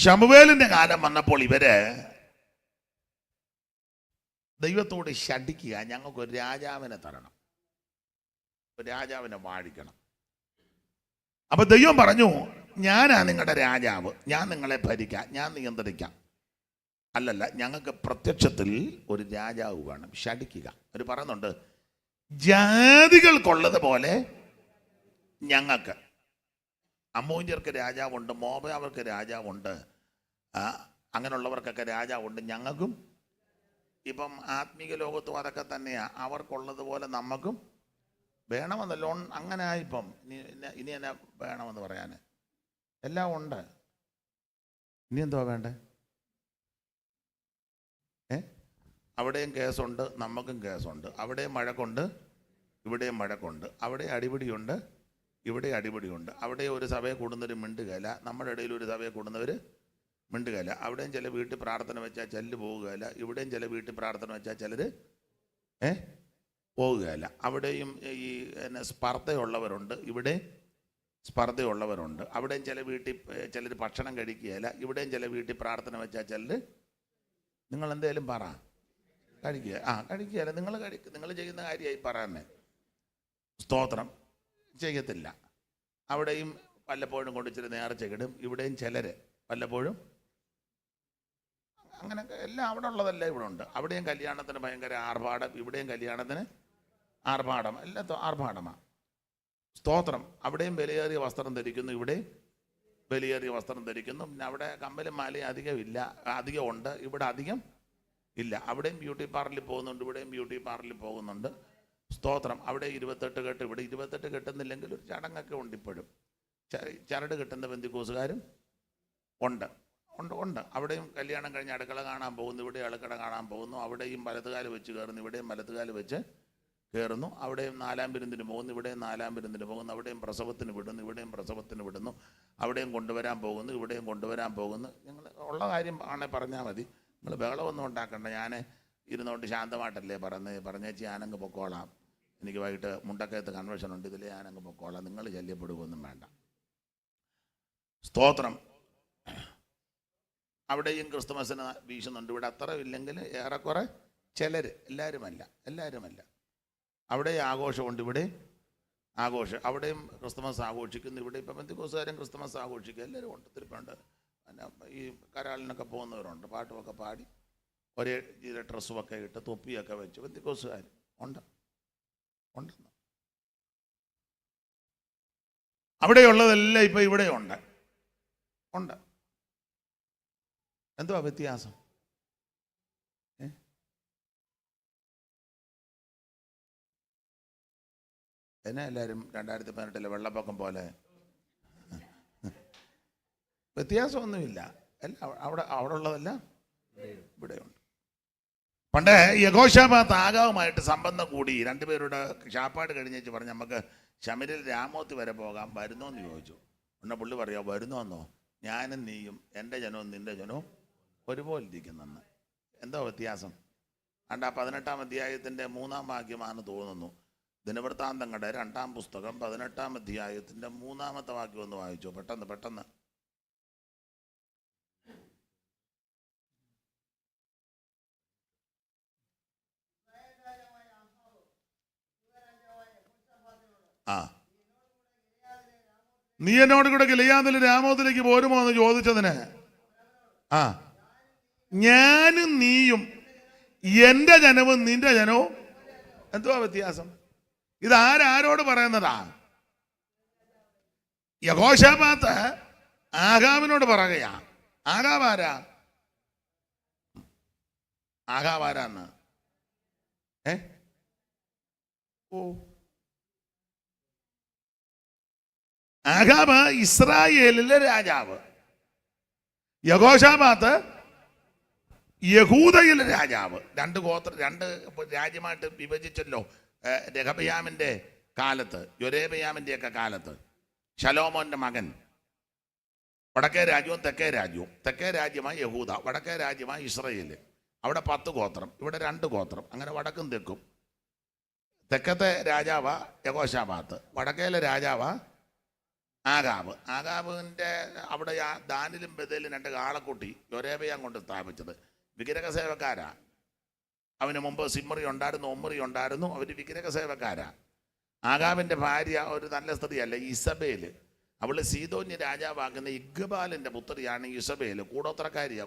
ശമൂവേലിന്റെ കാലം വന്നപ്പോൾ ഇവര് ദൈവത്തോട് ശഠിക്കുക, ഞങ്ങൾക്കൊരു രാജാവിനെ തരണം, ഒരു രാജാവിനെ വാഴിക്കണം. അപ്പൊ ദൈവം പറഞ്ഞു, ഞാനാ നിങ്ങളുടെ രാജാവ്, ഞാൻ നിങ്ങളെ ഭരിക്കാം, ഞാൻ നിയന്ത്രിക്കാം. അല്ലല്ല, ഞങ്ങൾക്ക് പ്രത്യക്ഷത്തിൽ ഒരു രാജാവ് വേണം. ശഠിക്കുക. അവർ പറയുന്നുണ്ട്, ജാതികൾക്കുള്ളത് പോലെ ഞങ്ങൾക്ക്. അമ്മോന്യർക്ക് രാജാവുണ്ട്, മോബാവർക്ക് രാജാവുണ്ട്, അങ്ങനെയുള്ളവർക്കൊക്കെ രാജാവുണ്ട്, ഞങ്ങൾക്കും. ഇപ്പം ആത്മീക ലോകത്തും അതൊക്കെ തന്നെയാ. അവർക്കുള്ളതുപോലെ നമുക്കും വേണമെന്നല്ലോ. അങ്ങനെ ആയിപ്പം ഇനി എന്നാ വേണമെന്ന് പറയാൻ? എല്ലാം ഉണ്ട്. ഇനി എന്തുവാ വേണ്ടേ? അവിടെയും കേസുണ്ട്, നമുക്കും കേസുണ്ട്. അവിടെയും മഴക്കുണ്ട്, ഇവിടെയും മഴക്കുണ്ട്. അവിടെ അടിപിടിയുണ്ട്, ഇവിടെ അടിപിടിയുണ്ട്. അവിടെ ഒരു സഭയെ കൂടുന്നവർ മിണ്ടുകയില്ല, നമ്മുടെ ഇടയിൽ ഒരു സഭയെ കൂടുന്നവർ മിണ്ടുകയില്ല. അവിടെയും ചില വീട്ടിൽ പ്രാർത്ഥന വെച്ചാൽ ചിലർ പോകുകയില്ല, ഇവിടെയും ചില വീട്ടിൽ പ്രാർത്ഥന വെച്ചാൽ ചിലർ പോകുകയില്ല. അവിടെയും ഈ സ്പർദ്ധയുള്ളവരുണ്ട്, ഇവിടെ സ്പർദ്ധയുള്ളവരുണ്ട്. അവിടെയും ചില വീട്ടിൽ ചിലർ ഭക്ഷണം കഴിക്കുകയില്ല, ഇവിടെയും ചില വീട്ടിൽ പ്രാർത്ഥന വെച്ചാൽ ചിലർ നിങ്ങൾ എന്തേലും പറ കഴിക്കുക. കഴിക്കുകയില്ല. നിങ്ങൾ ചെയ്യുന്ന കാര്യമായി പറയാനേ. സ്തോത്രം ചെയ്യത്തില്ല. അവിടെയും വല്ലപ്പോഴും കൊണ്ട് ഇച്ചിരി നേർച്ച കിടും, ഇവിടെയും ചിലർ വല്ലപ്പോഴും. അങ്ങനെ എല്ലാം അവിടെ ഉള്ളതല്ല ഇവിടെ ഉണ്ട്. അവിടെയും കല്യാണത്തിന് ഭയങ്കര ആർഭാടം, ഇവിടെയും കല്യാണത്തിന് ആർഭാടം, എല്ലാം ആർഭാടമാണ്. സ്തോത്രം. അവിടെയും വിലയേറിയ വസ്ത്രം ധരിക്കുന്നു, ഇവിടെയും വിലയേറിയ വസ്ത്രം ധരിക്കുന്നു. പിന്നെ അവിടെ കമ്മലും മാലയും അധികം ഉണ്ട്, ഇവിടെ അധികം ഇല്ല. അവിടെയും ബ്യൂട്ടി പാർലറിൽ പോകുന്നുണ്ട്, ഇവിടെയും ബ്യൂട്ടി പാർലറിൽ പോകുന്നുണ്ട്. സ്തോത്രം. അവിടെ 28 കെട്ട്, ഇവിടെ 28 കെട്ടുന്നില്ലെങ്കിൽ ഒരു ചടങ്ങൊക്കെ ഉണ്ട്. ഇപ്പോഴും ചരട് കെട്ടുന്ന ബന്ധുക്കോസുകാരും ഉണ്ട്. അവിടെയും കല്യാണം കഴിഞ്ഞ് അടുക്കള കാണാൻ പോകുന്നു, ഇവിടെ അടുക്കള കാണാൻ പോകുന്നു. അവിടെയും വലത്തുകാല് വെച്ച് കയറുന്നു, ഇവിടെയും വലത്തുകാല് വെച്ച് കയറുന്നു. അവിടെയും 4-ാം വിരുന്നിന് പോകുന്നു, ഇവിടെയും 4-ാം വിരുന്നിന് പോകുന്നു. അവിടെയും പ്രസവത്തിന് വിടുന്നു, ഇവിടെയും പ്രസവത്തിന് വിടുന്നു. അവിടെയും കൊണ്ടുവരാൻ പോകുന്നു, ഇവിടെയും കൊണ്ടുവരാൻ പോകുന്നു. നിങ്ങൾ ഉള്ള കാര്യം ആണെ പറഞ്ഞാൽ മതി. നിങ്ങൾ ബഹളമൊന്നും ഉണ്ടാക്കണ്ട. ഞാൻ ഇരുന്നുകൊണ്ട് ശാന്തമായിട്ടല്ലേ പറഞ്ഞേച്ച് ഞാനങ്ങ് പൊക്കോളാം, എനിക്ക് വൈകിട്ട് മുണ്ടക്കയത്ത് കൺവെൻഷൻ ഉണ്ട്, ഇതിൽ ഞാനങ്ങ് പൊക്കോളാം, നിങ്ങൾ ശല്യപ്പെടുകയൊന്നും വേണ്ട. സ്തോത്രം. അവിടെയും ക്രിസ്തുമസിന് വീശുന്നുണ്ട്, ഇവിടെ അത്ര ഇല്ലെങ്കിൽ ഏറെക്കുറെ ചിലർ, എല്ലാവരുമല്ല. അവിടെ ആഘോഷമുണ്ട്, ഇവിടെ ആഘോഷം. അവിടെയും ക്രിസ്തുമസ് ആഘോഷിക്കുന്നു, ഇവിടെ ഇപ്പം പെന്തക്കോസ്തുകാരും ക്രിസ്തുമസ് ആഘോഷിക്കുക. എല്ലാവരും ഉണ്ട്. തിരുപ്പുണ്ട്. പിന്നെ ഈ കരാളിനൊക്കെ പോകുന്നവരുണ്ട്, പാട്ടുമൊക്കെ പാടി ഒരേ ഡ്രസ്സുമൊക്കെ ഇട്ട് തൊപ്പിയൊക്കെ വെച്ച് പെന്തക്കോസ്തുകാർ ഉണ്ടെന്ന്. അവിടെയുള്ളതെല്ലാം ഇപ്പം ഇവിടെ ഉണ്ട്. എന്തുവാ വ്യത്യാസം? എന്നെ എല്ലാവരും 2018 വെള്ളപ്പൊക്കം പോലെ വ്യത്യാസമൊന്നുമില്ല. എല്ലാം അവിടെ ഉള്ളതെല്ലാം ഇവിടെയുണ്ട്. പണ്ട് യഹോശാഫാത്ത് ആഗാവുമായിട്ട് സംബന്ധം കൂടി രണ്ടുപേരുടെ ശാപ്പാട് കഴിഞ്ഞേച്ച് പറഞ്ഞ് നമുക്ക് ശമരിൽ രാമോത്ത് വരെ പോകാം, വരുന്നോന്ന് ചോദിച്ചു. ഉടനെ പുള്ളി പറയാം, വരുന്നോന്നോ? ഞാനും നീയും എൻ്റെ ജനവും നിൻ്റെ ജനവും ഒരുപോലെ ഇരിക്കുന്നെന്ന്. എന്താ വ്യത്യാസം? ആ 18-ാം അധ്യായത്തിൻ്റെ 3-ാം വാക്യമാണ് തോന്നുന്നു. ദിനവൃത്താന്തങ്ങളുടെ 2-ാം പുസ്തകം 18-ാം അധ്യായത്തിൻ്റെ 3-ാമത്തെ വാക്യം ഒന്ന് വായിച്ചോ പെട്ടെന്ന്. നീ എന്നോട് കൂടെ ഗിലെയാദിലെ രാമോത്തിലേക്ക് പോരുമോ എന്ന് ചോദിച്ചതിന് ഞാനും നീയും എൻ്റെ ജനവും നിന്റെ ജനവും. എന്തുവാ വ്യത്യാസം? ഇത് ആരോട് പറയുന്നതാ? യഹോശാഫാത്ത് ആഗാവിനോട് പറയുകയാ. ആഗാവാരാന്ന് ആഗാബ് ഇസ്രായേലിലെ രാജാവ്, യഹോശാഫാത്ത് യഹൂദയിലെ രാജാവ്. രണ്ട് രാജ്യമായിട്ട് വിഭജിച്ചല്ലോ രെഹബയാമിൻ്റെ കാലത്ത്, യൊരോബെയാമിൻ്റെയൊക്കെ കാലത്ത്. ശലോമോൻ്റെ മകൻ. വടക്കേ രാജ്യവും തെക്കേ രാജ്യവും. തെക്കേ രാജ്യമായി യഹൂദ, വടക്കേ രാജ്യമായി ഇസ്രായേൽ. അവിടെ 10 ഗോത്രം, ഇവിടെ 2 ഗോത്രം. അങ്ങനെ വടക്കും തെക്കും. തെക്കത്തെ രാജാവാ യഹോശാഫാത്ത്, വടക്കേലെ രാജാവാ ആഗാബിൻ്റെ അവിടെ ദാനിലും ബഥേലും 2 കാളക്കുട്ടി യൊരേബയാം കൊണ്ട് സ്ഥാപിച്ചത്. വിഗ്രഹ സേവക്കാരാ. അവന് മുമ്പ് സിമ്രി ഉണ്ടായിരുന്നു, ഒമ്രി ഉണ്ടായിരുന്നു. അവർ വിഗ്രഹ സേവക്കാരാ. ആഗാബിൻ്റെ ഭാര്യ ഒരു നല്ല സ്ത്രീയല്ല, ഇസബേൽ. അവൾ സീദോന്യ രാജാവാകുന്ന ഇഗ്ബാലിൻ്റെ പുത്രിയാണ് ഇസബേൽ. കൂടോത്രക്കാരി.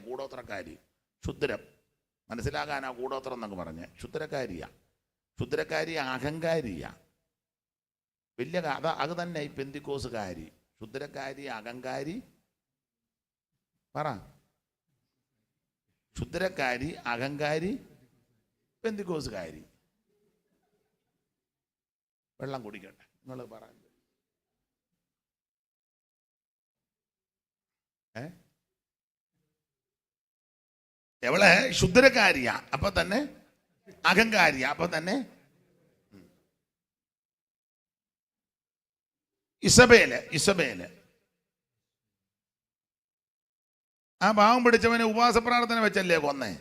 ക്ഷുദ്രം. മനസ്സിലാകാനാ കൂടോത്രം എന്നൊക്കെ പറഞ്ഞ്. ക്ഷുദ്രക്കാരി അഹങ്കാരിയാ. വലിയ അത് തന്നെ ഈ പെന്തിക്കോസുകാരി. ക്ഷുദ്രക്കാരി, അഹങ്കാരി. പറ. ക്ഷുദ്രക്കാരി, അഹങ്കാരി, പെന്തിക്കോസുകാരി. വെള്ളം കുടിക്കട്ടെ, നിങ്ങൾ പറ. എവളെ ക്ഷുദ്രക്കാരിയാ, അപ്പൊ തന്നെ അഹങ്കാരിയാ, അപ്പൊ തന്നെ ഇസബേല്. ആ പാവം പിടിച്ചവനെ ഉപവാസ പ്രാർത്ഥന വെച്ചല്ലേ കൊന്നേ.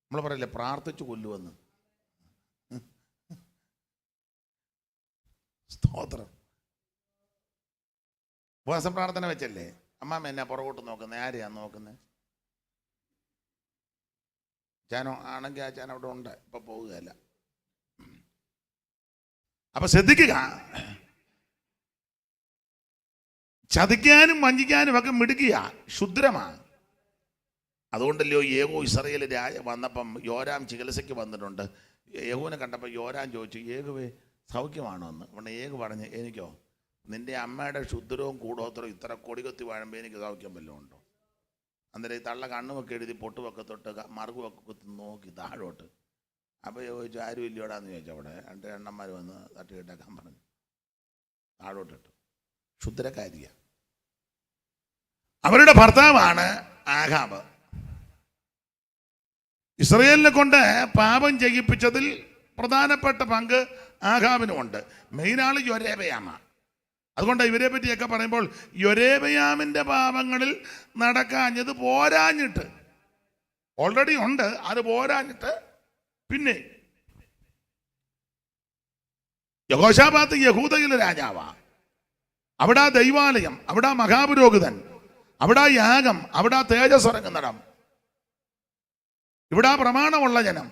നമ്മൾ പറയല്ലേ പ്രാർത്ഥിച്ചു കൊല്ലുവെന്ന്. സ്തോത്രം. ഉപവാസ പ്രാർത്ഥന വെച്ചല്ലേ. അമ്മാമ്മ എന്നാ പുറകോട്ട് നോക്കുന്നത്? ആരെയാ നോക്കുന്നത്? ചാനോ ആണെങ്കിൽ ആ ചാൻ അവിടെ ഉണ്ട്, ഇപ്പൊ പോവുകയല്ല. അപ്പൊ ശ്രദ്ധിക്കുക, ചതിക്കാനും വഞ്ചിക്കാനും ഒക്കെ മിടുക്കിയ ക്ഷുദ്രമാണ്. അതുകൊണ്ടല്ലോ യേഹൂ ഇസ്രായേൽ രാജ വന്നപ്പം യോരാം ചികിത്സയ്ക്ക് വന്നിട്ടുണ്ട്. യേഹൂവിനെ കണ്ടപ്പോൾ യോരാം ചോദിച്ചു, യേഹുവേ സൗഖ്യമാണോ എന്ന്. അവിടെ യേഹു പറഞ്ഞ്, എനിക്കോ? നിന്റെ അമ്മയുടെ ക്ഷുദ്രവും കൂടോത്രവും ഇത്ര കൊടികൊത്തി വാഴുമ്പോൾ എനിക്ക് സൗഖ്യം വല്ലതും ഉണ്ടോ? അന്നേരം ഈ തള്ള കണ്ണുമൊക്കെ എഴുതി പൊട്ടുമൊക്കെ തൊട്ട് മറുകുമൊക്കെ കുത്തി നോക്കി താഴോട്ട്. അപ്പോൾ ചോദിച്ചു, ആരും ഇല്ലയോടാന്ന് ചോദിച്ചു. അവിടെ 2 എണ്ണന്മാർ വന്ന് തട്ടിയിട്ടേക്കാൻ പറഞ്ഞു. താഴോട്ടിട്ടു. ക്ഷുദ്രക്കാരിയ. അവരുടെ ഭർത്താവാണ് ആഹാബ്. ഇസ്രായേലിനെ കൊണ്ട് പാപം ചെയ്യിപ്പിച്ചതിൽ പ്രധാനപ്പെട്ട പങ്ക് ആഹാബിനുമുണ്ട്. മെയിനാള് യൊരേബയാമ. അതുകൊണ്ട് ഇവരെ പറ്റിയൊക്കെ പറയുമ്പോൾ യൊരേബയാമിൻ്റെ പാപങ്ങളിൽ നടക്കാഞ്ഞത് പോരാഞ്ഞിട്ട്, ഓൾറെഡി ഉണ്ട്, അത് പോരാഞ്ഞിട്ട് പിന്നെ യഹോശാഫാത്ത് യഹൂദയിലെ രാജാവാ. അവിടെ ദൈവാലയം, അവിടെ മഹാപുരോഹിതൻ, അവിടെ യാഗം, അവിടെ തേജസ് ഇറങ്ങുന്നിടം, ഇവിടെ പ്രമാണമുള്ള ജനം.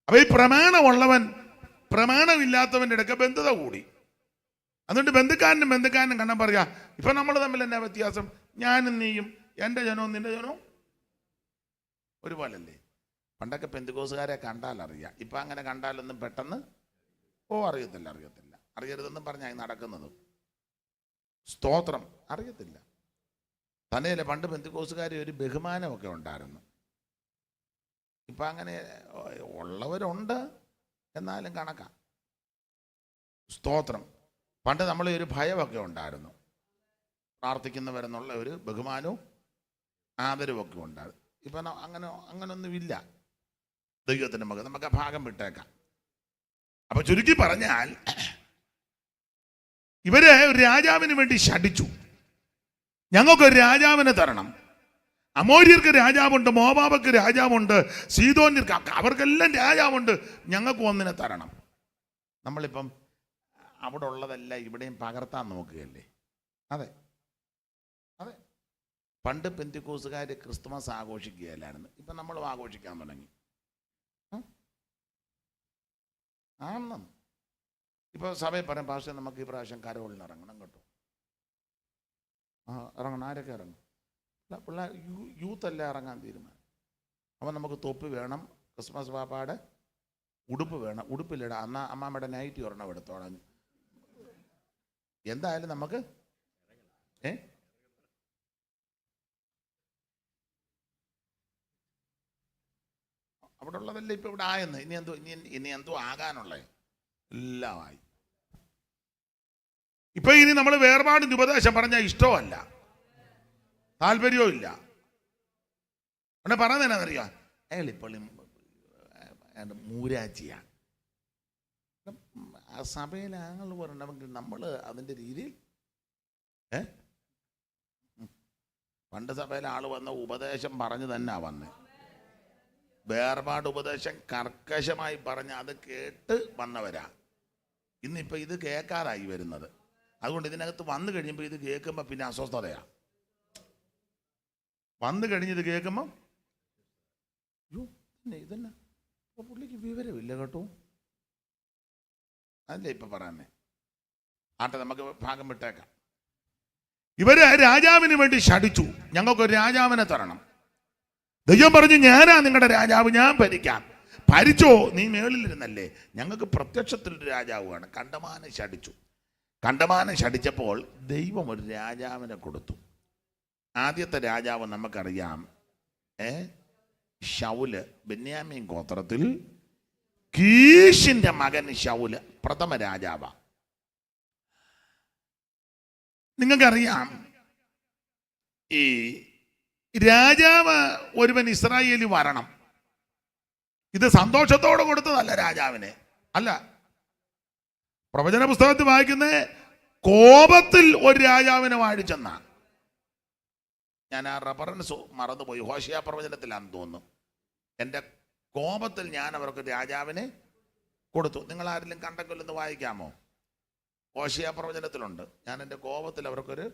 അപ്പൊ ഈ പ്രമാണമുള്ളവൻ പ്രമാണമില്ലാത്തവൻ്റെ ഇടയ്ക്ക് ബന്ധുത കൂടി. അതുകൊണ്ട് ബന്ധുക്കാരനും കണ്ണം പറയാ, ഇപ്പൊ നമ്മൾ തമ്മിൽ എന്നാ വ്യത്യാസം? ഞാനും നീയും, എൻ്റെ ജനവും നിന്റെ ജനവും ഒരുപോലല്ലേ? പണ്ടൊക്കെ പെന്തിക്കോസുകാരെ കണ്ടാൽ അറിയാം. ഇപ്പം അങ്ങനെ കണ്ടാലൊന്നും പെട്ടെന്ന് അറിയത്തില്ല. അറിയരുതെന്നും പറഞ്ഞാൽ നടക്കുന്നത്. സ്തോത്രം. അറിയത്തില്ല. തന്നെയല്ല, പണ്ട് പെന്തിക്കോസുകാരെ ഒരു ബഹുമാനമൊക്കെ ഉണ്ടായിരുന്നു. ഇപ്പം അങ്ങനെ ഉള്ളവരുണ്ട്, എന്നാലും കണക്കാ. സ്തോത്രം. പണ്ട് നമ്മളെ ഒരു ഭയമൊക്കെ ഉണ്ടായിരുന്നു. പ്രാർത്ഥിക്കുന്നവരെന്നുള്ള ഒരു ബഹുമാനവും ആദരവൊക്കെ ഉണ്ടായിരുന്നു. ഇപ്പം അങ്ങനൊന്നുമില്ല. ദൈവത്തിൻ്റെ മകൻ നമുക്ക് ആ ഭാഗം വിട്ടേക്കാം. അപ്പൊ ചുരുക്കി പറഞ്ഞാൽ, ഇവര് ഒരു രാജാവിന് വേണ്ടി ശഠിച്ചു. ഞങ്ങൾക്കൊരു രാജാവിനെ തരണം. അമോര്യർക്ക് രാജാവുണ്ട്, മോവാബക്ക് രാജാവുണ്ട്, സീദോന്യർക്ക്, അവർക്കെല്ലാം രാജാവുണ്ട്. ഞങ്ങൾക്ക് ഒന്നിനെ തരണം. നമ്മളിപ്പം അവിടെ ഉള്ളതല്ല ഇവിടെയും പകർത്താൻ നോക്കുകയല്ലേ? അതെ. പണ്ട് പെന്തിക്കോസുകാർ ക്രിസ്തുമസ് ആഘോഷിക്കുകയല്ലായിരുന്നു. ഇപ്പം നമ്മളും ആഘോഷിക്കാൻ തുടങ്ങി. ആണെന്ന് ഇപ്പോൾ സഭയിൽ പറയാം, പക്ഷേ നമുക്ക് ഈ പ്രാവശ്യം കരോളിന് ഇറങ്ങണം കേട്ടോ. ഇറങ്ങണം. ആരൊക്കെ ഇറങ്ങും? പിള്ളേർ, യൂത്തെല്ലാം ഇറങ്ങാൻ തീരുമാനം. അപ്പം നമുക്ക് തൊപ്പി വേണം, ക്രിസ്മസ് പാപ്പാടെ ഉടുപ്പ് വേണം. ഉടുപ്പിലിടാം. അന്നാ അമ്മാമ്മയുടെ നൈറ്റി ഒരെണ്ണം എടുത്തോളാം. എന്തായാലും നമുക്ക് അവിടെ ഉള്ളതല്ലേ ഇപ്പം ഇവിടെ ആയെന്ന്. ഇനി എന്തോ ആകാനുള്ളേ എല്ലാം ആയി. ഇപ്പൊ ഇനി നമ്മൾ വേർപാടിൻ്റെ ഉപദേശം പറഞ്ഞാൽ ഇഷ്ടമല്ല, താല്പര്യവും ഇല്ല. അവിടെ പറയുന്നത് എന്നാന്നറിയാം, അയാൾ ഇപ്പോൾ മൂരാച്ചിയാണ്. ആ സഭയിൽ ആങ്ങൾ പറയണമെങ്കിൽ നമ്മൾ അതിൻ്റെ രീതിയിൽ പണ്ട് സഭയിൽ ആൾ വന്ന ഉപദേശം പറഞ്ഞു തന്നെ വന്നേ. വേർപാട് ഉപദേശം കർക്കശമായി പറഞ്ഞ് അത് കേട്ട് വന്നവരാ. ഇന്നിപ്പോൾ ഇത് കേൾക്കാറായി വരുന്നത്. അതുകൊണ്ട് ഇതിനകത്ത് വന്നു കഴിയുമ്പോൾ ഇത് കേൾക്കുമ്പോൾ പിന്നെ അസ്വസ്ഥതയാണ്. വന്നു കഴിഞ്ഞത് കേൾക്കുമ്പോൾ ഇതന്നെ പുള്ളിക്ക് വിവരമില്ല കേട്ടോ, അതല്ലേ ഇപ്പം പറയാനേ. ആട്ടെ, നമുക്ക് ഭാഗം വിട്ടേക്കാം. ഇവര് രാജാവിന് വേണ്ടി ശഠിച്ചു, ഞങ്ങൾക്കൊരു രാജാവിനെ തരണം. ദൈവം പറഞ്ഞു, ഞാനാ നിങ്ങളുടെ രാജാവ്, ഞാൻ ഭരിക്കാം. ഭരിച്ചോ, നീ മേളിലിരുന്നല്ലേ. ഞങ്ങൾക്ക് പ്രത്യക്ഷത്തിലൊരു രാജാവാണ്. കണ്ടമാനം ശഠിച്ചു. കണ്ടമാനം ശഠിച്ചപ്പോൾ ദൈവം ഒരു രാജാവിനെ കൊടുത്തു. ആദ്യത്തെ രാജാവ് നമുക്കറിയാം, ശൗല്. ബെന്യാമീൻ ഗോത്രത്തിൽ കീശിന്റെ മകൻ ശൗല് പ്രഥമ രാജാവാ. നിങ്ങൾക്കറിയാം, ഈ രാജാവ് ഒരുവൻ ഇസ്രായേലിൽ വരണം. ഇത് സന്തോഷത്തോടെ കൊടുത്തതല്ല രാജാവിനെ, അല്ല. പ്രവചന പുസ്തകത്തിൽ വായിക്കുന്ന കോപത്തിൽ ഒരു രാജാവിനെ വാഴിച്ചെന്ന. ഞാൻ ആ റെഫറൻസ് മറന്നുപോയി, ഹോശിയ പ്രവചനത്തിലാണെന്ന് തോന്നുന്നു. എൻ്റെ കോപത്തിൽ ഞാൻ അവർക്ക് രാജാവിനെ കൊടുത്തു. നിങ്ങൾ ആരെങ്കിലും കണ്ടെങ്കിലൊന്ന് വായിക്കാമോ? ഹോശിയ പ്രവചനത്തിലുണ്ട്, ഞാൻ എൻ്റെ കോപത്തിൽ അവർക്കൊരു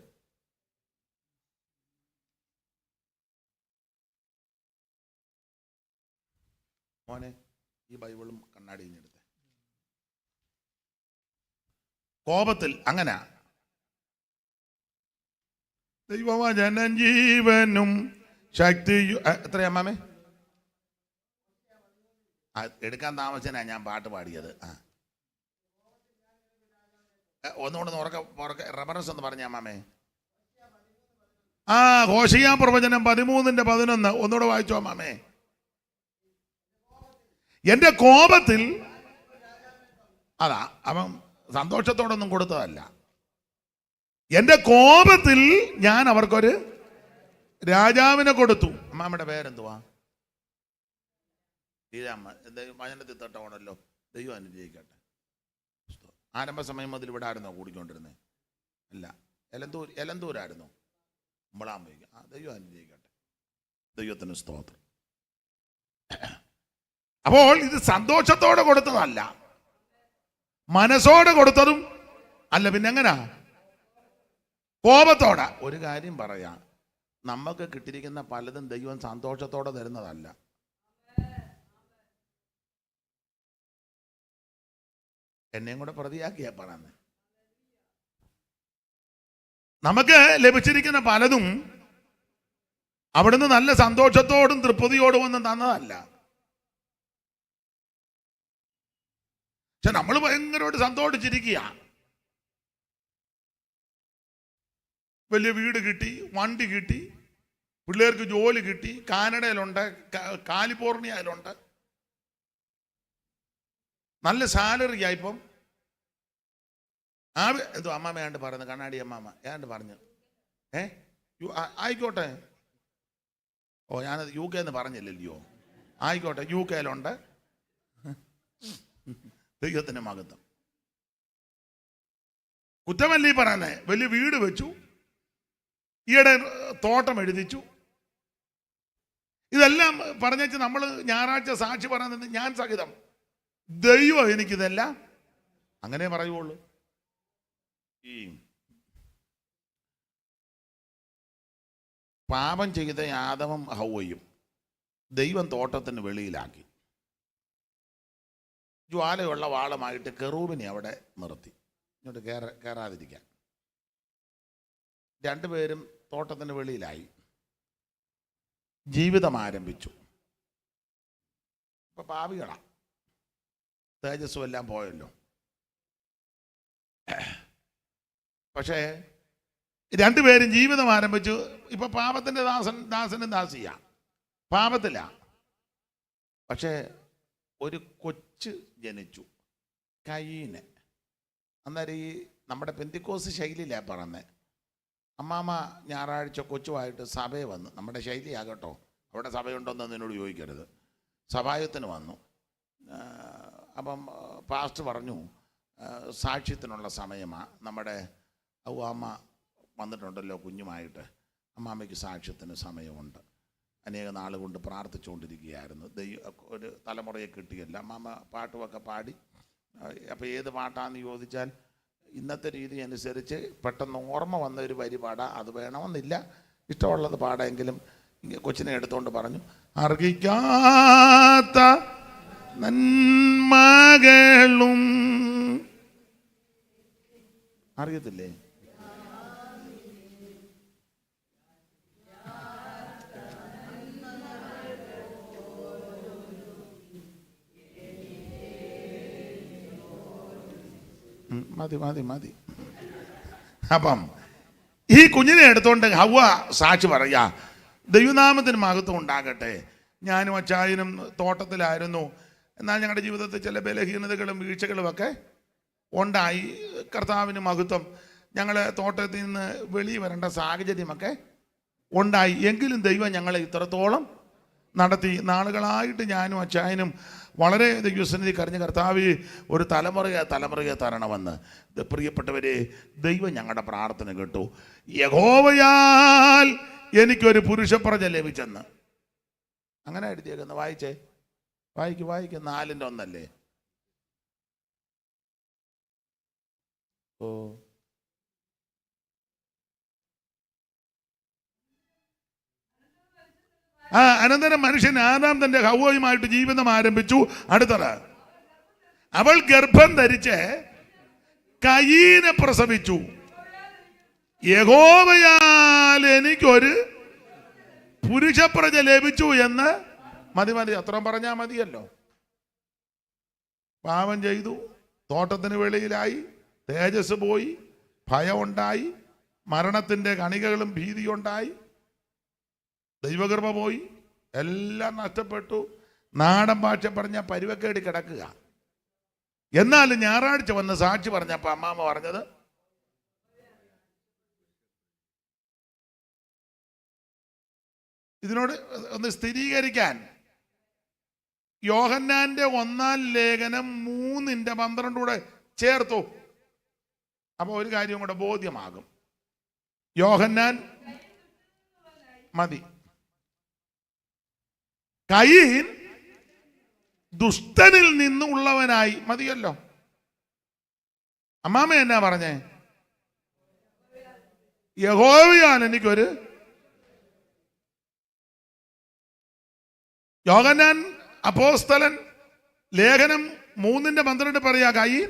മോനെ ഈ ബൈബിളും കണ്ണാടിയും എടുത്ത്. കോപത്തിൽ അങ്ങനെ ദൈവവചനം ജീവനും ശക്തിയും. എത്രയമ്മാമേ? എടുക്കാൻ താമസിച്ചാ ഞാൻ പാട്ട് പാടിയത്. ഒന്നുകൊണ്ട് ഉറക്കെ റെഫറൻസ് ഒന്ന് പറഞ്ഞ അമ്മാമേ. ഹോശിയ പ്രവചനം 13:11 ഒന്നുകൂടെ വായിച്ചോ അമ്മാമേ. എന്റെ കോപത്തിൽ, അതാ അവൻ സന്തോഷത്തോടൊന്നും കൊടുത്തതല്ല. എന്റെ കോപത്തിൽ ഞാൻ അവർക്കൊരു രാജാവിനെ കൊടുത്തു. അമ്മാമ്മയുടെ പേരെന്തുവാ? ശ്രീരാമ. വചനത്തിൽ തൊട്ടോണല്ലോ. ദൈവം അനുഗ്രഹിക്കട്ടെ. ആരംഭ സമയം മുതൽ ഇവിടെ ആയിരുന്നോ കൂടിക്കൊണ്ടിരുന്നേ? അല്ല, എലന്തൂരായിരുന്നു. മുളാമ്പയ്ക്ക്. ദൈവം അനുഗ്രഹിക്കട്ടെ. ദൈവത്തിന് സ്തോത്രം. അപ്പോൾ ഇത് സന്തോഷത്തോടെ കൊടുത്തതല്ല, മനസ്സോടെ കൊടുത്തതും അല്ല. പിന്നെ എങ്ങനാ? കോപത്തോടെ. ഒരു കാര്യം പറയാം, നമുക്ക് കിട്ടിയിരിക്കുന്ന പലതും ദൈവം സന്തോഷത്തോടെ തരുന്നതല്ല. എന്നെയും കൂടെ പ്രതിയാക്കിയാ പറയുന്നത്. നമുക്ക് ലഭിച്ചിരിക്കുന്ന പലതും അവിടുന്ന് നല്ല സന്തോഷത്തോടും തൃപ്തിയോടും ഒന്നും തന്നതല്ല. പക്ഷെ നമ്മൾ ഭയങ്കരമായിട്ട് സന്തോഷിച്ചിരിക്കുക. വലിയ വീട് കിട്ടി, വണ്ടി കിട്ടി, പിള്ളേർക്ക് ജോലി കിട്ടി, കാനഡയിലുണ്ട്, കാലിഫോർണിയയിലുണ്ട്, നല്ല സാലറി ആയിപ്പം. എന്തോ അമ്മാമ ഏണ്ട് പറയുന്നത്, കണ്ണാടി അമ്മാമ ഏണ്ട് പറഞ്ഞു. ആയിക്കോട്ടെ. ഞാനത് UK എന്ന് പറഞ്ഞില്ലല്ലോ. ആയിക്കോട്ടെ, UK ദൈവത്തിന്റെ മഹത്വം. കുറ്റമല്ലേ പറയുന്നേ. വലിയ വീട് വെച്ചു, ഈയിടെ തോട്ടം എഴുതിച്ചു. ഇതെല്ലാം പറഞ്ഞേച്ച് നമ്മൾ ഞായറാഴ്ച സാക്ഷി പറയുന്നത് ഞാൻ സഹിതം. ദൈവം എനിക്കിതെല്ലാം അങ്ങനെ പറയുള്ളൂ. ഈ പാപം ചെയ്ത ആദമും ഹൗവയും ദൈവം തോട്ടത്തിന് വെളിയിലാക്കി. ജ്വാലയുള്ള വാളുമായിട്ട് കെറൂബിനെ അവിടെ നിർത്തി, ഇങ്ങോട്ട് കയറാതിരിക്കാൻ. രണ്ടുപേരും തോട്ടത്തിന് വെളിയിലായി, ജീവിതം ആരംഭിച്ചു. ഇപ്പൊ പാപികളാ, തേജസ്സും എല്ലാം പോയല്ലോ. പക്ഷേ രണ്ടുപേരും ജീവിതം ആരംഭിച്ചു. ഇപ്പൊ പാപത്തിന്റെ ദാസനും ദാസിയ പാപത്തില്ല. പക്ഷേ ഒരു കൊച്ച് ജനിച്ചു, കയീന്. അന്നേരം ഈ നമ്മുടെ പെന്തിക്കോസ് ശൈലിയിലാണ് പറഞ്ഞത്. അമ്മാമ ഞായറാഴ്ച കൊച്ചുമായിട്ട് സഭയെ വന്നു. നമ്മുടെ ശൈലിയാകട്ടോ, അവിടെ സഭയുണ്ടോന്ന് എന്നോട് ചോദിക്കരുത്. സഭായത്തിന് വന്നു. അപ്പം പാസ്റ്റർ പറഞ്ഞു, സാക്ഷ്യത്തിനുള്ള സമയമാണ്, നമ്മുടെ അമ്മ വന്നിട്ടുണ്ടല്ലോ കുഞ്ഞുമായിട്ട്, അമ്മാമ്മയ്ക്ക് സാക്ഷ്യത്തിന് സമയമുണ്ട്. അനേക നാളുകൊണ്ട് പ്രാർത്ഥിച്ചുകൊണ്ടിരിക്കുകയായിരുന്നു. ഒരു തലമുറയെ കിട്ടിയല്ല. അമ്മാമ്മ പാട്ടുമൊക്കെ പാടി അപ്പോൾ ഏത് പാട്ടാന്ന് ചോദിച്ചാൽ ഇന്നത്തെ രീതി അനുസരിച്ച് പെട്ടെന്ന് ഓർമ്മ വന്ന ഒരു വരി പാടാം. അത് വേണമെന്നില്ല, ഇഷ്ടമുള്ളത് പാടെങ്കിലും കൊച്ചിനെ എടുത്തുകൊണ്ട് പറഞ്ഞു, അർഹിക്കാത്ത നന്മകളും. അറിയത്തില്ലേ? മതി മതി മതി. അപ്പം ഈ കുഞ്ഞിനെ എടുത്തോണ്ട് ഹവ്വ സാക്ഷി പറയാ, ദൈവനാമത്തിന് മഹത്വം ഉണ്ടാകട്ടെ, ഞാനും അച്ചായനും തോട്ടത്തിലായിരുന്നു, എന്നാൽ ഞങ്ങളുടെ ജീവിതത്തിൽ ചില ബലഹീനതകളും വീഴ്ചകളും ഒക്കെ ഉണ്ടായി. കർത്താവിന് മഹത്വം, ഞങ്ങൾ തോട്ടത്തിൽ നിന്ന് വെളിയിൽ വരേണ്ട സാഹചര്യമൊക്കെ ഉണ്ടായി. എങ്കിലും ദൈവം ഞങ്ങളെ ഇത്രത്തോളം നടത്തി. നാളുകളായിട്ട് ഞാനും അച്ചായനും വളരെ ദൈവസന്നിധി കരഞ്ഞ കർത്താവ് ഒരു തലമുറയെ തരണമെന്ന്. പ്രിയപ്പെട്ടവരെ, ദൈവം ഞങ്ങളുടെ പ്രാർത്ഥന കേട്ടു. യഹോവയാൽ എനിക്കൊരു പുരുഷപ്രജ ലഭിച്ചെന്ന് അങ്ങനെ എഴുതിയേക്കുന്നു. വായിച്ചേ, വായിക്ക് 4:1 ഓ അനന്തരം മനുഷ്യൻ ആദാം തന്റെ ഹവ്വയുമായിട്ട് ജീവിതം ആരംഭിച്ചു. അടുത്തത്, അവൾ ഗർഭം ധരിച്ച് കയീനെ പ്രസവിച്ചു. യഹോവയാൽ എനിക്കൊരു പുരുഷപ്രജ ലഭിച്ചു എന്ന്. മതി, അത്രയും പറഞ്ഞാൽ മതിയല്ലോ. പാപം ചെയ്തു, തോട്ടത്തിന് വെളിയിലായി, തേജസ് പോയി, ഭയമുണ്ടായി, മരണത്തിന്റെ കണികകളും ഭീതിയുണ്ടായി, ദൈവകൃപ പോയി, എല്ലാം നഷ്ടപ്പെട്ടു. നാടൻ ഭാഷ പറഞ്ഞ പരുവക്കേടി കിടക്കുക. എന്നാൽ ഞായറാഴ്ച വന്ന് സാക്ഷി പറഞ്ഞപ്പോൾ അമ്മാമ്മ പറഞ്ഞത്, ഇതിനോട് ഒന്ന് സ്ഥിരീകരിക്കാൻ യോഹന്നാന്റെ 1-ാം ലേഖനം 3:12 കൂടെ ചേർത്തു. അപ്പൊ ഒരു കാര്യം കൂടെ ബോധ്യമാകും. യോഹന്നാൻ മതി. കയീൻ ദുഷ്ടനിൽ നിന്നുള്ളവനായി. മതിയല്ലോ. അമ്മാമ്മ എന്നാ പറഞ്ഞേ? യഹോവയാൽ എനിക്കൊരു. യോഹന്നാൻ അപ്പോസ്തലൻ ലേഖനം 3:12 പറയാ കയീൻ.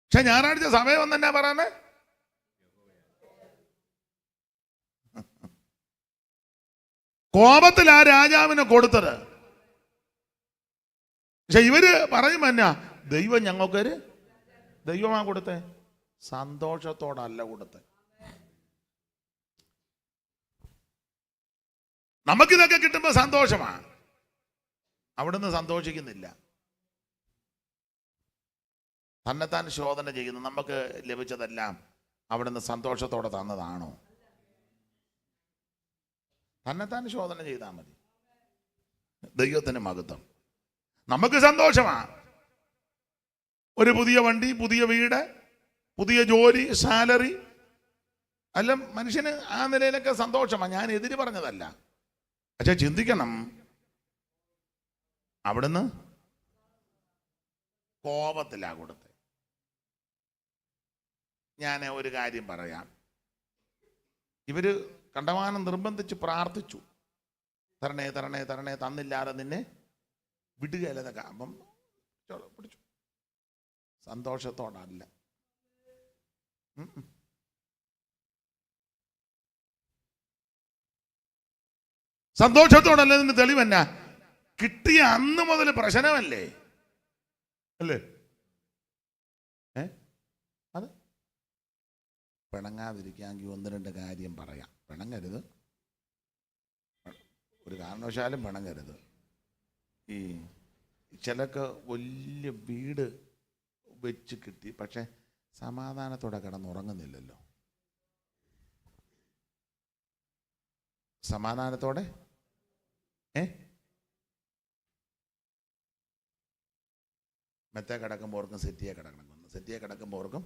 പക്ഷെ ഞായറാഴ്ച സമയം വന്നെന്നാ പറയാനേ? കോപത്തിൽ ആ രാജാവിനെ കൊടുത്തത്. പക്ഷെ ഇവര് പറയും എന്നാ, ദൈവം ഞങ്ങൾക്കൊരു ദൈവമാ കൊടുത്തേ, സന്തോഷത്തോടല്ല കൊടുത്തേ. നമുക്കിതൊക്കെ കിട്ടുമ്പോ സന്തോഷമാണ്, അവിടുന്ന് സന്തോഷിക്കുന്നില്ല. തന്നെത്താൻ ശോധന ചെയ്യുന്നു. നമുക്ക് ലഭിച്ചതെല്ലാം അവിടുന്ന് സന്തോഷത്തോടെ തന്നതാണോ? തന്നെത്താൻ ശോധന ചെയ്താൽ മതി. ദൈവത്തിന് മഹത്വം. നമുക്ക് സന്തോഷമാണ്. ഒരു പുതിയ വണ്ടി, പുതിയ വീട്, പുതിയ ജോലി, സാലറി, അല്ല മനുഷ്യന് ആ നിലയിലൊക്കെ സന്തോഷമാണ്. ഞാൻ എതിര് പറഞ്ഞതല്ല. പക്ഷെ ചിന്തിക്കണം, അവിടുന്ന് കോപത്തിലാ കൊടുത്തത്. ഞാൻ ഒരു കാര്യം പറയാം. ഇവര് കണ്ടമാനം നിർബന്ധിച്ച് പ്രാർത്ഥിച്ചു, തരണേ തരണേ തരണേ, തന്നില്ലാതെ നിന്നെ വിടുകയല്ലെന്നൊക്കെ. അപ്പം പിടിച്ചു. സന്തോഷത്തോടല്ല. സന്തോഷത്തോടല്ല. തെളിവെന്നാ? കിട്ടിയ അന്ന് മുതൽ പ്രശ്നമല്ലേ അല്ലേ? അത് പിണങ്ങാതിരിക്കാമെങ്കിൽ 1-2 കാര്യം പറയാം. പിണങ്ങരുത്, ഒരു കാരണവശാലും പിണങ്ങരുത്. ഈ ചിലക്ക് വലിയ വീട് വെച്ച് കിട്ടി, പക്ഷെ സമാധാനത്തോടെ കിടന്നുറങ്ങുന്നില്ലല്ലോ. സമാധാനത്തോടെ മെത്തേ കിടക്കുമ്പോർക്കും സെറ്റിയെ കിടക്കണം, സെറ്റിയെ കിടക്കുമ്പോർക്കും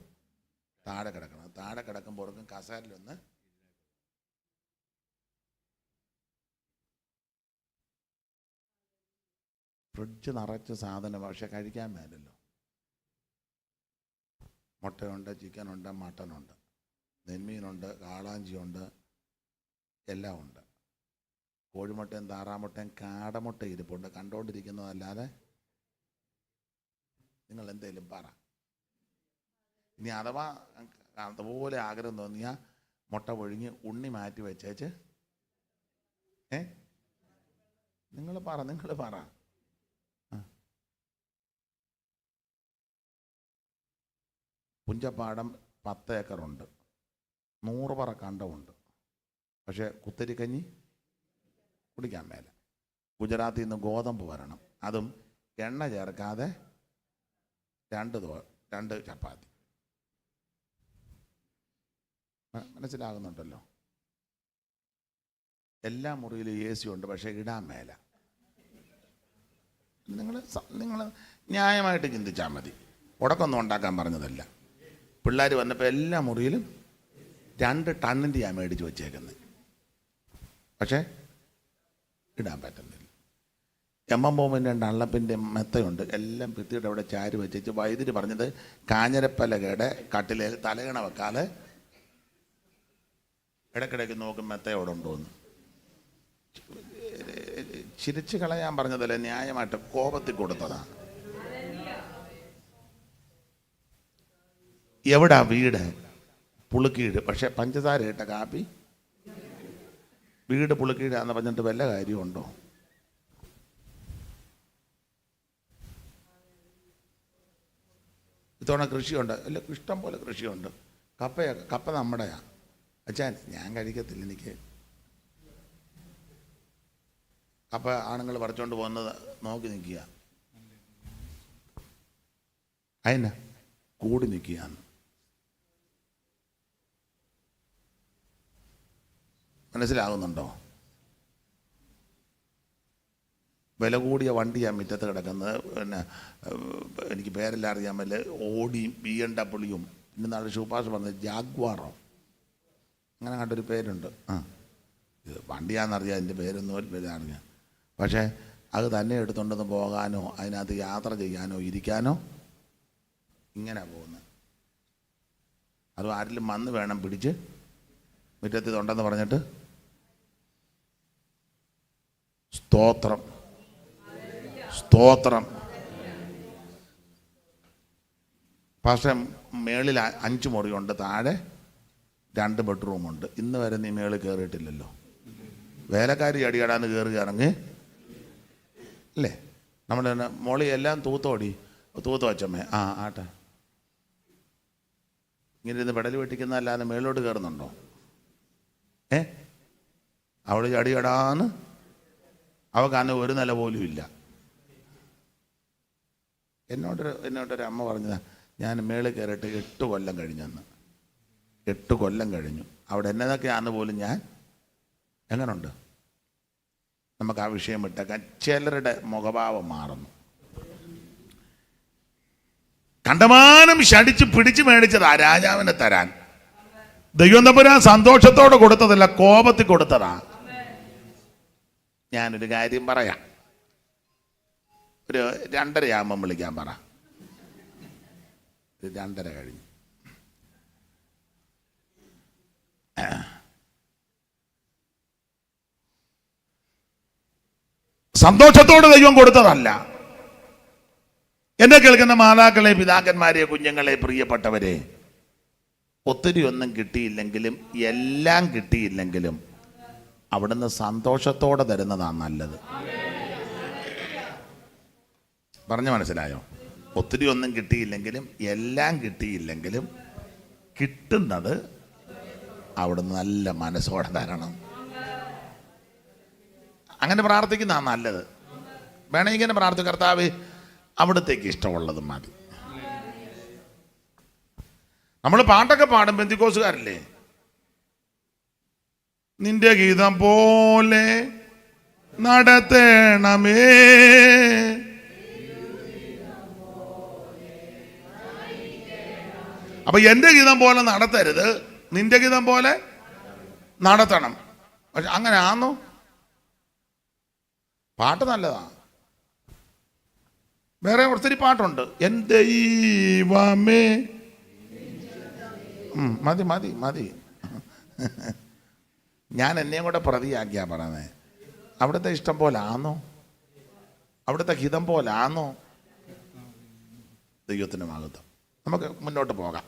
താഴെ കിടക്കണം, താഴെ കിടക്കുമ്പോർക്കും കസേരയിലൊന്ന്. ഫ്രിഡ്ജ് നിറച്ച് സാധനം, പക്ഷെ കഴിക്കാൻ മേലല്ലോ. മുട്ടയുണ്ട്, ചിക്കനുണ്ട്, മട്ടനുണ്ട്, നെന്മീനുണ്ട്, കാളാഞ്ചിയുണ്ട്, എല്ലാം ഉണ്ട്. കോഴിമുട്ടയും താറാമുട്ടയും കാടമുട്ട ഇരിപ്പുണ്ട്. കണ്ടുകൊണ്ടിരിക്കുന്നതല്ലാതെ നിങ്ങൾ എന്തേലും പറ. ഇനി അഥവാ അതുപോലെ ആഗ്രഹം തോന്നിയാൽ മുട്ട പൊഴിഞ്ഞ് ഉണ്ണി മാറ്റി വെച്ചേച്ച് നിങ്ങൾ പറ. പുഞ്ചപ്പാടം 10 ഏക്കറുണ്ട്, 100 പറ കണ്ടമുണ്ട്, പക്ഷേ കുത്തരിക്കഞ്ഞി കുടിക്കാൻ മേല. ഗുജറാത്തിൽ നിന്ന് ഗോതമ്പ് വരണം, അതും എണ്ണ ചേർക്കാതെ 2 ചപ്പാത്തി. മനസ്സിലാകുന്നുണ്ടല്ലോ? എല്ലാ മുറിയിലും AC ഉണ്ട്, പക്ഷേ ഇടാൻ മേല. നിങ്ങൾ ന്യായമായിട്ട് ചിന്തിച്ചാൽ മതി. ഉടക്കൊന്നും ഉണ്ടാക്കാൻ പറഞ്ഞതല്ല. പിള്ളേർ വന്നപ്പോൾ എല്ലാ മുറിയിലും 2 ടണ്ണിൻ്റെ ഞാൻ മേടിച്ച് വെച്ചേക്കുന്നത്, പക്ഷേ ഇടാൻ പറ്റുന്നില്ല. എമ്മമ്പോമിൻ്റെ 2 അള്ളപ്പിൻ്റെ മെത്തയുണ്ട്, എല്ലാം ഭിത്തിയുടെ അവിടെ ചാരി വെച്ചേച്ച് വൈദ്യുതി പറഞ്ഞത് കാഞ്ഞിരപ്പലകയുടെ കട്ടിലേൽ തലകണ വെക്കാതെ ഇടയ്ക്കിടയ്ക്ക് നോക്കും മെത്തയോടെ ഉണ്ടോന്ന്. ചിരിച്ചു കളയാൻ പറഞ്ഞതല്ല, ന്യായമായിട്ട് കോപത്തിൽ കൊടുത്തതാണ്. എവിടാ വീട്? പുളുക്കീട്, പക്ഷെ പഞ്ചസാര ഇട്ട കാപ്പി. വീട് പുളുക്കീടാന്ന് പറഞ്ഞിട്ട് വല്ല കാര്യമുണ്ടോ? ഇത്തവണ കൃഷിയുണ്ട്, അല്ല ഇഷ്ടം പോലെ കൃഷിയുണ്ട്. കപ്പ നമ്മുടെയാ. അച്ഛാ ഞാൻ കഴിക്കത്തില്ല, എനിക്ക് കപ്പ ആണുങ്ങൾ പറിച്ചോണ്ട് പോകുന്നത് നോക്കി നിൽക്കുക. അതിനാ കൂടി നിൽക്കുകയാണ്. മനസ്സിലാകുന്നുണ്ടോ? വില കൂടിയ വണ്ടിയാണ് മുറ്റത്ത് കിടക്കുന്നത്. പിന്നെ എനിക്ക് പേരെല്ലാം അറിയാൻ പറ്റില്ല. ഓടിയും BMW, പിന്നെ നാളെ ഷൂപ്പാസ് പറഞ്ഞത് ജാഗ്വാറോ അങ്ങനെ കണ്ടൊരു പേരുണ്ട്. ഇത് വണ്ടിയാണെന്നറിയാം, എൻ്റെ പേരൊന്നും പേരറിയാം. പക്ഷേ അത് തന്നെ എടുത്തുകൊണ്ടൊന്ന് പോകാനോ അതിനകത്ത് യാത്ര ചെയ്യാനോ ഇരിക്കാനോ ഇങ്ങനെ പോകുന്നത്. അത് ആരെങ്കിലും വന്ന് വേണം പിടിച്ച് മുറ്റത്ത് ഇതുണ്ടെന്ന് പറഞ്ഞിട്ട്. സ്തോത്രം, സ്തോത്രം. പക്ഷേ മേളിൽ 5 മുറിയുണ്ട്, താഴെ 2 ബെഡ്റൂമുണ്ട്. ഇന്ന് വരെ നീ മേളിൽ കയറിയിട്ടില്ലല്ലോ. വേലക്കാരി അടിയടാന്ന് കയറി ഇറങ്ങി അല്ലേ? നമ്മുടെ മോളി എല്ലാം തൂത്ത് വച്ചമ്മേ. ആട്ടെ. ഇങ്ങനെ ഇരുന്ന് പെടൽ വെട്ടിക്കുന്നതല്ലാതെ മേളിലോട്ട് കയറുന്നുണ്ടോ? അവൾ അടിയടാന്ന് അവൾക്ക് ഒരു നില പോലും ഇല്ല. എന്നോടൊരു അമ്മ പറഞ്ഞതാ, ഞാൻ മേളിൽ കയറിയിട്ട് 8 കൊല്ലം കഴിഞ്ഞെന്ന്. 8 കൊല്ലം കഴിഞ്ഞു. അവിടെ എന്നതൊക്കെയാന്ന് പോലും ഞാൻ. എങ്ങനുണ്ട്? നമുക്ക് ആ വിഷയം വിട്ടേക്കാൻ. ചിലരുടെ മുഖഭാവം മാറുന്നു. കണ്ടമാനം ശടിച്ച് പിടിച്ച് മേടിച്ചതാ രാജാവിനെ തരാൻ. ദൈവം തമ്പുരാൻ സന്തോഷത്തോടെ കൊടുത്തതല്ല, കോപത്തിൽ കൊടുത്തതാ. ഞാനൊരു കാര്യം പറയാം. ഒരു 2:30 വിളിക്കാൻ പറ. 2:30 കഴിഞ്ഞു. സന്തോഷത്തോടെ ദൈവം കൊടുത്തതല്ല. എന്നെ കേൾക്കുന്ന മാതാക്കളെ, പിതാക്കന്മാരെ, കുഞ്ഞുങ്ങളെ, പ്രിയപ്പെട്ടവരെ, ഒത്തിരി ഒന്നും കിട്ടിയില്ലെങ്കിലും എല്ലാം കിട്ടിയില്ലെങ്കിലും അവിടുന്ന് സന്തോഷത്തോടെ തരുന്നതാണ് നല്ലത്. പറഞ്ഞു മനസ്സിലായോ? ഒത്തിരി ഒന്നും കിട്ടിയില്ലെങ്കിലും എല്ലാം കിട്ടിയില്ലെങ്കിലും കിട്ടുന്നത് അവിടുന്ന് നല്ല മനസ്സോടെ തരണം. അങ്ങനെ പ്രാർത്ഥിക്കുന്നതാണ് നല്ലത്. വേണമെങ്കിൽ ഇങ്ങനെ പ്രാർത്ഥിക്കും, കർത്താവ് അവിടത്തേക്ക് ഇഷ്ടമുള്ളത് മതി. നമ്മൾ പാട്ടൊക്കെ പാടും, പെന്തിക്കോസുകാരല്ലേ? നിന്റെ ഗീതം പോലെ നടത്തണമേ, അപ്പൊ എന്റെ ഗീതം പോലെ നടത്തരുത്, നിന്റെ ഗീതം പോലെ നടത്തണം. പക്ഷെ അങ്ങനെ ആന്നോ? പാട്ട് നല്ലതാ, വേറെ ഒത്തിരി പാട്ടുണ്ട്. എൻ ദൈവമേ. മതി മതി മതി. ഞാൻ എന്നെയും കൂടെ പ്രതിയാക്കിയാ പറയുന്നത്. അവിടുത്തെ ഇഷ്ടം പോലെ ആന്നോ? അവിടുത്തെ ഹിതം പോലെ ആന്നോ? ദൈവത്തിൻ്റെ മഹത്വം. നമുക്ക് മുന്നോട്ട് പോകാം.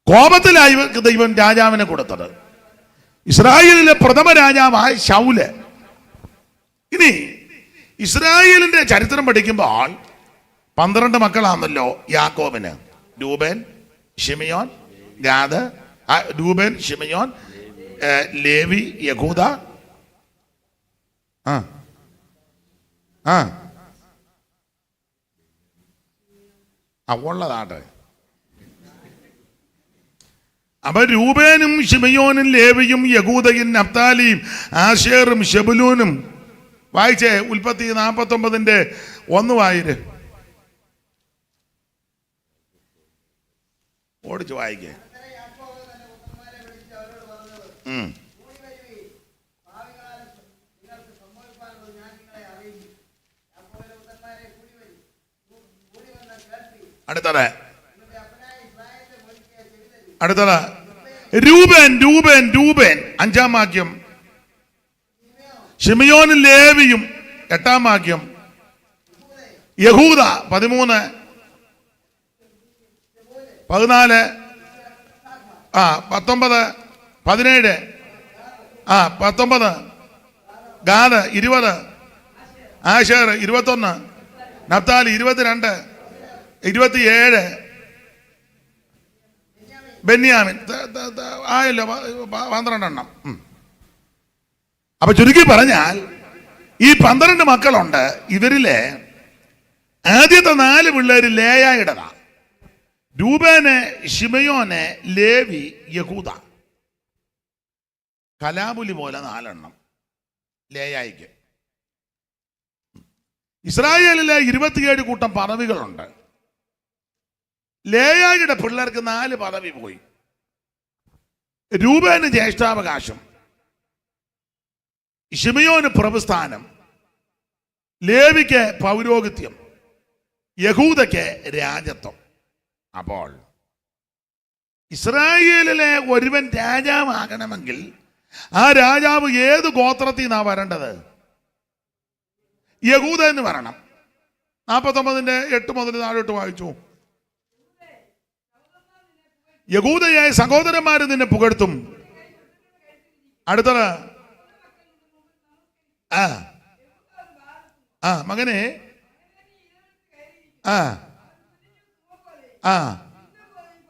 കോപത്തിലായി ദൈവം രാജാവിനെ കൊടുത്തത് ഇസ്രായേലിലെ പ്രഥമ രാജാവായ ശൗല്. ഇനി ഇസ്രായേലിന്റെ ചരിത്രം പഠിക്കുമ്പോൾ 12 മക്കളാണല്ലോ യാക്കോബിന്. രൂബേൻ, ശിമിയോൻ, ഗാദ്, രൂബേൻ, ശിമിയോൻ, ലേവി, യഹൂദ. ഉള്ളതാട്ടെ. അപ്പൊ രൂബേനും ശിമയോനും ലേവിയും യഹൂദയും നഫ്താലിയും ആശേറും ശെബുലൂനും. വായിച്ചേ ഉൽപ്പത്തി 49:1 വായിര്. ഓടിച്ചു വായിക്കേ. അടുത്തത് രൂബേൻ രൂബേൻ രൂബേൻ 5-ാം വാക്യം. ശിമയോനും ലേവിയും 8-ാം വാക്യം. യഹൂദ 13, 14, 19, 17, 19. ഗാദ് 20, ആശേർ 21, നഫ്താലി 22, 27, ബെന്യാമിൻ. ആയല്ലോ 12 എണ്ണം. അപ്പൊ ചുരുക്കി പറഞ്ഞാൽ ഈ 12 മക്കളുണ്ട്. ഇവരിലെ ആദ്യത്തെ 4 പിള്ളേര് ലേയായുടേതാ. രൂബേന്, ശിമയോന്, ലേവി, യഹൂദ. കലാപുലി പോലെ 4 എണ്ണം ലേയായിക്ക്. ഇസ്രായേലിലെ 27 കൂട്ടം പദവികളുണ്ട്. ലേയായുടെ പിള്ളേർക്ക് 4 പദവി പോയി. രൂബേന് ജ്യേഷ്ഠാവകാശം, ശിമയോന് പ്രഭുസ്ഥാനം, ലേവിക്ക് പൗരോഹിത്യം, യഹൂദയ്ക്ക് രാജത്വം. അപ്പോൾ ഇസ്രായേലിലെ ഒരുവൻ രാജാവാകണമെങ്കിൽ ആ രാജാവ് ഏത് ഗോത്രത്തിൽ നിന്നാ വരേണ്ടത്? യഹൂദ എന്ന് വരണം. 49:8 മുതൽ താഴോട്ട് വായിച്ചു. യഹൂദയായ സഹോദരന്മാര് നിന്നെ പുകഴ്ത്തും. അടുത്തത് മകനെ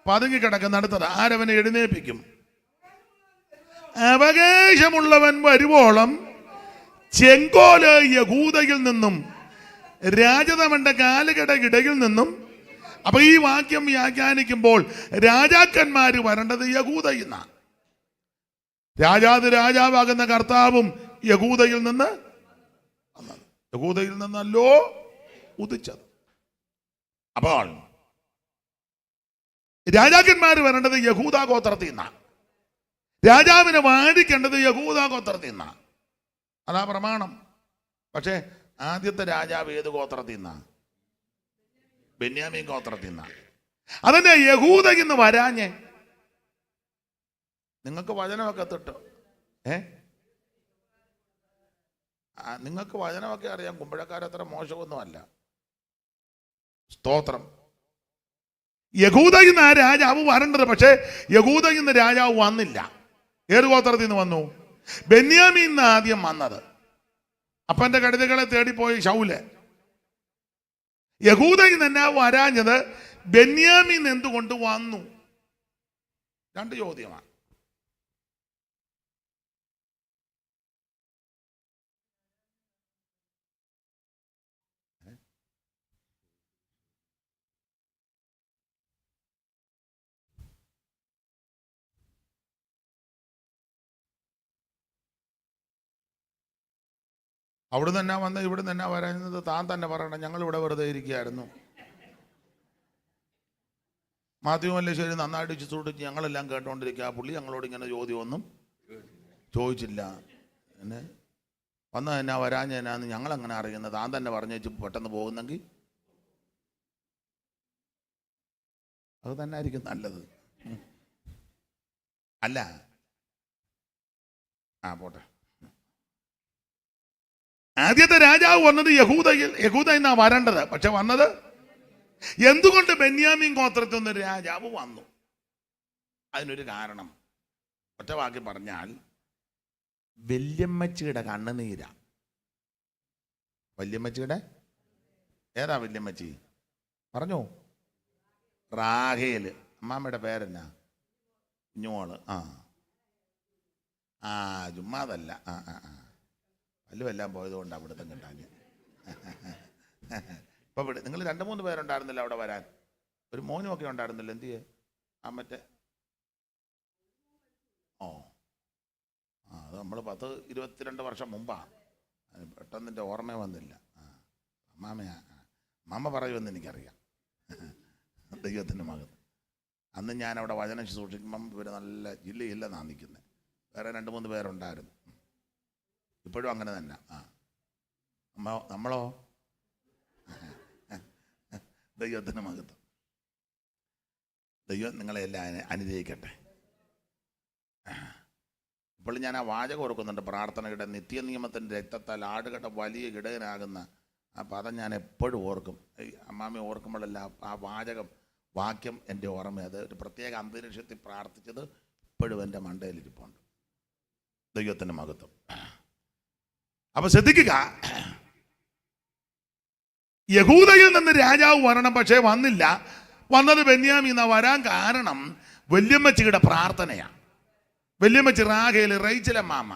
പതുങ്ങി കിടക്കുന്ന. അടുത്തത് ആരവനെ എഴുന്നേൽപ്പിക്കും? അവകാശമുള്ളവൻ വരുവോളം ചെങ്കോല് യഹൂദയിൽ നിന്നും രാജതമന്റെ കാലുകടയിടയിൽ നിന്നും. അപ്പൊ ഈ വാക്യം വ്യാഖ്യാനിക്കുമ്പോൾ രാജാക്കന്മാര് വരേണ്ടത് യഹൂദയിൽ നിന്നാണ്. രാജാവാകുന്ന കർത്താവും യഹൂദയിൽ നിന്ന്, യഹൂദയിൽ നിന്നല്ലോ ഉദിച്ചത്. അപ്പോൾ രാജാക്കന്മാര് വരേണ്ടത് യഹൂദ ഗോത്രത്തിൽ നിന്നാണ്. രാജാവിനെ വാഴിക്കേണ്ടത് യഹൂദ ഗോത്രത്തിൽ നിന്നാണ്. അതാ പ്രമാണം. പക്ഷേ ആദ്യത്തെ രാജാവ് ഏത് ഗോത്രത്തിൽ നിന്നാണ്? ബെന്യാമീൻ ഗോത്രത്തിൽ നിന്നാണ്. അതന്നെ യഹൂദയിൽ നിന്ന് വരാഞ്ഞേ. നിങ്ങൾക്ക് വചനമൊക്കെ തൊട്ട് നിങ്ങൾക്ക് വചനമൊക്കെ അറിയാം. കുമ്പഴക്കാരത്ര മോശമൊന്നുമല്ല. സ്തോത്രം. യഹൂദയിൽ നിന്ന് ആ രാജാവ് വരേണ്ടത്. പക്ഷേ യഹൂദയിൽ നിന്ന് രാജാവ് വന്നില്ല. ഏത് ഗോത്രത്തിൽ നിന്ന് വന്നു? ബെന്യാമീൻ നിന്ന് ആദ്യം വന്നത്. അപ്പന്റെ കഴുതകളെ തേടിപ്പോയി ശൗല്. യഹൂദയിൽ നിന്ന് വരാഞ്ഞത് ബെന്യാമീൻ എന്തുകൊണ്ട് വന്നു? 2 ചോദ്യമാണ്. അവിടെ തന്നെ വന്ന് ഇവിടെ തന്നെ വരാഞ്ഞത് താൻ തന്നെ പറയണം. ഞങ്ങളിവിടെ വെറുതെ ഇരിക്കുകയായിരുന്നു. മാത്യു മല്ലേശ്ശേരി നന്നായിട്ട് ചുറ്റുടിച്ച് ഞങ്ങളെല്ലാം കേട്ടോണ്ടിരിക്കുക. പുള്ളി ഞങ്ങളോട് ഇങ്ങനെ ചോദ്യമൊന്നും ചോദിച്ചില്ല. എന്നെ വന്ന എന്നാ വരാഞ്ഞ എന്നാന്ന് ഞങ്ങളങ്ങനെ അറിയുന്നത്? താൻ തന്നെ പറഞ്ഞു വെച്ച് പെട്ടെന്ന് പോകുന്നെങ്കിൽ അത് തന്നെ ആയിരിക്കും നല്ലത്. അല്ല, പോട്ടെ. ആദ്യത്തെ രാജാവ് വന്നത് യഹൂദ എന്നാ വരേണ്ടത്. പക്ഷെ വന്നത് എന്തുകൊണ്ട് ബെന്യാമീൻ ഗോത്രത്തിൽ നിന്ന് രാജാവ് വന്നു? അതിനൊരു കാരണം ഒറ്റ വാക്കി പറഞ്ഞാൽ വല്യമ്മച്ചിയുടെ കണ്ണുനീരാ. വല്യമ്മച്ചിയുടെ ഏതാ വല്യമ്മച്ചി? പറഞ്ഞോ. റാഹേല്. അമ്മാമ്മയുടെ പേരെന്നാ? കുഞ്ഞുമോള്. ചുമ്മാതല്ല. വല്ലുമെല്ലാം പോയതുകൊണ്ട് അവിടുത്തെ കിട്ടാൻ. ഇപ്പൊ നിങ്ങൾ 2-3 പേരുണ്ടായിരുന്നില്ല അവിടെ വരാൻ. ഒരു മോനുമൊക്കെ ഉണ്ടായിരുന്നില്ല. എന്ത് ചെയ്യേ? മറ്റേ അത് നമ്മൾ 10-22 വർഷം മുമ്പാ. പെട്ടെന്ന് എൻ്റെ ഓർമ്മ വന്നില്ല. അമ്മാമ്മ പറയുമെന്ന് എനിക്കറിയാം. ദൈവത്തിൻ്റെ മകൻ. അന്ന് ഞാൻ അവിടെ വചനം സൂക്ഷിക്കുമ്പം ഇവർ നല്ല ജില്ലയില്ലെന്നാണ് നിൽക്കുന്നത്. വേറെ 2-3 പേരുണ്ടായിരുന്നു. ഇപ്പോഴും അങ്ങനെ തന്നെ. നമ്മളോ? ദൈവത്തിൻ്റെ മകത്വം. ദൈവം നിങ്ങളെല്ലാം അനുഗ്രഹിക്കട്ടെ. ഇപ്പോൾ ഞാൻ ആ വാചകം ഓർക്കുന്നുണ്ട്. പ്രാർത്ഥനയുടെ നിത്യനിയമത്തിൻ്റെ രക്തത്താൽ ആടുകട വലിയ ഇടയനാകുന്ന ആ പദം ഞാൻ എപ്പോഴും ഓർക്കും. അമ്മാമ്മ ഓർക്കുമ്പോഴല്ല ആ വാക്യം എൻ്റെ ഓർമ്മ. അത് ഒരു പ്രത്യേക അന്തരീക്ഷത്തിൽ പ്രാർത്ഥിച്ചത് ഇപ്പോഴും എൻ്റെ മണ്ടയിലിരിപ്പുണ്ട്. ദൈവത്തിൻ്റെ മഹത്വം. അപ്പൊ ശ്രദ്ധിക്കുക, യഹൂദയിൽ നിന്ന് രാജാവ് വരണം, പക്ഷേ വന്നില്ല. വന്നത് ബെന്യാമീന. വരാൻ കാരണം വല്യമ്മച്ചിയുടെ പ്രാർത്ഥനയാണ്. വല്യമ്മച്ചി റാഹേൽ, റൈച്ചലമ്മാമ്മ.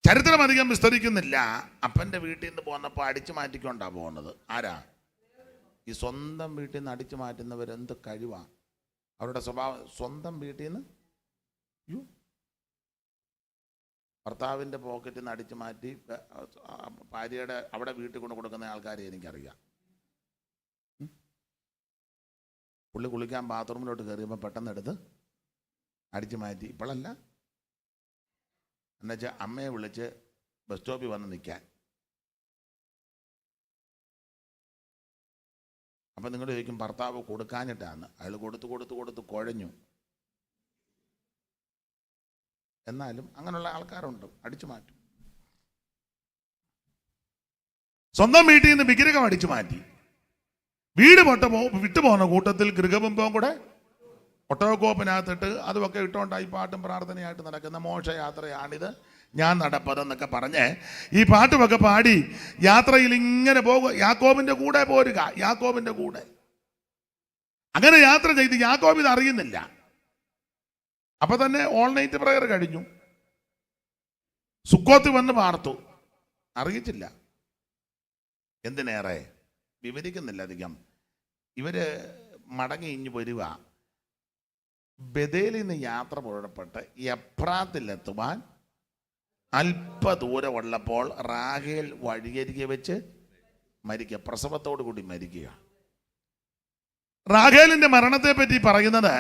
ചരിത്രം അധികം വിസ്തരിക്കുന്നില്ല. അപ്പൻ്റെ വീട്ടിൽ നിന്ന് പോന്നപ്പോൾ അടിച്ചു മാറ്റിക്കൊണ്ടാ പോകുന്നത്. ആരാ? ഈ സ്വന്തം വീട്ടിൽ നിന്ന് അടിച്ചു മാറ്റുന്നവരെന്ത് കഴിവാ അവരുടെ സ്വഭാവം. സ്വന്തം വീട്ടിൽ നിന്ന് ഭർത്താവിൻ്റെ പോക്കറ്റിൽ നിന്ന് അടിച്ചു മാറ്റി ഭാര്യയുടെ അവിടെ വീട്ടിൽ കൊണ്ട് കൊടുക്കുന്ന ആൾക്കാരെ എനിക്കറിയാം. പുള്ളി കുളിക്കാൻ ബാത്റൂമിലോട്ട് കയറിയപ്പോൾ പെട്ടെന്ന് എടുത്ത് അടിച്ചു മാറ്റി. ഇപ്പോഴല്ല, എന്നുവെച്ചാൽ അമ്മയെ വിളിച്ച് ബസ് സ്റ്റോപ്പിൽ വന്ന് നിൽക്കാൻ. അപ്പം നിങ്ങൾ ചോദിക്കും ഭർത്താവ് കൊടുക്കാഞ്ഞിട്ടാണ്. അയാൾ കൊടുത്ത് കുഴഞ്ഞു. എന്നാലും അങ്ങനെയുള്ള ആൾക്കാരുണ്ട്, അടിച്ചു മാറ്റും. സ്വന്തം വീട്ടിൽ നിന്ന് വിഗ്രഹം അടിച്ചു മാറ്റി. വീട് വിട്ടുപോകുന്ന കൂട്ടത്തിൽ ഗൃഹബിംബവും കൂടെ ഒട്ടകക്കോപ്പിനകത്തിട്ട് അതുമൊക്കെ ഇട്ടുകൊണ്ടായി പാട്ടും പ്രാർത്ഥനയായിട്ട് നടക്കുന്ന മോക്ഷയാത്രയാണിത്. ഞാൻ നടപ്പതെന്നൊക്കെ പറഞ്ഞ് ഈ പാട്ടുമൊക്കെ പാടി യാത്രയിൽ ഇങ്ങനെ പോകുക. യാക്കോബിൻ്റെ കൂടെ പോരുക. യാക്കോബിൻ്റെ കൂടെ അങ്ങനെ യാത്ര ചെയ്ത് യാക്കോബ് ഇത് അറിയുന്നില്ല. അപ്പൊ തന്നെ ഓൾ നൈറ്റ് പ്രയർ കഴിഞ്ഞു. സുക്കോത്ത് വന്ന് പാർത്തു. അറിയിച്ചില്ല. എന്തിനേറെ വിവരിക്കുന്നില്ല അധികം. ഇവര് മടങ്ങി ഇഞ്ഞു വരിക. ബഥേലിൽ നിന്ന് യാത്ര പുറപ്പെട്ട് എഫ്രാത്തിലെത്തുവാൻ അല്പദൂരമുള്ളപ്പോൾ റാഹേൽ വഴിയരികെ വെച്ച് മരിക്കുക. പ്രസവത്തോടു കൂടി മരിക്കുക. റാഹേലിന്റെ മരണത്തെ പറ്റി പറയുന്നത്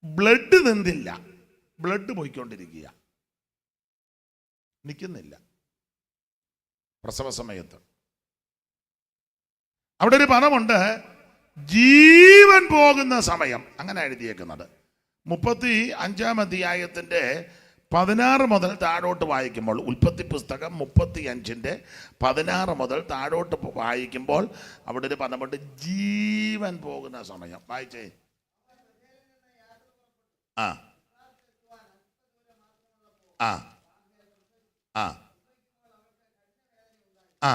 ബ്ലഡ് നിന്നില്ല, ബ്ലഡ് പോയിക്കൊണ്ടിരിക്കുക, നിൽക്കുന്നില്ല. പ്രസവ സമയത്ത് അവിടെ ഒരു പദമുണ്ട്, ജീവൻ പോകുന്ന സമയം. അങ്ങനെ എഴുതിയേക്കുന്നത് 35-ാം അധ്യായത്തിന്റെ 16 മുതൽ താഴോട്ട് വായിക്കുമ്പോൾ, ഉൽപ്പത്തി പുസ്തകം 35-ന്റെ 16 മുതൽ താഴോട്ട് വായിക്കുമ്പോൾ അവിടെ ഒരു പദമുണ്ട്, ജീവൻ പോകുന്ന സമയം. വായിച്ചേ. ആ ആ ആ ആ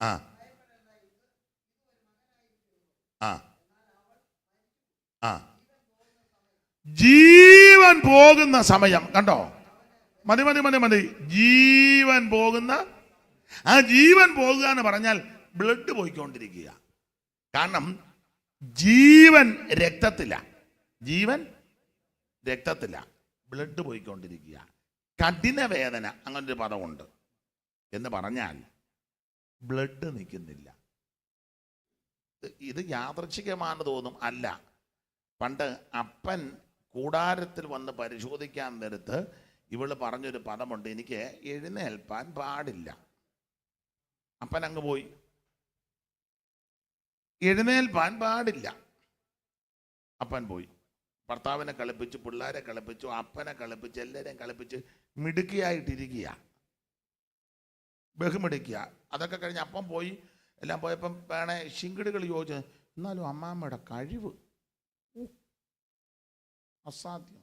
ആ ആ ആ ജീവൻ പോകുന്ന സമയം. കണ്ടോ? മതി മതി മതി മതി. ജീവൻ പോകുന്ന, ആ ജീവൻ പോകുക എന്ന് പറഞ്ഞാൽ ബ്ലഡ് പോയിക്കൊണ്ടിരിക്കുക. കാരണം ജീവൻ രക്തത്തില, ജീവൻ രക്തത്തില, ബ്ലഡ് പോയിക്കൊണ്ടിരിക്കുക. കഠിന വേദന, അങ്ങനൊരു പദമുണ്ട്. എന്ന് പറഞ്ഞാൽ ബ്ലഡ് നിൽക്കുന്നില്ല. ഇത് യാദൃച്ഛികമാണെന്ന് തോന്നും. അല്ല, പണ്ട് അപ്പൻ കൂടാരത്തിൽ വന്ന് പരിശോധിക്കാൻ നേരത്ത് ഇവള് പറഞ്ഞൊരു പദമുണ്ട്, എനിക്ക് എഴുന്നേൽപ്പാൻ പാടില്ല. അപ്പൻ അങ്ങ് പോയി. എഴുന്നേൽപ്പാൻ പാടില്ല. അപ്പൻ പോയി. ഭർത്താവിനെ കളിപ്പിച്ചു, പിള്ളേരെ കളിപ്പിച്ചു, അപ്പനെ കളിപ്പിച്ച്, എല്ലാവരെയും കളിപ്പിച്ച് മിടുക്കിയായിട്ടിരിക്കുക, ബഹുമിടുക്കുക. അതൊക്കെ കഴിഞ്ഞ് അപ്പം പോയി. എല്ലാം പോയപ്പം വേണേ ശിങ്കിടികൾ ചോദിച്ചു, എന്നാലും അമ്മാമ്മയുടെ കഴിവ് അസാധ്യം.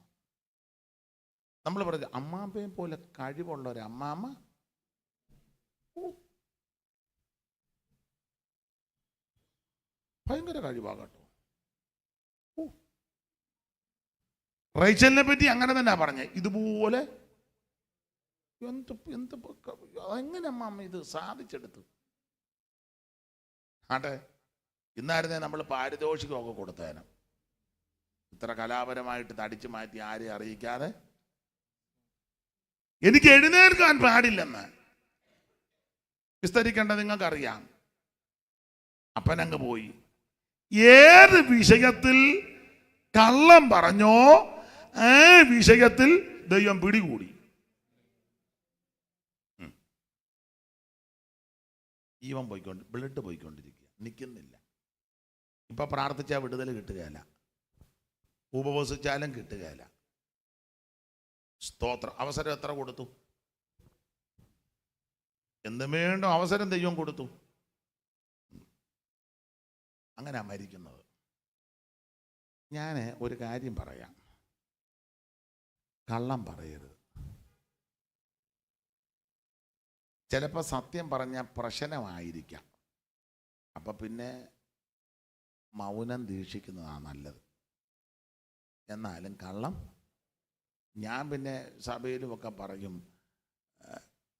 നമ്മൾ പറഞ്ഞു അമ്മാമ്മയെ പോലെ കഴിവുള്ള ഒരു അമ്മാമ്മ ഭയങ്കര കഴിവാകട്ടോ. റേച്ചലിനെ പറ്റി അങ്ങനെ തന്നെ പറഞ്ഞേ, ഇതുപോലെ എങ്ങനെ അമ്മാമ്മ ഇത് സാധിച്ചെടുത്തു. ആട്ടെ, ഇന്നായിരുന്നേ നമ്മൾ പാരിതോഷികമൊക്കെ കൊടുത്തേനെ. ഇത്ര കലാപരമായിട്ട് തടിച്ചു മാറ്റി ആരെയും അറിയിക്കാതെ എനിക്ക് എഴുന്നേൽക്കാൻ പാടില്ലെന്ന് വിസ്തരിക്കേണ്ട നിങ്ങൾക്കറിയാം. അപ്പനങ്ങ് പോയി. ഏത് വിഷയത്തിൽ കള്ളം പറഞ്ഞോ ആ വിഷയത്തിൽ ദൈവം പിടികൂടി. ജീവൻ ബ്ലഡ് പോയിക്കൊണ്ടിരിക്കുക, നിൽക്കുന്നില്ല. ഇപ്പൊ പ്രാർത്ഥിച്ചാൽ വിടുതൽ കിട്ടുകയില്ല, ഉപവസിച്ചാലും കിട്ടുകയില്ല. സ്തോത്രം. അവസരം എത്ര കൊടുത്തു? എന്തും വേണ്ടോ അവസരം ദൈവം കൊടുത്തു. അങ്ങനെ മരിക്കുന്നത്. ഞാൻ ഒരു കാര്യം പറയാം, കള്ളം പറയരുത്. ചിലപ്പോൾ സത്യം പറഞ്ഞാൽ പ്രശ്നമായിരിക്കാം. അപ്പം പിന്നെ മൗനം ദീക്ഷിക്കുന്നതാണ് നല്ലത്. എന്നാലും കള്ളം, ഞാൻ പിന്നെ സഭയിലുമൊക്കെ പറയും,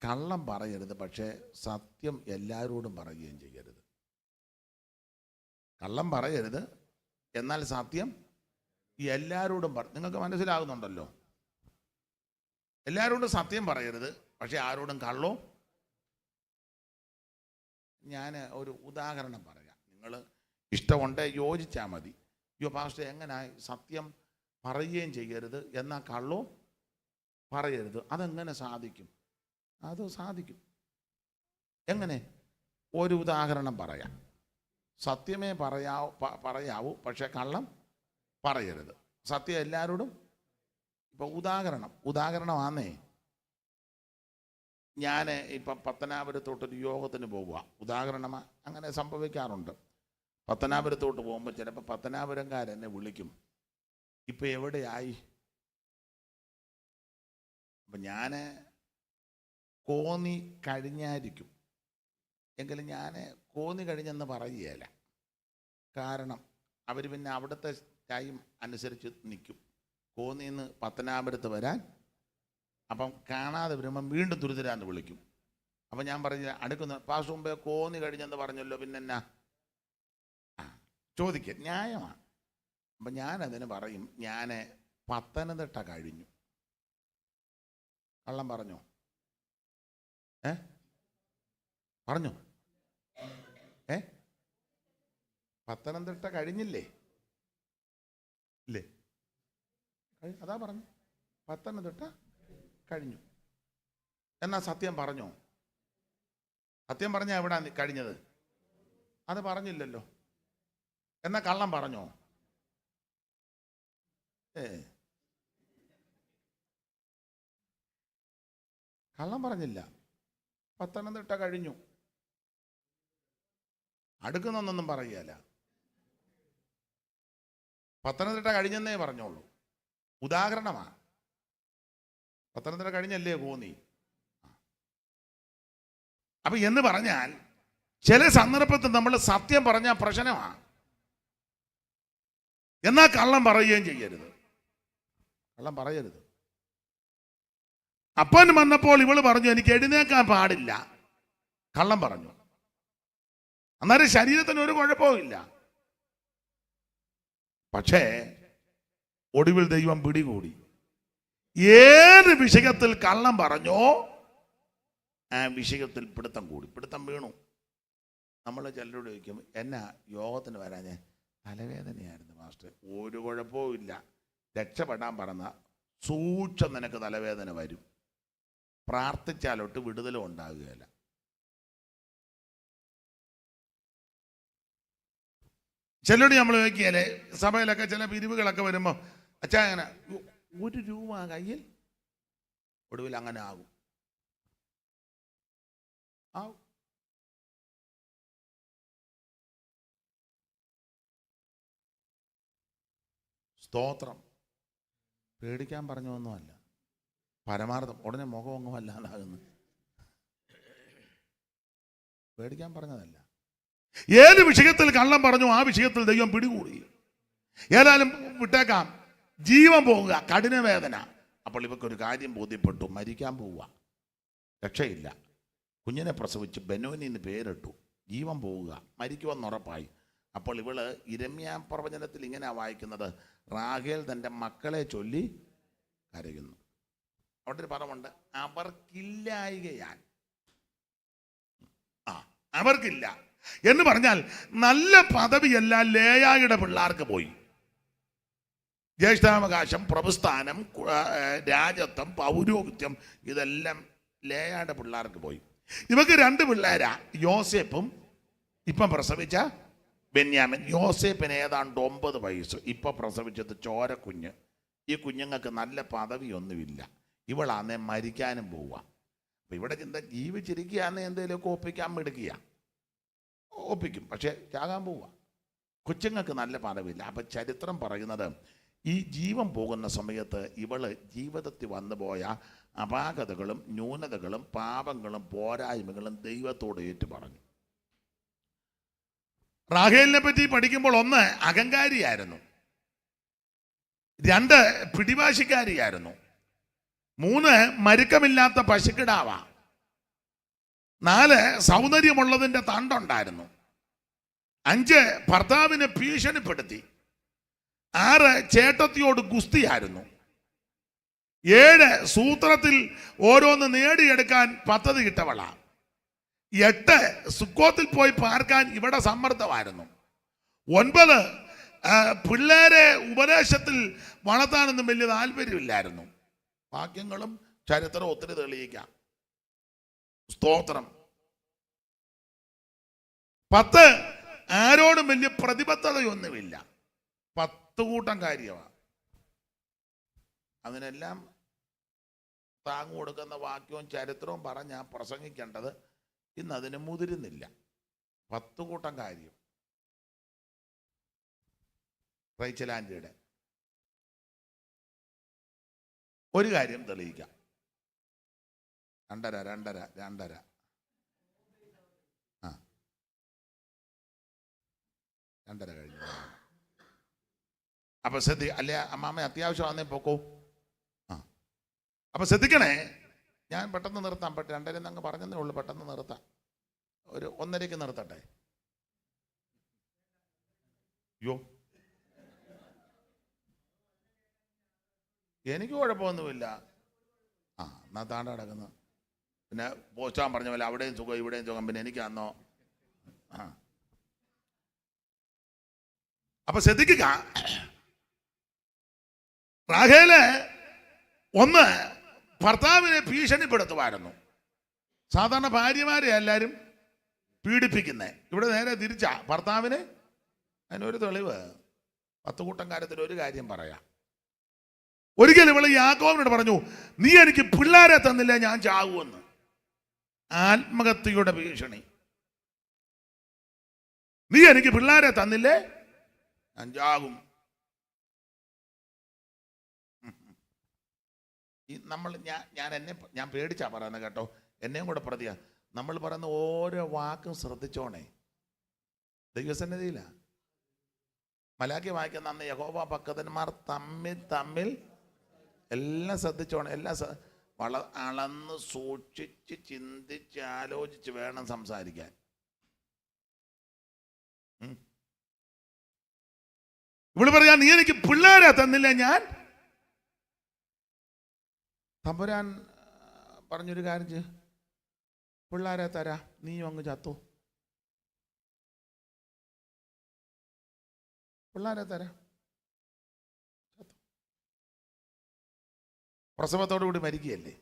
കള്ളം പറയരുത്, പക്ഷേ സത്യം എല്ലാവരോടും പറയുകയും ചെയ്യരുത്. കള്ളം പറയരുത്, എന്നാൽ സത്യം എല്ലാവരോടും നിങ്ങൾക്ക് മനസ്സിലാകുന്നുണ്ടല്ലോ. എല്ലാവരോടും സത്യം പറയരുത്, പക്ഷെ ആരോടും കള്ളോ. ഞാൻ ഒരു ഉദാഹരണം പറയാം, നിങ്ങൾ ഇഷ്ടമുണ്ട് യോജിച്ചാൽ മതി. അയ്യോ പാസ്റ്റർ എങ്ങനെ സത്യം പറയുകയും ചെയ്യരുത് എന്നാൽ കള്ളോ പറയരുത്, അതെങ്ങനെ സാധിക്കും? അത് സാധിക്കും. എങ്ങനെ? ഒരു ഉദാഹരണം പറയാം. സത്യമേ പറയാവൂ, പക്ഷെ കള്ളം പറയരുത്. സത്യം എല്ലാവരോടും. ഇപ്പം ഉദാഹരണമാന്നേ, ഞാൻ ഇപ്പം പത്തനാപുരത്തോട്ടൊരു യോഗത്തിന് പോവുക. ഉദാഹരണമാണ്, അങ്ങനെ സംഭവിക്കാറുണ്ട്. പത്തനാപുരത്തോട്ട് പോകുമ്പോൾ ചിലപ്പോൾ പത്തനാപുരംകാരെന്നെ വിളിക്കും, ഇപ്പം എവിടെയായി? അപ്പം ഞാൻ കോന്നി കഴിഞ്ഞായിരിക്കും, എങ്കിലും ഞാൻ കോന്നി കഴിഞ്ഞെന്ന് പറയുകയില്ല. കാരണം അവർ പിന്നെ അവിടുത്തെ ടൈം അനുസരിച്ച് നിൽക്കും. കോന്നിയിൽ നിന്ന് പത്തനാപുരത്ത് വരാൻ. അപ്പം കാണാതെ വരുമ്പം വീണ്ടും തുരുതരാന്ന് വിളിക്കും. അപ്പം ഞാൻ പറഞ്ഞ അടുക്കുന്ന പാസ് മുമ്പേ കോന്നി കഴിഞ്ഞെന്ന് പറഞ്ഞല്ലോ, പിന്നെ എന്നാ ചോദിക്കുക, ന്യായമാണ്. അപ്പം ഞാനതിന് പറയും, ഞാൻ പത്തനംതിട്ട കഴിഞ്ഞു. കള്ളം പറഞ്ഞോ? പറഞ്ഞോ? പത്തനംതിട്ട കഴിഞ്ഞില്ലേ? ഇല്ലേ? അതാ പറഞ്ഞു, പത്തനംതിട്ട കഴിഞ്ഞു. എന്നാ സത്യം പറഞ്ഞോ? സത്യം പറഞ്ഞാൽ എവിടാ കഴിഞ്ഞത്? അത് പറഞ്ഞില്ലല്ലോ. എന്നാ കള്ളം പറഞ്ഞോ? കള്ളം പറഞ്ഞില്ല. പത്തനംതിട്ട കഴിഞ്ഞു. അടുക്കുന്നൊന്നും പറയുകയല്ല, പത്തനംതിട്ട കഴിഞ്ഞെന്നേ പറഞ്ഞോളൂ. ഉദാഹരണമാണ്. പത്തനംതിട്ട കഴിഞ്ഞല്ലേ കോന്നി. അപ്പൊ എന്ന് പറഞ്ഞാൽ ചില സന്ദർഭത്തിൽ നമ്മൾ സത്യം പറഞ്ഞാൽ പ്രശ്നമാണ്, എന്നാൽ കള്ളം പറയുകയും ചെയ്യരുത്. കള്ളം പറയരുത്. അപ്പൻ വന്നപ്പോൾ ഇവള് പറഞ്ഞു എനിക്ക് എഴുന്നേക്കാൻ പാടില്ല, കള്ളം പറഞ്ഞു. അന്നേരം ശരീരത്തിന് ഒരു കുഴപ്പവും ഇല്ല. പക്ഷേ ഒടുവിൽ ദൈവം പിടികൂടി. ഏത് വിഷയത്തിൽ കള്ളം പറഞ്ഞോ ആ വിഷയത്തിൽ പിടുത്തം വീണു. നമ്മൾ ചിലരോട് ചോദിക്കും, എന്നാ യോഗത്തിന് വരാഞ്ഞേ? തലവേദനയായിരുന്നു മാസ്റ്റർ. ഒരു കുഴപ്പവും ഇല്ല, രക്ഷപ്പെടാൻ പറഞ്ഞ സൂക്ഷം നിനക്ക് തലവേദന വരും. പ്രാർത്ഥിച്ചാലോട്ട് വിടുതലും ഉണ്ടാകുകയില്ല. ചിലരോട് നമ്മൾ ചോദിക്കുകയല്ലേ, സഭയിലൊക്കെ ചില പിരിവുകളൊക്കെ വരുമ്പോൾ അച്ഛാ അങ്ങനെ 1 രൂപ കയ്യിൽ, ഒടുവിൽ അങ്ങനെ ആകും. സ്തോത്രം. പേടിക്കാൻ പറഞ്ഞൊന്നുമല്ല, പരമാർത്ഥം. ഉടനെ മുഖം ഒന്നും അല്ലാതാകുന്നു. പേടിക്കാൻ പറഞ്ഞതല്ല. ഏത് വിഷയത്തിൽ കള്ളം പറഞ്ഞു ആ വിഷയത്തിൽ ദൈവം പിടികൂടി. ഏതായാലും വിട്ടേക്കാം, ജീവൻ പോവുക, കഠിന വേദന. അപ്പോൾ ഇവക്കൊരു കാര്യം ബോധ്യപ്പെട്ടു, മരിക്കാൻ പോവുക, രക്ഷയില്ല. കുഞ്ഞിനെ പ്രസവിച്ച് ബെനോനിന്ന് പേരിട്ടു. ജീവൻ പോവുക, മരിക്കുമെന്ന് ഉറപ്പായി. അപ്പോൾ ഇവള് ഇരമ്യാ പ്രവചനത്തിൽ ഇങ്ങനെയാണ് വായിക്കുന്നത്, റാഹേൽ തൻ്റെ മക്കളെ ചൊല്ലി കരയുന്നു. അവിടെ ഒരു പദമുണ്ട്, അവർക്കില്ലായികയാൽ. അവർക്കില്ല എന്ന് പറഞ്ഞാൽ നല്ല പദവിയെല്ലാം ലേയായുടെ പിള്ളേർക്ക് പോയി. ജ്യേഷ്ഠാവകാശം, പ്രഭുസ്ഥാനം, രാജത്വം, പൗരോഹിത്യം ഇതെല്ലാം ലേയായുടെ പിള്ളേർക്ക് പോയി. ഇവക്ക് 2 പിള്ളേരാ, യോസേപ്പും ഇപ്പം പ്രസവിച്ച ബെന്യാമിൻ. യോസേപ്പിന് ഏതാണ്ട് 9 വയസ്സ്. ഇപ്പം പ്രസവിച്ചത് ചോരക്കുഞ്ഞ്. ഈ കുഞ്ഞുങ്ങൾക്ക് നല്ല പദവിയൊന്നുമില്ല. ഇവളാന്നേ മരിക്കാനും പോവുക. അപ്പം ഇവിടെ ചിന്ത, ജീവിച്ചിരിക്കുകയാന്ന് എന്തെങ്കിലുമൊക്കെ ഒപ്പിക്കാൻ മിടുക്കുക, ഒപ്പിക്കും, പക്ഷേ ചാകാൻ പോവുക. കൊച്ചുങ്ങൾക്ക് നല്ല പദവിയില്ല. അപ്പം ചരിത്രം പറയുന്നത്, ഈ ജീവൻ പോകുന്ന സമയത്ത് ഇവള് ജീവിതത്തിൽ വന്നുപോയ അപാകതകളും ന്യൂനതകളും പാപങ്ങളും പോരായ്മകളും ദൈവത്തോട് ഏറ്റു പറഞ്ഞു. റാഹേലിനെ പറ്റി പഠിക്കുമ്പോൾ 1 അഹങ്കാരിയായിരുന്നു, 2 പിടിവാശിക്കാരിയായിരുന്നു, 3 മരുക്കമില്ലാത്ത പശുക്കിടാവ, 4 സൗന്ദര്യമുള്ളതിൻ്റെ തണ്ടുണ്ടായിരുന്നു, 5 ഭർത്താവിനെ ഭീഷണിപ്പെടുത്തി, 6 ചേട്ടത്തിയോട് ഗുസ്തിയായിരുന്നു, 7 സൂത്രത്തിൽ ഓരോന്ന് നേടിയെടുക്കാൻ പദ്ധതി ഇട്ടവളാ, 8 സുക്കോത്തിൽ പോയി പാർക്കാൻ ഇവിടെ സമ്മർദ്ദമായിരുന്നു, 9 പിള്ളേരെ ഉപദേശത്തിൽ വളർത്താനൊന്നും വലിയ താല്പര്യമില്ലായിരുന്നു. വാക്യങ്ങളും ചരിത്രവും ഒത്തിരി തെളിയിക്കാം. സ്തോത്രം. 10 ആരോടും വലിയ പ്രതിബദ്ധതയൊന്നുമില്ല. 10 കൂട്ടം കാര്യമാണ്. അതിനെല്ലാം താങ്ങു കൊടുക്കുന്ന വാക്യവും ചരിത്രവും പറഞ്ഞാൽ പ്രസംഗിക്കേണ്ടത്. ഇന്ന് അതിന് മുതിരുന്നില്ല. 10 കൂട്ടം കാര്യം. റൈച്ചൽ ആന്റിയുടെ ഒരു കാര്യം തെളിയിക്കാം. 2.5 കഴിഞ്ഞു. അപ്പൊ അല്ലേ അമ്മാമ്മ അത്യാവശ്യം ആന്നേ പോക്കോ. അപ്പൊ ശ്രദ്ധിക്കണേ, ഞാൻ പെട്ടെന്ന് നിർത്താം. 2.5 അങ്ങ് പറഞ്ഞതേ ഉള്ളൂ, പെട്ടെന്ന് നിർത്താം. ഒരു 1.5 നിർത്തട്ടെ. യോ, എനിക്ക് കുഴപ്പമൊന്നുമില്ല. എന്നാ താണ്ട കിടക്കുന്നു. പിന്നെ പോച്ചാൻ പറഞ്ഞ പോലെ അവിടെയും സുഖം ഇവിടെയും സുഖം. പിന്നെ എനിക്കാന്നോ? അപ്പൊ ശ്രദ്ധിക്കുക, റാഹേല് 1 ഭർത്താവിനെ ഭീഷണിപ്പെടുത്തുമായിരുന്നു. സാധാരണ ഭാര്യമാരെ എല്ലാവരും പീഡിപ്പിക്കുന്നേ, ഇവിടെ നേരെ തിരിച്ചാ. ഭർത്താവിന് അതിനൊരു തെളിവ് 10 കൂട്ടം കാര്യത്തിൽ ഒരു കാര്യം പറയാം. ഒരിക്കലും ഇവള് യാക്കോബിനോട് പറഞ്ഞു, നീ എനിക്ക് പിള്ളേരെ തന്നില്ല ഞാൻ ചാകുമെന്ന്. ആത്മഹത്യയുടെ ഭീഷണി. നീ എനിക്ക് പിള്ളേരെ തന്നില്ലേ ഞാൻ ചാകും. ഞാൻ പേടിച്ചാ പറയുന്നത് കേട്ടോ. എന്നെയും കൂടെ പ്രതിയാ. നമ്മൾ പറയുന്ന ഓരോ വാക്കും ശ്രദ്ധിച്ചോണേ. ദൈവസന്നിധിയില മലാക്കി വായിക്കുന്ന അന്ന് യഹോവ ഭക്തന്മാർ തമ്മിൽ എല്ലാം ശ്രദ്ധിച്ചോണം. എല്ലാം അളന്ന് സൂക്ഷിച്ച് ചിന്തിച്ച് ആലോചിച്ച് വേണം സംസാരിക്കാൻ. ഇവിടെ പറയാ, നീ എനിക്ക് പിള്ളേരെ തന്നില്ല ഞാൻ. തമ്പുരാൻ പറഞ്ഞൊരു കാര്യം ചെയ്യ്, പിള്ളേരെ തരാ, നീയും അങ്ങ് ചത്തോ. പിള്ളേരെ തരാ. പ്രസവത്തോടു കൂടി മരിക്കുകയല്ലേ.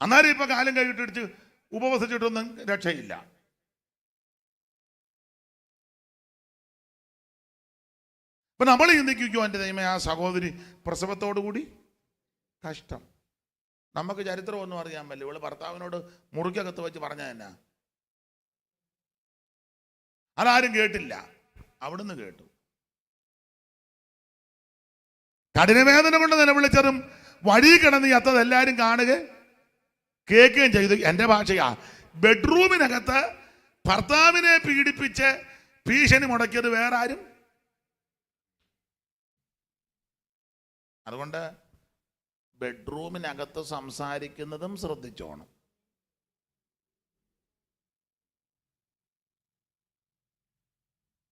അന്നേരം ഇപ്പൊ കാലം കൈയിട്ടിടിച്ച് ഉപവസിച്ചിട്ടൊന്നും രക്ഷയില്ല. ഇപ്പൊ നമ്മൾ ചിന്തിക്കുമോ, എൻ്റെ ദൈവമേ ആ സഹോദരി പ്രസവത്തോടു കൂടി കഷ്ടം. നമുക്ക് ചരിത്രമൊന്നും അറിയാൻ പറ്റില്ല. ഇവള് ഭർത്താവിനോട് മുറിക്കകത്ത് വെച്ച് പറഞ്ഞ എന്നാ, അതാരും കേട്ടില്ല, അവിടുന്ന് കേട്ടു. കഠിനവേദന കൊണ്ട് നിലവിളിച്ചതും വഴി കിടന്ന് ചത്തത് എല്ലാവരും കാണുക കേൾക്കുകയും ചെയ്തു. എൻ്റെ ഭാഷയാ, ബെഡ്റൂമിനകത്ത് ഭർത്താവിനെ പീഡിപ്പിച്ച് ഭീഷണി മുടക്കിയത് വേറെ ആരും. അതുകൊണ്ട് ബെഡ്റൂമിനകത്ത് സംസാരിക്കുന്നതും ശ്രദ്ധിച്ചോണം.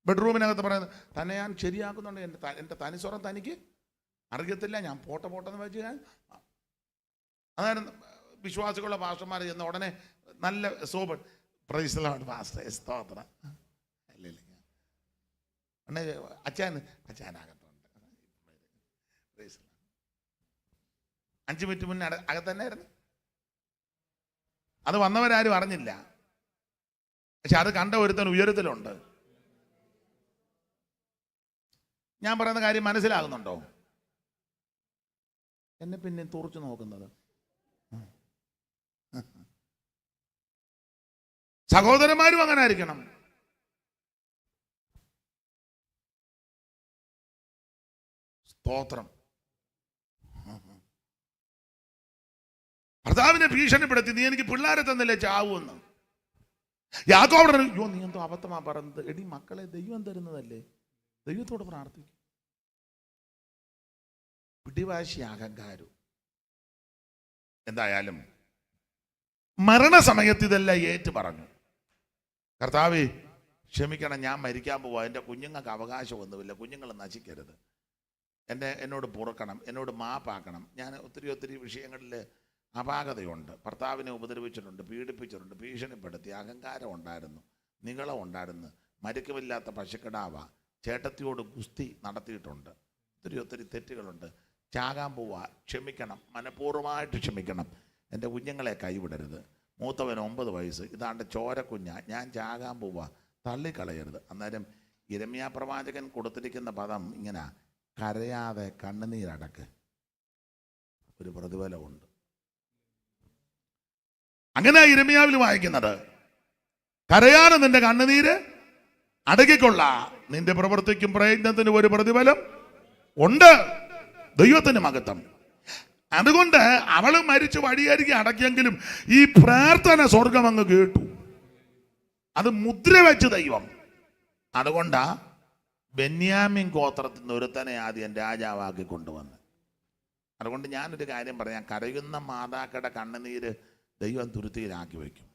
ബെഡ്റൂമിനകത്ത് പറയുന്നത് തന്നെ ഞാൻ ശരിയാക്കുന്നുണ്ട്, എൻ്റെ തനിസ്വരം തനിക്ക് അറിയത്തില്ല, ഞാൻ പോട്ടെന്ന് വെച്ച് ഞാൻ അതായത് വിശ്വാസികളുടെ പാസ്റ്റർമാർ ചെന്ന ഉടനെ നല്ല സോപ്പ് പ്രൈസ്ലാണ് പാസ്റ്റർ സ്തോത്രം അല്ലേ അച്ഛനകത്തുണ്ട് 5 മിനിറ്റ് മുന്നേ അകത്തന്നെയായിരുന്നു. അത് വന്നവരാരും അറിഞ്ഞില്ല. പക്ഷെ അത് കണ്ട ഒരുത്തൻ ഉയരത്തിലുണ്ട്. ഞാൻ പറയുന്ന കാര്യം മനസ്സിലാകുന്നുണ്ടോ? എന്നെ പിന്നെ തുറച്ചു നോക്കുന്നത്. സഹോദരന്മാരും അങ്ങനെ ആയിരിക്കണം. സ്തോത്രം. ഭർത്താവിനെ ഭീഷണിപ്പെടുത്തി, നീ എനിക്ക് പിള്ളേരെ തന്നില്ലേ ചാവൂന്ന്. യാക്കോബ് പറഞ്ഞു, അയ്യോ നീ എന്തോ അബദ്ധമാ പറഞ്ഞത്. എടി മക്കളെ ദൈവം തരുന്നതല്ലേ, ദൈവത്തോട് പ്രാർത്ഥിക്കും. പിടിവാശി, അഹങ്കാരം. എന്തായാലും മരണസമയത്ത് ഇതെല്ലാം ഏറ്റു പറഞ്ഞു, കർത്താവേ ക്ഷമിക്കണം, ഞാൻ മരിക്കാൻ പോവാ, എൻ്റെ കുഞ്ഞുങ്ങൾക്ക് അവകാശമൊന്നുമില്ല, കുഞ്ഞുങ്ങൾ നശിക്കരുത്, എന്നോട് പൊറുക്കണം, എന്നോട് മാപ്പാക്കണം. ഞാൻ ഒത്തിരി വിഷയങ്ങളിൽ അപാകതയുണ്ട്, ഭർത്താവിനെ ഉപദ്രവിച്ചിട്ടുണ്ട്, പീഡിപ്പിച്ചിട്ടുണ്ട്, ഭീഷണിപ്പെടുത്തി, അഹങ്കാരം ഉണ്ടായിരുന്നു, നിഗളം ഉണ്ടായിരുന്നു, മരുക്കമില്ലാത്ത പശുക്കിടാവ, ചേട്ടത്തിയോട് ഗുസ്തി നടത്തിയിട്ടുണ്ട്, ഒത്തിരി തെറ്റുകളുണ്ട്. ചാകാൻ പോവാ, ക്ഷമിക്കണം, മനഃപൂർവ്വമായിട്ട് ക്ഷമിക്കണം, എൻ്റെ കുഞ്ഞുങ്ങളെ കൈവിടരുത്. മൂത്തവന് 9 വയസ്സ്, ഇതാണ്ട് ചോരക്കുഞ്ഞ, ഞാൻ ചാകാൻ പോവാ, തള്ളിക്കളയരുത്. അന്നേരം യിരെമ്യാ പ്രവാചകൻ കൊടുത്തിരിക്കുന്ന പദം ഇങ്ങനെ, കരയാതെ കണ്ണുനീരടക്ക്, ഒരു പ്രതിഫലമുണ്ട്. അങ്ങനെ യിരെമ്യാവിൽ വായിക്കുന്നത്, കരയാതെ നിന്റെ കണ്ണുനീര് അടക്കിക്കൊള്ള, നിന്റെ പ്രവൃത്തിക്കും പ്രയത്നത്തിനും ഒരു പ്രതിഫലം ഉണ്ട്. ദൈവത്തിന് മഹത്വം. അതുകൊണ്ട് അവള് മരിച്ചു വഴിയരികെ അടക്കിയെങ്കിലും ഈ പ്രാർത്ഥന സ്വർഗം അങ്ങ് കേട്ടു. അത് മുദ്ര വെച്ച് ദൈവം. അതുകൊണ്ടാ ബെന്യാമിൻ ഗോത്രത്തിൽ നിന്ന് ഒരുത്തനെ ആദ്യം രാജാവാക്കി കൊണ്ടുവന്ന്. അതുകൊണ്ട് ഞാനൊരു കാര്യം പറയാം, കരയുന്ന മാതാക്കളുടെ കണ്ണുനീര് ദൈവം തുരുത്തിയിലാക്കി വയ്ക്കും.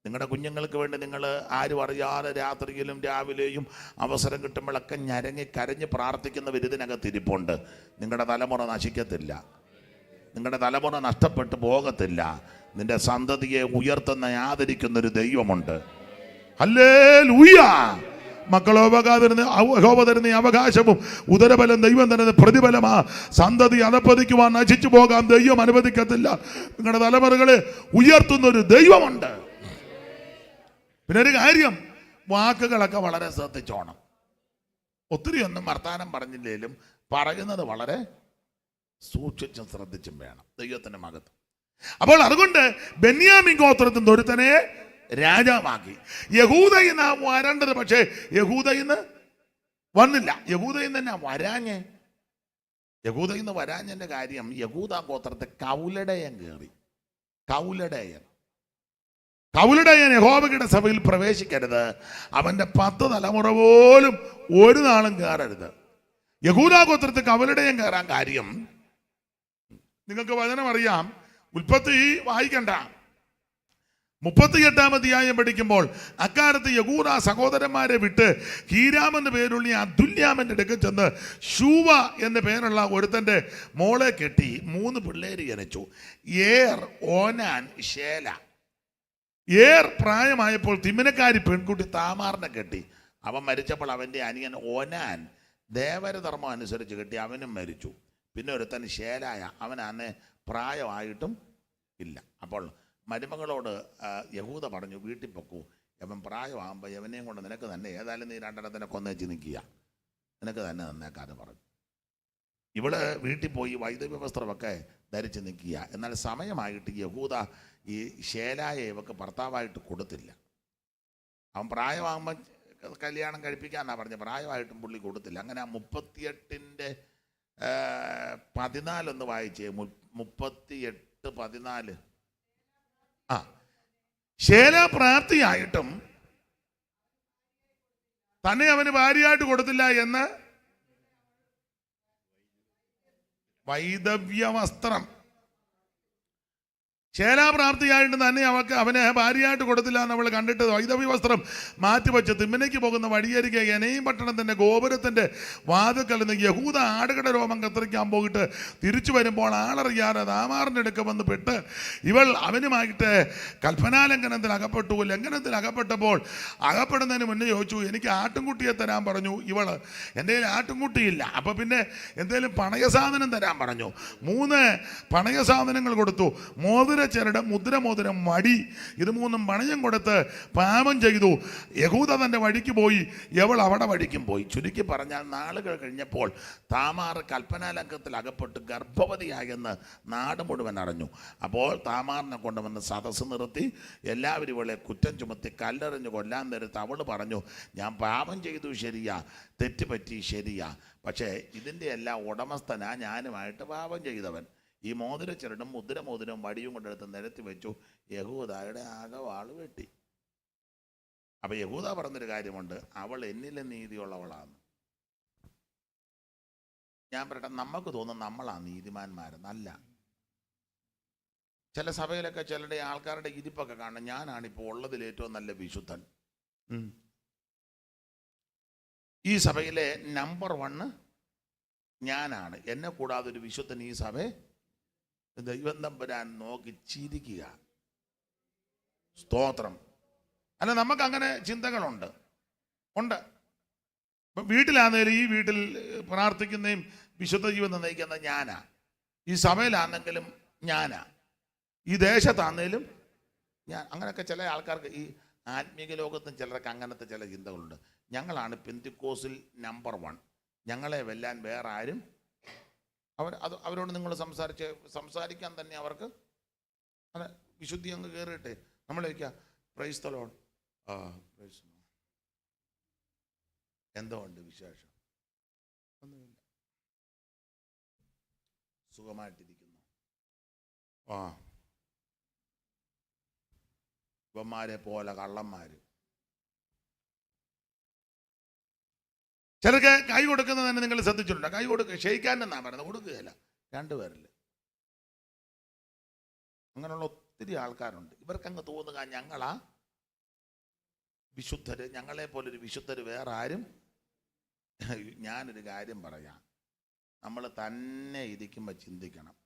നിങ്ങളുടെ കുഞ്ഞുങ്ങൾക്ക് വേണ്ടി നിങ്ങൾ ആരും അറിയാതെ രാത്രിയിലും രാവിലെയും അവസരം കിട്ടുമ്പോഴൊക്കെ ഞരങ്ങി കരഞ്ഞ് പ്രാർത്ഥിക്കുന്നവർ ഇതിനകത്ത് ഇരിപ്പുണ്ട്. നിങ്ങളുടെ തലമുറ നശിക്കത്തില്ല, നിങ്ങളുടെ തലമുറ നഷ്ടപ്പെട്ടു പോകത്തില്ല. നിന്റെ സന്തതിയെ ഉയർത്തുന്ന ആദരിക്കുന്നൊരു ദൈവമുണ്ട്. ഹല്ലേലൂയ. യഹോവ തരുന്ന അവകാശവും ഉദരബലം ദൈവം തരുന്ന പ്രതിഫലമാ. സന്തതി അധപ്പതിക്കുവാൻ നശിച്ചു പോകാൻ ദൈവം അനുവദിക്കത്തില്ല. നിങ്ങളുടെ തലമുറകളെ ഉയർത്തുന്ന ഒരു ദൈവമുണ്ട്. പിന്നെ ഒരു കാര്യം, വാക്കുകളൊക്കെ വളരെ ശ്രദ്ധിച്ചോണം. ഒത്തിരിയൊന്നും വർത്താനം പറഞ്ഞില്ലേലും പറയുന്നത് വളരെ സൂക്ഷിച്ചും ശ്രദ്ധിച്ചും വേണം. ദൈവത്തിന്റെ മഹത്വം. അപ്പോൾ അതുകൊണ്ട് ബെന്യാമിൻ ഗോത്രത്തിൽ നിന്ന് ഒരുത്തനെ രാജാവാക്കി. യഹൂദയിൽ നിന്ന് വരേണ്ടത്, പക്ഷേ യഹൂദയിൽ നിന്ന് വന്നില്ല. യഹൂദയിൽ നിന്ന് തന്നെ വരാഞ്ഞ്. യഹൂദയിൽ നിന്ന് വരാഞ്ഞതിന്റെ കാര്യം, യഹൂദ ഗോത്രത്തെ കൗലടയൻ കയറി. കൗലടയൻ യഹോവയുടെ സഭയിൽ പ്രവേശിക്കരുത്. അവന്റെ 10 തലമുറ പോലും ഒരു നാളും കയറരുത്. യഹൂദ ഗോത്രത്തിൽ കൗലടയൻ കയറാൻ കാര്യം നിങ്ങൾക്ക് വചനം അറിയാം. ഉൽപ്പത്തി വായിക്കണ്ട, 38-ാം അധ്യായം പഠിക്കുമ്പോൾ, അക്കാലത്ത് യഹൂദ സഹോദരന്മാരെ വിട്ട് ഹീരാമെന്ന് പേരുള്ള അദുല്യാമിന്റെ അടുക്കൽ ചെന്ന് ശൂവ എന്ന പേരുള്ള ഒരുത്തന്റെ മോളെ കെട്ടി 3 പിള്ളേര് ജനിച്ചു. ഏർ, ഓനാൻ, ശേല. ഏർ പ്രായമായപ്പോൾ തിമിനക്കാരി പെൺകുട്ടി താമാറിനെ കെട്ടി. അവൻ മരിച്ചപ്പോൾ അവൻ്റെ അനിയൻ ഓനാൻ ദേവരധർമ്മം അനുസരിച്ച് കിട്ടി, അവനും മരിച്ചു. പിന്നെ ഒരുത്തൻ ശേലായ, അവൻ അന്ന് പ്രായമായിട്ടും ഇല്ല. അപ്പോൾ മരുമകളോട് യഹൂദ പറഞ്ഞു, വീട്ടിൽ പൊക്കൂ, അവൻ പ്രായമാകുമ്പോൾ യവനെയും കൊണ്ട് നിനക്ക് തന്നെ, ഏതായാലും നീ രണ്ടെണ്ണത്തിനെ കൊന്നേച്ച് നിൽക്കുക, നിനക്ക് തന്നെ നന്നേക്കാന്ന് പറഞ്ഞു. ഇവള് വീട്ടിൽ പോയി വൈദവ്യ വസ്ത്രമൊക്കെ ധരിച്ച് നിൽക്കുക. എന്നാൽ സമയമായിട്ട് യഹൂദ ഈ ശേലായ ഇവക്ക് ഭർത്താവായിട്ട് കൊടുത്തില്ല. അവൻ പ്രായമാകുമ്പോൾ കല്യാണം കഴിപ്പിക്കാന്നാണ് പറഞ്ഞത്, പ്രായമായിട്ടും പുള്ളി കൊടുത്തില്ല. അങ്ങനെ ആ 38:14 വായിച്ചേ. 38:14. ആ, ശേല പ്രാപ്തിയായിട്ടും തന്നെ അവന് ഭാര്യയായിട്ട് കൊടുത്തില്ല എന്ന് വൈദവ്യ വസ്ത്രം. ശേലാപ്രാപ്തിയായിട്ട് തന്നെ അവന് ഭാര്യയായിട്ട് കൊടുത്തില്ല എന്ന് അവൾ കണ്ടിട്ട് വൈദവ്യ വസ്ത്രം മാറ്റിവെച്ച് തിമ്മിനയ്ക്ക് പോകുന്ന വഴിയരികെ എനയും പട്ടണത്തിൻ്റെ ഗോപുരത്തിൻ്റെ വാതിൽക്കൽ നിന്ന് യഹൂദ ആടുകട രോമം കത്തിരിക്കാൻ പോയിട്ട് തിരിച്ചു വരുമ്പോൾ ആളറിയാതെ താമാറിൻ്റെ അടുക്ക വന്ന് പെട്ട് ഇവൾ അവനുമായിട്ട് കൽപ്പനാലംഘനത്തിൽ അകപ്പെട്ടു. ലംഘനത്തിൽ അകപ്പെട്ടപ്പോൾ അകപ്പെടുന്നതിന് മുന്നേ ചോദിച്ചു, എനിക്ക് ആട്ടുംകുട്ടിയെ തരാൻ പറഞ്ഞു. ഇവള് എൻ്റെ കയ്യിൽ ആട്ടുംകുട്ടിയില്ല, അപ്പോൾ പിന്നെ എന്തെങ്കിലും പണയസാധനം തരാൻ പറഞ്ഞു. 3 പണയസാധനങ്ങൾ കൊടുത്തു. ചരട്, മുദ്രമോതിരം, വടി, ഇത് 3 പണയം കൊടുത്ത് പാപം ചെയ്തു. യഹൂദ തൻ്റെ വഴിക്ക് പോയി, യവൾ അവിടെ വഴിക്കും പോയി. ചുരുക്കി പറഞ്ഞാൽ നാളുകൾ കഴിഞ്ഞപ്പോൾ താമാർ കൽപ്പനാലംഘനത്തിൽ അകപ്പെട്ട് ഗർഭവതിയായെന്ന് നാട് മുഴുവൻ അറിഞ്ഞു. അപ്പോൾ താമാറിനെ കൊണ്ടുവന്ന് സദസ്സ് നിർത്തി എല്ലാവരും ഇവളെ കുറ്റം ചുമത്തി കല്ലെറിഞ്ഞ് കൊല്ലാൻ നേരത്ത് അവൾ പറഞ്ഞു, ഞാൻ പാപം ചെയ്തു ശരിയാ, തെറ്റുപറ്റി ശരിയാ, പക്ഷേ ഇതിൻ്റെ എല്ലാം ഉടമസ്ഥനാ ഞാനുമായിട്ട് പാപം ചെയ്തവൻ. ഈ മോതിരച്ചരടും മുദ്രമോതിരവും വടിയും കൊണ്ടെടുത്ത് നിരത്തി വെച്ചു. യഹൂദയുടെ ആകെ വാള് വെട്ടി. അപ്പൊ യഹൂദ പറഞ്ഞൊരു കാര്യമുണ്ട്, അവൾ എന്നിലും നീതിയുള്ളവളാണ്. ഞാൻ പറയട്ടെ, നമുക്ക് തോന്നും നമ്മളാ നീതിമാന്മാരെന്നല്ല. ചില സഭയിലൊക്കെ ചിലരുടെ ആൾക്കാരുടെ ഇരിപ്പൊക്കെ കാണണം, ഞാനാണിപ്പോൾ ഉള്ളതിൽ ഏറ്റവും നല്ല വിശുദ്ധൻ. ഈ സഭയിലെ നമ്പർ 1 ഞാനാണ്, എന്നെ കൂടാതെ ഒരു വിശുദ്ധൻ ഈ സഭ ദൈവം തമ്പുരാൻ നോക്കി ചിരിക്കുക. സ്തോത്രം. അല്ല, നമുക്ക് അങ്ങനെ ചിന്തകളുണ്ട്. ഇപ്പം വീട്ടിലാണെങ്കിലും, ഈ വീട്ടിൽ പ്രാർത്ഥിക്കുന്നതും വിശുദ്ധ ജീവിതം നയിക്കുന്ന ഞാനാ, ഈ സഭയിലാണെങ്കിലും ഞാനാ, ഈ ദേശത്താണെങ്കിലും ഞാൻ. അങ്ങനെയൊക്കെ ചില ആൾക്കാർക്ക് ഈ ആത്മീക ലോകത്തും ചിലർക്ക് അങ്ങനത്തെ ചില ചിന്തകളുണ്ട്. ഞങ്ങളാണ് പെന്തിക്കോസിൽ നമ്പർ 1, ഞങ്ങളെ വെല്ലാൻ വേറെ ആരും. അവരോട് നിങ്ങൾ സംസാരിക്കാൻ തന്നെ അവർക്ക് അല്ല, വിശുദ്ധി അങ്ങ് കയറിയിട്ടെ. നമ്മൾ ചോദിക്കുക, പ്രൈസ് ദി ലോർഡ്, എന്തോ ഉണ്ട് വിശേഷം? ഒന്നുമില്ല, സുഖമായിട്ടിരിക്കുന്നു. ഇവന്മാരെ പോലെ കള്ളന്മാര്. ചിലർക്ക് കൈ കൊടുക്കുന്നത് തന്നെ നിങ്ങൾ ശ്രദ്ധിച്ചിട്ടുണ്ടോ? കൈ കൊടുക്കുക, ക്ഷയിക്കാനെന്നാ പറയുന്നത്, കൊടുക്കുകയല്ല, 2 പേരിൽ. അങ്ങനെയുള്ള ഒത്തിരി ആൾക്കാരുണ്ട്. ഇവർക്കങ്ങ് തോന്നുക ഞങ്ങളാ വിശുദ്ധര്, ഞങ്ങളെ പോലൊരു വിശുദ്ധര് വേറെ ആരും. ഞാനൊരു കാര്യം പറയാം, നമ്മൾ തന്നെ ഇരിക്കുമ്പോൾ ചിന്തിക്കണം,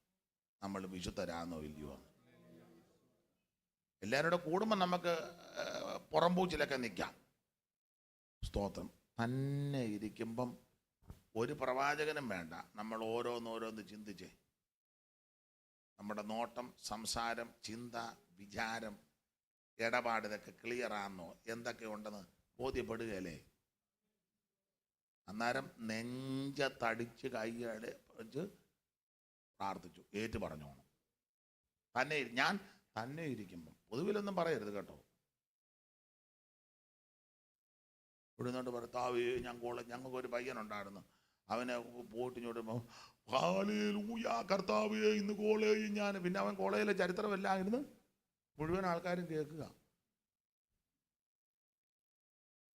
നമ്മൾ വിശുദ്ധരാന്നോ ഇല്ലയോ. എല്ലാവരുടെ കൂടുമ്പോൾ നമുക്ക് പുറംപൂച്ചിലൊക്കെ നിൽക്കാം. സ്തോത്രം. തന്നെ ഇരിക്കുമ്പം ഒരു പ്രവാചകനും വേണ്ട, നമ്മൾ ഓരോന്നോരോന്ന് ചിന്തിച്ചേ. നമ്മുടെ നോട്ടം, സംസാരം, ചിന്ത, വിചാരം, ഇടപാട് ഇതൊക്കെ ക്ലിയറാന്നോ, എന്തൊക്കെ ഉണ്ടെന്ന് ബോധ്യപ്പെടുകയല്ലേ. അന്നേരം നെഞ്ചത്തടിച്ച് കൈയ്യടെ വെച്ച് പ്രാർത്ഥിച്ചു, ഏറ്റു പറഞ്ഞോണം. ഞാൻ തന്നെ ഇരിക്കുമ്പം പൊതുവിലൊന്നും പറയരുത് കേട്ടോ. ഇവിടുന്നോട്ട് ഭർത്താവേ, ഞങ്ങൾക്കൊരു പയ്യനുണ്ടായിരുന്നു, അവനെ പോയിട്ട് ഇങ്ങോട്ടുമ്പോൾ ഹല്ലേലൂയ കർത്താവേ ഇന്ന് കോളേജ് ഞാൻ. പിന്നെ അവൻ കോളേജിലെ ചരിത്രമെല്ലാം ഇരുന്ന് മുഴുവൻ ആൾക്കാരും കേൾക്കുക.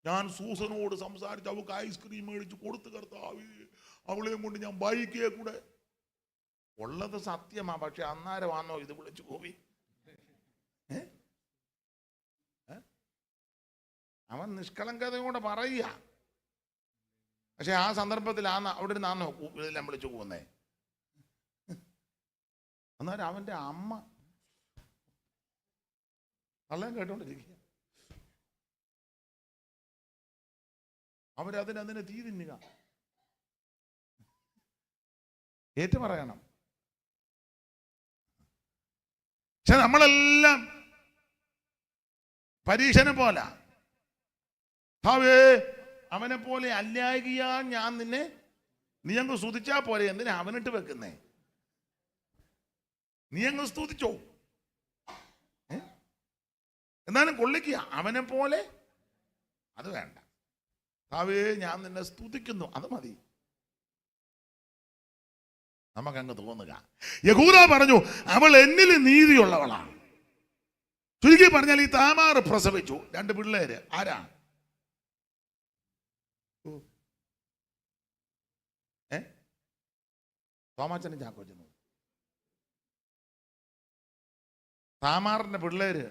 ഞാൻ സൂസനോട് സംസാരിച്ച് അവൾക്ക് ഐസ്ക്രീം മേടിച്ച് കൊടുത്ത് കർത്താവേ, അവളെയും കൊണ്ട് ഞാൻ ബൈക്കേ കൂടെ. ഉള്ളത് സത്യമാ, പക്ഷെ അന്നേരമാണോ ഇത് വിളിച്ചു പോയി. അവൻ നിഷ്കളങ്കതയും കൂടെ പറയുക. പക്ഷെ ആ സന്ദർഭത്തിൽ അവിടെ നിന്നാന്നോ ഇതെല്ലാം വിളിച്ചു പോകുന്നേ. അന്നേരം അവൻ്റെ അമ്മ കള്ളം കേട്ടോണ്ടിരിക്കുക. അവരതിനെ തീ തിന്നുക. ഏറ്റു പറയണം. പക്ഷെ നമ്മളെല്ലാം പരീക്ഷനെ പോലെ അവനെ പോലെ അല്ലാകിയാ ഞാൻ നിന്നെ നീ അങ്ങ് സ്തുതിച്ചാ പോലെ, എന്തിനാ അവനിട്ട് വെക്കുന്നേ? നീ അങ്ങ് സ്തുതിച്ചോ, എന്നാലും കൊള്ളിക്കുക. അവനെ പോലെ അത് വേണ്ട. ഞാൻ നിന്നെ സ്തുതിക്കുന്നു, അത് മതി. നമുക്കങ്ങ് തോന്നുക. യഹൂദ പറഞ്ഞു അവൾ എന്നിൽ നീതിയുള്ളവളാണ്. ചുരുക്കി പറഞ്ഞാൽ ഈ താമാർ പ്രസവിച്ചു 2 പിള്ളേര്. ആരാ? തോമാച്ചനും ചാക്കോച്ചനും. താമാറിന്റെ പിള്ളേര്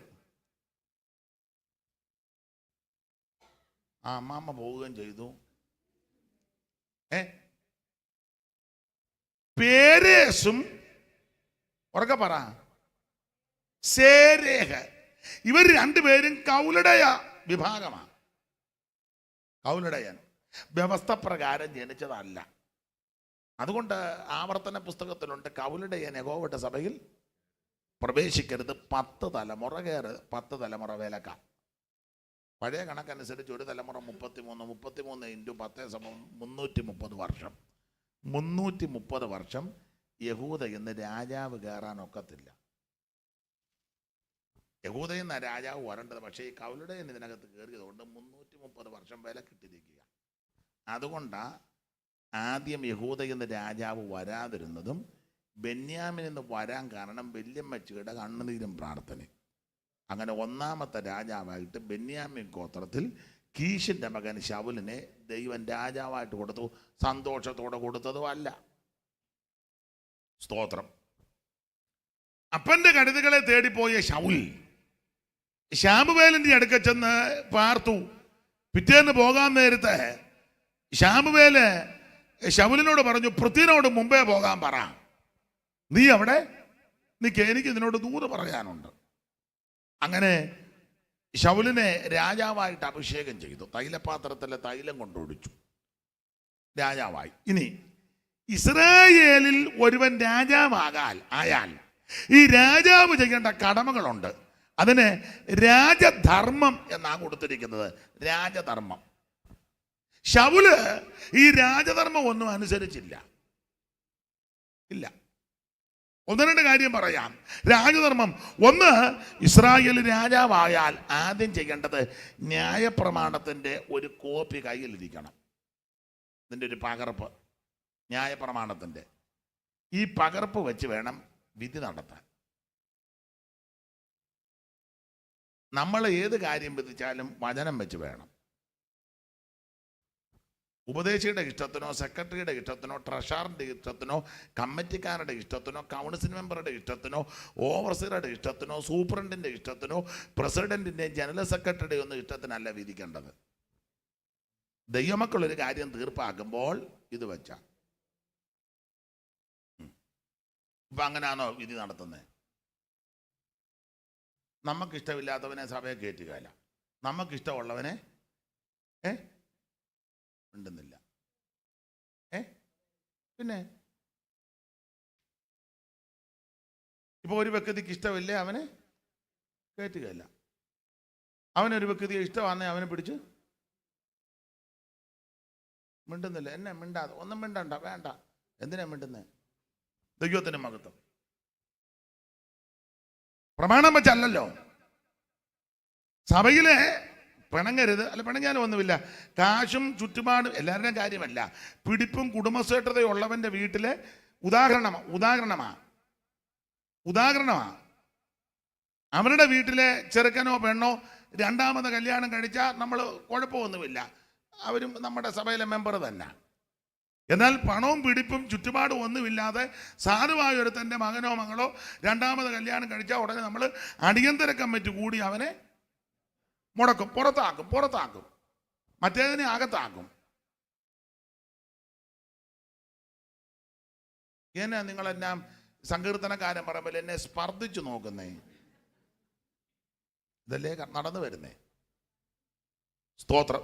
ആ അമ്മാമ്മ പോവുകയും ചെയ്തു. പേരേസും ഉറക്കെ പറ സേരേഹ, ഇവർ 2 പേരും കൗലടയ വിഭാഗമാണ്. കൗലടയൻ വ്യവസ്ഥ പ്രകാരം ജനിച്ചതല്ല. അതുകൊണ്ട് ആവർത്തന പുസ്തകത്തിലുണ്ട് കൗലടയൻ യഹോവയുടെ സഭയിൽ പ്രവേശിക്കരുത്, 10 തലമുറ കയറ്, 10 തലമുറ വേലക്ക. പഴയ കണക്കനുസരിച്ച് ഒരു തലമുറ 33 ഇൻറ്റു 10 സമം 330 വർഷം. 330 വർഷം യഹൂദ എന്ന് രാജാവ് കയറാൻ ഒക്കത്തില്ല. യഹൂദ എന്ന രാജാവ് വരേണ്ടത്. പക്ഷേ ഈ കൗലടയൻ ഇതിനകത്ത് കയറിയതുകൊണ്ട് 330 വർഷം വില കിട്ടിയിരിക്കുക. അതുകൊണ്ടാണ് ആദ്യം യഹൂദ എന്ന രാജാവ് വരാതിരുന്നതും ബെന്യാമിൻ എന്ന് വരാൻ കാരണം വല്യമ്മച്ചിയുടെ കണ്ണുനീരും പ്രാർത്ഥനയും. അങ്ങനെ 1ാമത്തെ രാജാവായിട്ട് ബെന്യാമിൻ ഗോത്രത്തിൽ കീശിൻ്റെ മകൻ ശൗലിനെ ദൈവം രാജാവായിട്ട് കൊടുത്തു. സന്തോഷത്തോടെ കൊടുത്തതും അല്ല. സ്തോത്രം. അപ്പൻ്റെ കഴുതുകളെ തേടിപ്പോയ ശൗൽ ശാമുവേലിൻ്റെ അടുക്ക ചെന്ന് പാർത്തു. പിറ്റേന്ന് പോകാൻ നേരത്തെ ശാമുവേല് ശൗലിനോട് പറഞ്ഞു, പൃഥ്വിനോട് മുമ്പേ പോകാൻ പറ, നീ അവിടെ നിൽക്ക്, എനിക്ക് ഇതിനോട് ദൂത് പറയാനുണ്ട്. അങ്ങനെ ശൗലിനെ രാജാവായിട്ട് അഭിഷേകം ചെയ്തു. തൈലപാത്രത്തിലെ തൈലം കൊണ്ടൊഴിച്ചു, രാജാവായി. ഇനി ഇസ്രായേലിൽ ഒരുവൻ ആയാൽ ഈ രാജാവ് ചെയ്യേണ്ട കടമകളുണ്ട്. അതിന് രാജധർമ്മം എന്നാണ് കൊടുത്തിരിക്കുന്നത്. രാജധർമ്മം. ശൗല് ഈ രാജധർമ്മം ഒന്നും അനുസരിച്ചില്ല. ഇല്ല. 1-2 കാര്യം പറയാം. രാജധർമ്മം ഒന്ന്, ഇസ്രായേൽ രാജാവായാൽ ആദ്യം ചെയ്യേണ്ടത് ന്യായപ്രമാണത്തിൻ്റെ ഒരു കോപ്പി കയ്യിലിരിക്കണം. ഇതിൻ്റെ ഒരു പകർപ്പ്, ന്യായപ്രമാണത്തിൻ്റെ ഈ പകർപ്പ് വെച്ച് വേണം വിധി നടത്താൻ. നമ്മൾ ഏത് കാര്യം വിധിച്ചാലും വചനം വെച്ച് വേണം. ഉപദേശിയുടെ ഇഷ്ടത്തിനോ സെക്രട്ടറിയുടെ ഇഷ്ടത്തിനോ ട്രഷറിൻ്റെ ഇഷ്ടത്തിനോ കമ്മിറ്റിക്കാരുടെ ഇഷ്ടത്തിനോ കൗൺസിൽ മെമ്പറുടെ ഇഷ്ടത്തിനോ ഓവർസിയറുടെ ഇഷ്ടത്തിനോ സൂപ്രണ്ടിൻ്റെ ഇഷ്ടത്തിനോ പ്രസിഡന്റിൻ്റെ ജനറൽ സെക്രട്ടറിയുടെ ഒന്നും ഇഷ്ടത്തിനല്ല വിധിക്കേണ്ടത്. ദൈവമക്കളൊരു കാര്യം തീർപ്പാക്കുമ്പോൾ ഇത് വെച്ച ഇപ്പം അങ്ങനെയാണോ വിധി നടത്തുന്നത്? നമുക്കിഷ്ടമില്ലാത്തവനെ സഭയെ കയറ്റുകയില്ല, നമുക്കിഷ്ടമുള്ളവനെ ഉണ്ടെന്നില്ല. പിന്നെ ഇപ്പോൾ ഒരു വ്യക്തിക്ക് ഇഷ്ടമില്ലേ അവനെ കയറ്റുകയില്ല. അവനൊരു വ്യക്തിയെ ഇഷ്ടമാണെന്നേ അവനെ പിടിച്ച് മിണ്ടുന്നില്ല. എന്നെ മിണ്ടാതെ ഒന്നും മിണ്ടണ്ട, വേണ്ട. എന്തിനാ മിണ്ടുന്നേ? ദൈവത്തിന് മഹത്വം. പ്രമാണം വെച്ചല്ലോ. സഭയിലെ പിണങ്ങരുത്, അല്ല പിണങ്ങാനും ഒന്നുമില്ല. കാശും ചുറ്റുപാടും എല്ലാവരുടെയും കാര്യമല്ല. പിടിപ്പും കുടുംബശ്രേഷ്ഠതയുള്ളവൻ്റെ വീട്ടിലെ ഉദാഹരണമാണ്. അവരുടെ വീട്ടിലെ ചെറുക്കനോ പെണ്ണോ 2ാമത് കല്യാണം കഴിച്ചാൽ നമ്മൾ കുഴപ്പമൊന്നുമില്ല, അവരും നമ്മുടെ സഭയിലെ മെമ്പർ തന്നെ. എന്നാൽ പണവും പിടിപ്പും ചുറ്റുപാടും ഒന്നുമില്ലാതെ സാധുവായ ഒരുത്തൻ്റെ മകനോ മകളോ 2ാമത് കല്യാണം കഴിച്ചാൽ ഉടനെ നമ്മൾ അടിയന്തര കമ്മിറ്റി കൂടി അവനെ മുടക്കും, പുറത്താക്കും, മറ്റേതിനെ അകത്താക്കും. എന്നാ നിങ്ങളെല്ലാം സങ്കീർത്തനക്കാരൻ പറയുമ്പോൾ എന്നെ സ്പർദ്ധിച്ചു നോക്കുന്നേ? ഇതല്ലേ നടന്നു വരുന്നേ? സ്തോത്രം.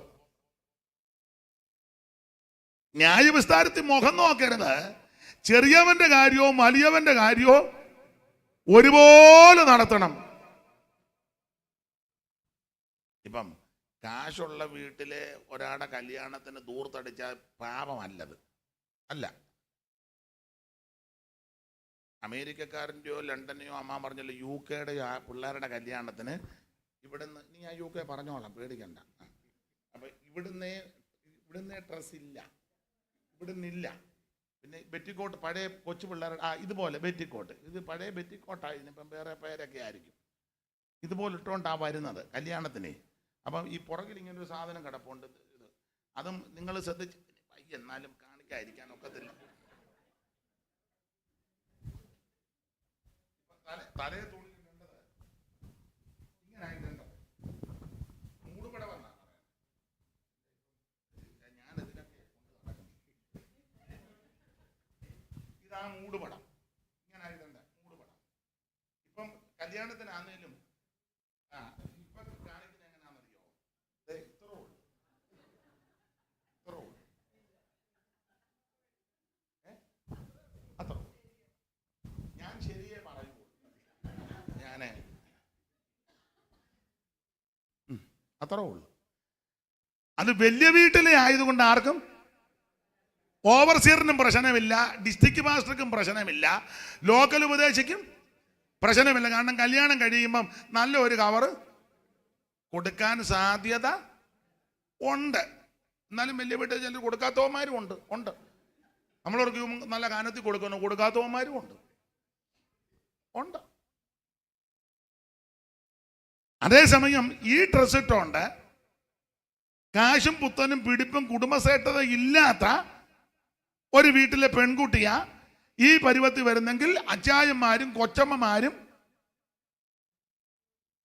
ന്യായവിസ്താരത്തിൽ മുഖം നോക്കരുത്. ചെറിയവന്റെ കാര്യവും വലിയവന്റെ കാര്യവും ഒരുപോലെ നടത്തണം. ഇപ്പം കാശുള്ള വീട്ടിലെ ഒരാളുടെ കല്യാണത്തിന് ദൂർത്തടിച്ചാൽ പാപമല്ലത്, അല്ല. അമേരിക്കക്കാരൻ്റെയോ ലണ്ടനെയോ അമ്മ പറഞ്ഞല്ലോ UK പിള്ളേരുടെ കല്യാണത്തിന് ഇവിടുന്ന്, നീ ആ UK പറഞ്ഞോളാം, പേടിക്കണ്ട. അപ്പം ഇവിടുന്ന് ഡ്രസ് ഇല്ല, ഇവിടുന്നില്ല. പിന്നെ ബെറ്റിക്കോട്ട്, പഴയ കൊച്ചു പിള്ളേരുടെ ഇതുപോലെ ബെറ്റിക്കോട്ട്, ഇത് പഴയ ബെറ്റിക്കോട്ടായി, ഇപ്പം വേറെ പേരൊക്കെ ആയിരിക്കും. ഇതുപോലെ ഇട്ടുകൊണ്ടാണ് വരുന്നത് കല്യാണത്തിന്. അപ്പം ഈ പുറകിൽ ഇങ്ങനൊരു സാധനം കിടപ്പുണ്ട്, ഇത് അതും നിങ്ങൾ ശ്രദ്ധിച്ച്, എന്നാലും കാണിക്കാതിരിക്കാൻ ഒക്കത്തില്ല. തലയെ തുണിയിടേണ്ടത് ഇങ്ങനെ ആയിട്ടുണ്ടോ, മൂടുപട വന്നാ ഞാൻ ഇതിനൊക്കെ ഇതാ മൂടുപടം, ഇങ്ങനെ ആയിട്ടുണ്ട് മൂടുപടം. ഇപ്പം കല്യാണത്തിനാന്നേലും ഇപ്പൊ കാണിക്കുന്ന എങ്ങനെയാണെന്നറിയോ, ഇത്രേ ഉള്ളൂ. അത്ര ഞാൻ ശരിയെ പറയൂ, ഞാനേ അത്രേ ഉള്ളൂ. അത് വലിയ വീട്ടിലെ ആയതുകൊണ്ട് ആർക്കും, ഓവർസിയറിനും പ്രശ്നമില്ല, ഡിസ്ട്രിക്ട് മാസ്റ്റർക്കും പ്രശ്നമില്ല, ലോക്കൽ ഉപദേശിക്കും പ്രശ്നമില്ല. കാരണം കല്യാണം കഴിയുമ്പം നല്ല ഒരു കവറ് കൊടുക്കാൻ സാധ്യത ഉണ്ട്. എന്നാലും വലിയ വീട്ടിൽ ചിലർ കൊടുക്കാത്തവന്മാരും ഉണ്ട്. നമ്മളവർക്ക് നല്ല കാനത്തിൽ കൊടുക്കാത്തവന്മാരും ഉണ്ട്. അതേസമയം ഈ ഡ്രസ് ഇട്ടോണ്ട് കാശും പുത്തനും പിടിപ്പും കുടുംബശ്രേഷ്ഠത ഇല്ലാത്ത ഒരു വീട്ടിലെ പെൺകുട്ടിയാ ഈ പരുവത്തിൽ വരുന്നെങ്കിൽ അച്ചായന്മാരും കൊച്ചമ്മമാരും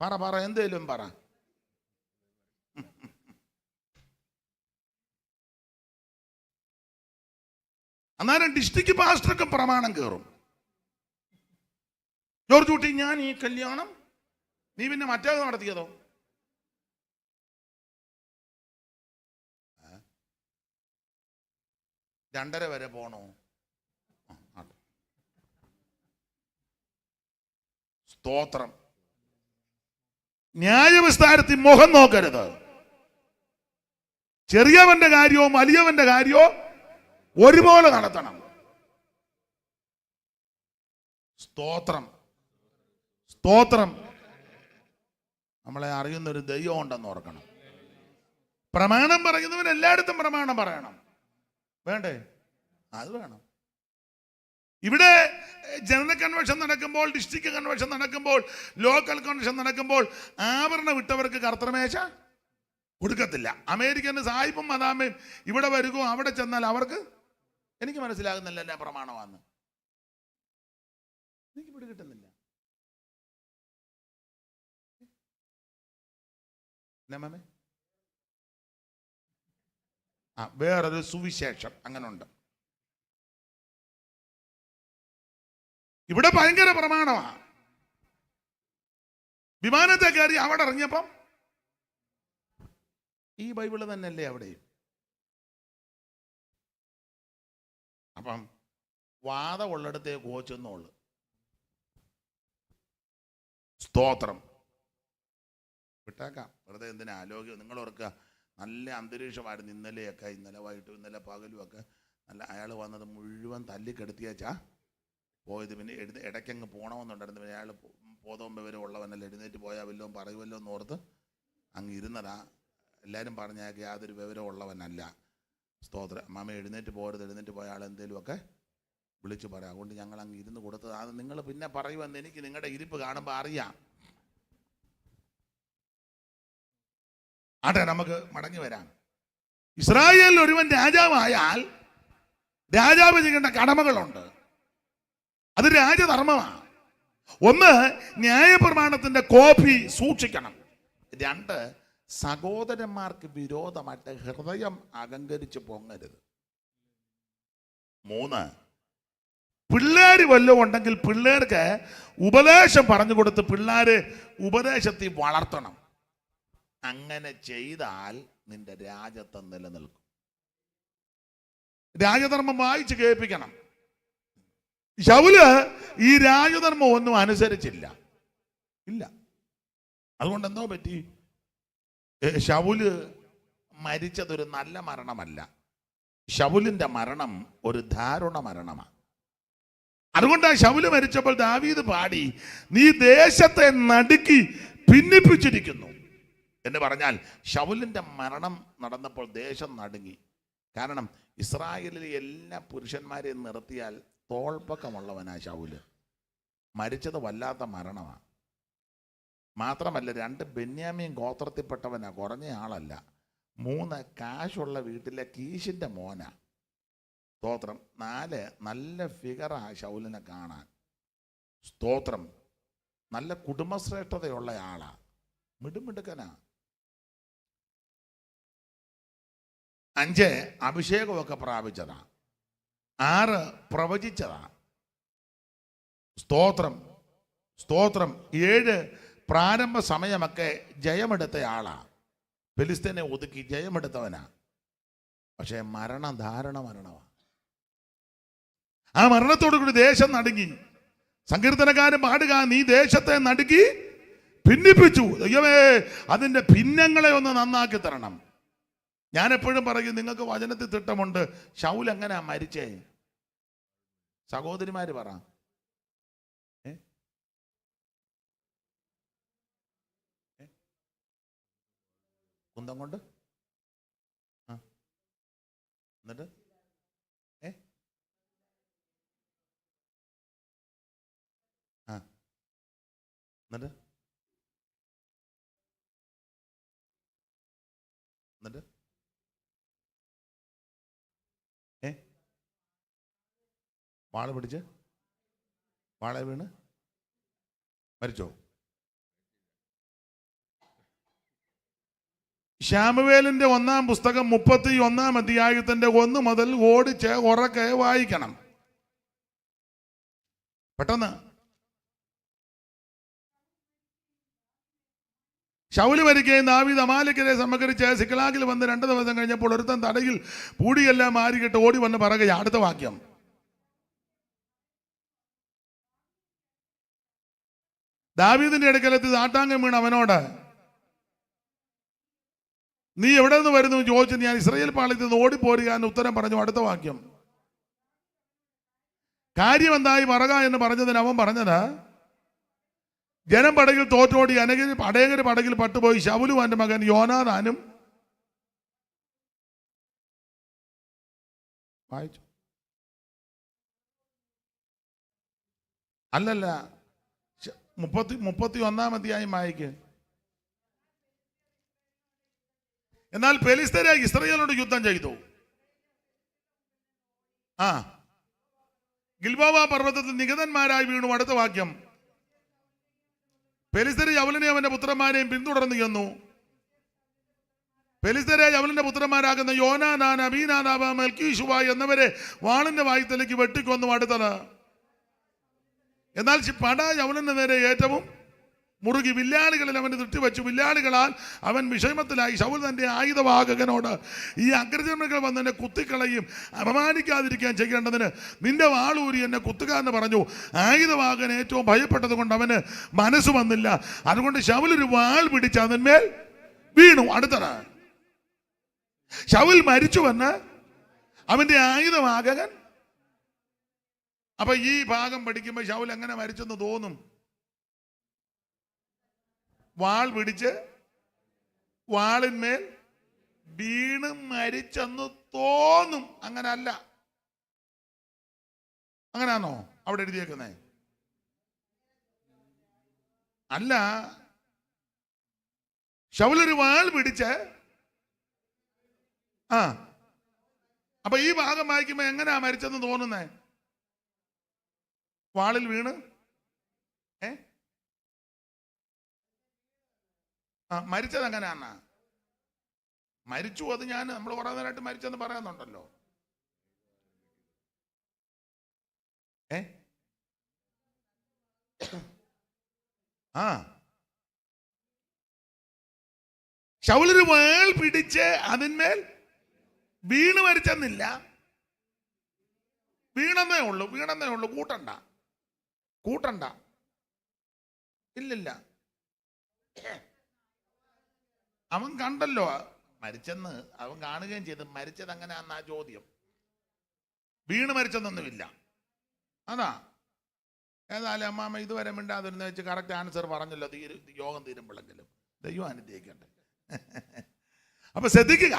പറ എന്തേലും പറ. അന്നേരം ഡിസ്ട്രിക്ട് പാസ്റ്റർക്ക് പ്രമാണം കയറും. ജോർജ് കുട്ടി, ഞാൻ ഈ കല്യാണം നീ പിന്നെ മറ്റേത് നടത്തിയതോ? 2:30 വരെ പോണോ? സ്തോത്രം. ന്യായവിസ്താരത്തിൽ മുഖം നോക്കരുത്. ചെറിയവന്റെ കാര്യവും വലിയവന്റെ കാര്യവും ഒരുപോലെ നടത്തണം. സ്തോത്രം. നമ്മളെ അറിയുന്നൊരു ദൈവം ഉണ്ടെന്ന് ഓർക്കണം. പ്രമാണം പറയുന്നവൻ എല്ലായിടത്തും പ്രമാണം പറയണം, വേണ്ടേ? അത് വേണം. ഇവിടെ ജനറൽ കൺവെൻഷൻ നടക്കുമ്പോൾ, ഡിസ്ട്രിക്ട് കൺവെൻഷൻ നടക്കുമ്പോൾ, ലോക്കൽ കൺവെൻഷൻ നടക്കുമ്പോൾ ആഭരണം വിട്ടവർക്ക് കർത്തൃമേശ കൊടുക്കത്തില്ല. അമേരിക്കന് സാഹിബും മദാമയും ഇവിടെ വരുകയോ അവിടെ ചെന്നാൽ അവർക്ക്, എനിക്ക് മനസ്സിലാകുന്നില്ല എന്നാ പ്രമാണമാണെന്ന്, എനിക്ക് പിടികിട്ടുന്നില്ല. വേറൊരു സുവിശേഷം അങ്ങനെ ഉണ്ട്. ഇവിടെ ഭയങ്കര പ്രമാണമാണ്. വിമാനത്തെ കയറി അവിടെ ഇറങ്ങിയപ്പം ഈ ബൈബിള് തന്നെയല്ലേ അവിടെയും. അപ്പം വാദം ഉള്ളിടത്തേ കോച്ചെന്നുള്ളു. സ്തോത്രം. വിട്ടേക്കാം, വെറുതെ എന്തിനാ ആലോചിക്കും. നിങ്ങൾ ഓർക്കുക, നല്ല അന്തരീക്ഷമായിരുന്നു ഇന്നലെ വൈകിട്ടും ഇന്നലെ പകലും ഒക്കെ. നല്ല അയാൾ വന്നത് മുഴുവൻ തല്ലിക്കെടുത്തിയാച്ചാ പോയത്. പിന്നെ ഇടയ്ക്കങ്ങ് പോകണമെന്നുണ്ടായിരുന്നു. പിന്നെ അയാൾ ബോധവും വിവരം ഉള്ളവനല്ല, എഴുന്നേറ്റ് പോയാൽ വല്ലതും പറയുമല്ലോ എന്നോർത്ത് അങ്ങ് ഇരുന്നതാ. എല്ലാവരും പറഞ്ഞാൽ യാതൊരു വിവരം ഉള്ളവനല്ല. സ്തോത്രം. മാമ എഴുന്നേറ്റ് പോയ ആൾ എന്തേലുമൊക്കെ വിളിച്ചു പറയാം. അതുകൊണ്ട് ഞങ്ങൾ അങ്ങ് ഇരുന്ന് കൊടുത്തത്. അത് നിങ്ങൾ പിന്നെ പറയുമെന്ന് എനിക്ക് നിങ്ങളുടെ ഇരിപ്പ് കാണുമ്പോൾ അറിയാം. നമുക്ക് മടങ്ങി വരാം. ഇസ്രായേലിൽ ഒരുവൻ രാജാവായാൽ രാജാവ് ചെയ്യേണ്ട കടമകളുണ്ട്. അത് രാജധർമ്മമാണ്. 1, ന്യായപ്രമാണത്തിന്റെ കോപ്പി സൂക്ഷിക്കണം. 2, സഹോദരന്മാർക്ക് വിരോധമായിട്ട് ഹൃദയം അഹങ്കരിച്ച് പൊങ്ങരുത്. 3, പിള്ളേര് വല്ലതും ഉണ്ടെങ്കിൽ പിള്ളേർക്ക് ഉപദേശം പറഞ്ഞു കൊടുത്ത് പിള്ളേര് ഉപദേശത്തിൽ വളർത്തണം. അങ്ങനെ ചെയ്താൽ നിന്റെ രാജത്വം നിലനിൽക്കും. രാജധർമ്മം വായിച്ച് കേൾപ്പിക്കണം. ശൗല് ഈ രാജധർമ്മം ഒന്നും അനുസരിച്ചില്ല. ഇല്ല. അതുകൊണ്ട് എന്തോ പറ്റി? ശൗല് മരിച്ചതൊരു നല്ല മരണമല്ല. ശൗലിന്റെ മരണം ഒരു ദാരുണ മരണമാണ്. അതുകൊണ്ടാണ് ശൗല് മരിച്ചപ്പോൾ ദാവീദ് പാടി, നീ ദേശത്തെ നടുക്കി ഭിന്നിപ്പിച്ചിരിക്കുന്നു എന്ന് പറഞ്ഞാൽ ശൗലിന്റെ മരണം നടന്നപ്പോൾ ദേശം നടുങ്ങി. കാരണം ഇസ്രായേലിലെ എല്ലാ പുരുഷന്മാരെയും നിർത്തിയാൽ തോൾപ്പക്കമുള്ളവനാ ശൗല്. മരിച്ചത് വല്ലാത്ത മരണമാണ്. മാത്രമല്ല 2 ബെന്യാമീൻ ഗോത്രത്തിൽപ്പെട്ടവനാ, കുറഞ്ഞ ആളല്ല. 3 കാശുള്ള വീട്ടിലെ കീശിന്റെ മോനാ. സ്തോത്രം. 4 നല്ല ഫിഗറാ ശൗലിനെ കാണാൻ. സ്തോത്രം. നല്ല കുടുംബശ്രേഷ്ഠതയുള്ള ആളാ, മിടുമിടുക്കനാ. 5 അഭിഷേകമൊക്കെ പ്രാപിച്ചതാ. 6 പ്രവചിച്ചതാ. സ്തോത്രം, സ്തോത്രം. 7 പ്രാരംഭ സമയമൊക്കെ ജയമെടുത്ത ആളാ. ഫെലിസ്തീനെ ഒതുക്കി ജയമെടുത്തവനാ. പക്ഷേ മരണം ധാരണ മരണമാണ്. ആ മരണത്തോടു കൂടി ദേശം നടുങ്ങി. സങ്കീർത്തനക്കാരൻ പാടുക, നീ ദേശത്തെ നടുക്കി ഭിന്നിപ്പിച്ചു. ദൈവമേ, അതിൻ്റെ ഭിന്നങ്ങളെ ഒന്ന് നന്നാക്കി തരണം. ഞാൻ എപ്പോഴും പറയും, നിങ്ങൾക്ക് വചനത്തിൽ തിട്ടമുണ്ട്. ശൗൽ എങ്ങനെയാ മരിച്ചേ? സഹോദരിമാര് പറ. കുന്തം കൊണ്ട് എന്നിട്ട് എന്നിട്ട് എന്നിട്ട് വാള പിടിച്ച് വാള വീണ് മരിച്ചോ? ശാമുവേലിന്റെ 1-ാം പുസ്തകം 31-ാം അധ്യായത്തിന്റെ 1 മുതൽ ഓടിച്ച് ഉറക്കെ വായിക്കണം. പെട്ടെന്ന്. ശൗല് മരിക്കുകയും ദാവീദ് അമാലേക്കിനെ സംഹരിച്ച് സിക്ലാഗിൽ വന്ന് 2 ദിവസം കഴിഞ്ഞപ്പോൾ ഒരുത്തൻ തടയിൽ പൂടിയെല്ലാം മാറിക്കിട്ട് ഓടി വന്ന് പറയുക. അടുത്ത വാക്യം. ദാവീദിന്റെ അടുക്കലെത്തി സാട്ടാങ്കം വീണ് അവനോട്, നീ എവിടെ നിന്ന് വരുന്നു ചോദിച്ചു. ഞാൻ ഇസ്രായേൽ പാളയത്തിൽ നിന്ന് ഓടിപ്പോരുക എന്ന് ഉത്തരം പറഞ്ഞു. അടുത്ത വാക്യം. കാര്യം എന്തായി പറക എന്ന് പറഞ്ഞതിന് അവൻ പറഞ്ഞത്, ജനം പടകിൽ തോറ്റോടി അനേകര് പടകിൽ പട്ടുപോയി. ശൗലും അവന്റെ മകൻ യോനാഥാനും വായിച്ചു. അല്ലല്ല, 31-ാം അധ്യായം വായിക്ക്. എന്നാൽ ഫെലിസ്ത്യരെ ഇസ്രായേലിനോട് യുദ്ധം ചെയ്തു. ഗിൽബോവ പർവ്വതത്തിൽ നിഹതന്മാരായി വീണു. അടുത്ത വാക്യം. ഫെലിസ്ത്യരെ ശൗലിനെ അവന്റെ പുത്രന്മാരെയും പിന്തുടർന്നു ചെന്നു. ഫെലിസ്ത്യരെ ശൗലിന്റെ പുത്രന്മാരാകുന്ന യോനാഥാൻ, അബീനാദാബ്, മൽക്കീശുവ എന്നിവരെ വാളിന്റെ വായുത്തലേക്ക് വെട്ടിക്കൊന്നു. അടുത്തത്. എന്നാൽ പട ശൗലിന്റെ നേരെ ഏറ്റവും മുറുകി. വില്ലാളികളിൽ അവന് തെറ്റിവെച്ചു. വില്ലാളികളാൽ അവൻ വിഷമത്തിലായി. ശൗൽ തന്റെ ആയുധവാഹകനോട്, ഈ അഗ്രജന്മകൾ വന്ന് എന്നെ കുത്തിക്കളയും, അപമാനിക്കാതിരിക്കാൻ ചെയ്യേണ്ടതിന് നിന്റെ വാളൂരി എന്നെ കുത്തുക എന്ന് പറഞ്ഞു. ആയുധവാഹകൻ ഏറ്റവും ഭയപ്പെട്ടത് കൊണ്ട് അവന് മനസ്സ് വന്നില്ല. അതുകൊണ്ട് ശൗൽ ഒരു വാൾ പിടിച്ച് അതിന്മേൽ വീണു. അടുത്തത്. ശൗൽ മരിച്ചുവെന്ന് അവന്റെ ആയുധവാഹകൻ. അപ്പൊ ഈ ഭാഗം പഠിക്കുമ്പോൾ ശൗൽ എങ്ങനെ മരിച്ചെന്ന് തോന്നും? വാൾ പിടിച്ച് വാളിന്മേൽ വീണ് മരിച്ചെന്ന് തോന്നും. അങ്ങനല്ല. അങ്ങനാണോ അവിടെ എഴുതിയേക്കുന്നേ? അല്ല. ശൗലൊരു വാൾ പിടിച്ച് അപ്പൊ ഈ ഭാഗം വായിക്കുമ്പോ എങ്ങനെയാ മരിച്ചെന്ന് തോന്നുന്നേ? വാളിൽ വീണ് മരിച്ചത് എങ്ങനെയാന്നാ? മരിച്ചു. അത് നമ്മൾ കുറെ നേരമായിട്ട് മരിച്ചെന്ന് പറയുന്നുണ്ടല്ലോ. ശൗലൊരു വാൾ പിടിച്ച് അതിന്മേൽ വീണ് മരിച്ചെന്നില്ല. വീണെന്നേ ഉള്ളൂ. കൂട്ടണ്ട. ഇല്ലില്ല. അവൻ കണ്ടല്ലോ മരിച്ചെന്ന്, അവൻ കാണുകയും ചെയ്ത്. മരിച്ചത് എങ്ങനെയാന്നാ ചോദ്യം. വീണ് മരിച്ചെന്നൊന്നുമില്ല. അതാ. ഏതായാലും അമ്മാമ്മ ഇതുവരെ മിണ്ടാതിരുന്ന് വെച്ച് കറക്റ്റ് ആൻസർ പറഞ്ഞല്ലോ. യോഗം തീരുമ്പോഴെങ്കിലും ദൈവം അനുഗ്രഹിക്കട്ടെ. അപ്പൊ ശ്രദ്ധിക്കുക,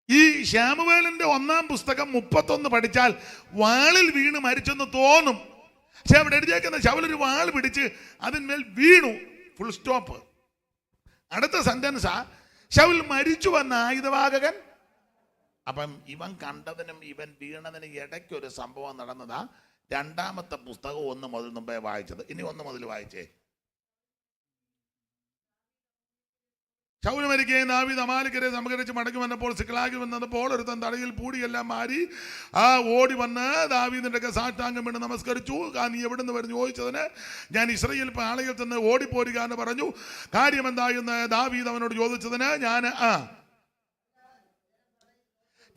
ഈ ശാമുവേലിന്റെ 1-ാം പുസ്തകം 31 പഠിച്ചാൽ വാളിൽ വീണ് മരിച്ചെന്ന് തോന്നും. പക്ഷെ അവിടെ എഴുതിയേക്കുന്ന ശൗലൊരു വാൾ പിടിച്ച് അതിന്മേൽ വീണു, ഫുൾ സ്റ്റോപ്പ്. അടുത്ത സെന്റൻസാ ശൗൽ മരിച്ചു വന്ന ആയുധവാഹകൻ. അപ്പം ഇവൻ കണ്ടതിനും ഇവൻ വീണതിനും ഇടയ്ക്കൊരു സംഭവം നടന്നതാ. 2-ാമത്തെ പുസ്തകം 1 മുതൽ മുമ്പേ വായിച്ചത്. ഇനി 1 മുതൽ വായിച്ചേ. ശൗൽ മരിക്കുകയും ദാവീദ് അമാലേക്യരെ സംഹരിച്ച് മടങ്ങി വന്നപ്പോൾ സിക്ലാഗിൽ വന്നപ്പോൾ ഒരുത്തൻ തടയിൽ പൂടിയെല്ലാം മാറി ഓടി വന്ന് ദാവീദിന്റെ സാഷ്ടാംഗം വീണ് നമസ്കരിച്ചു. നീ എവിടെ നിന്ന് വരുന്നു ചോദിച്ചതിന് ഞാൻ ഇസ്രായേൽ പാളയത്തിൽ നിന്ന് ഓടിപ്പോരുക എന്ന് പറഞ്ഞു. കാര്യം എന്തായെന്ന് ദാവീദ് അവനോട് ചോദിച്ചതിന് ഞാൻ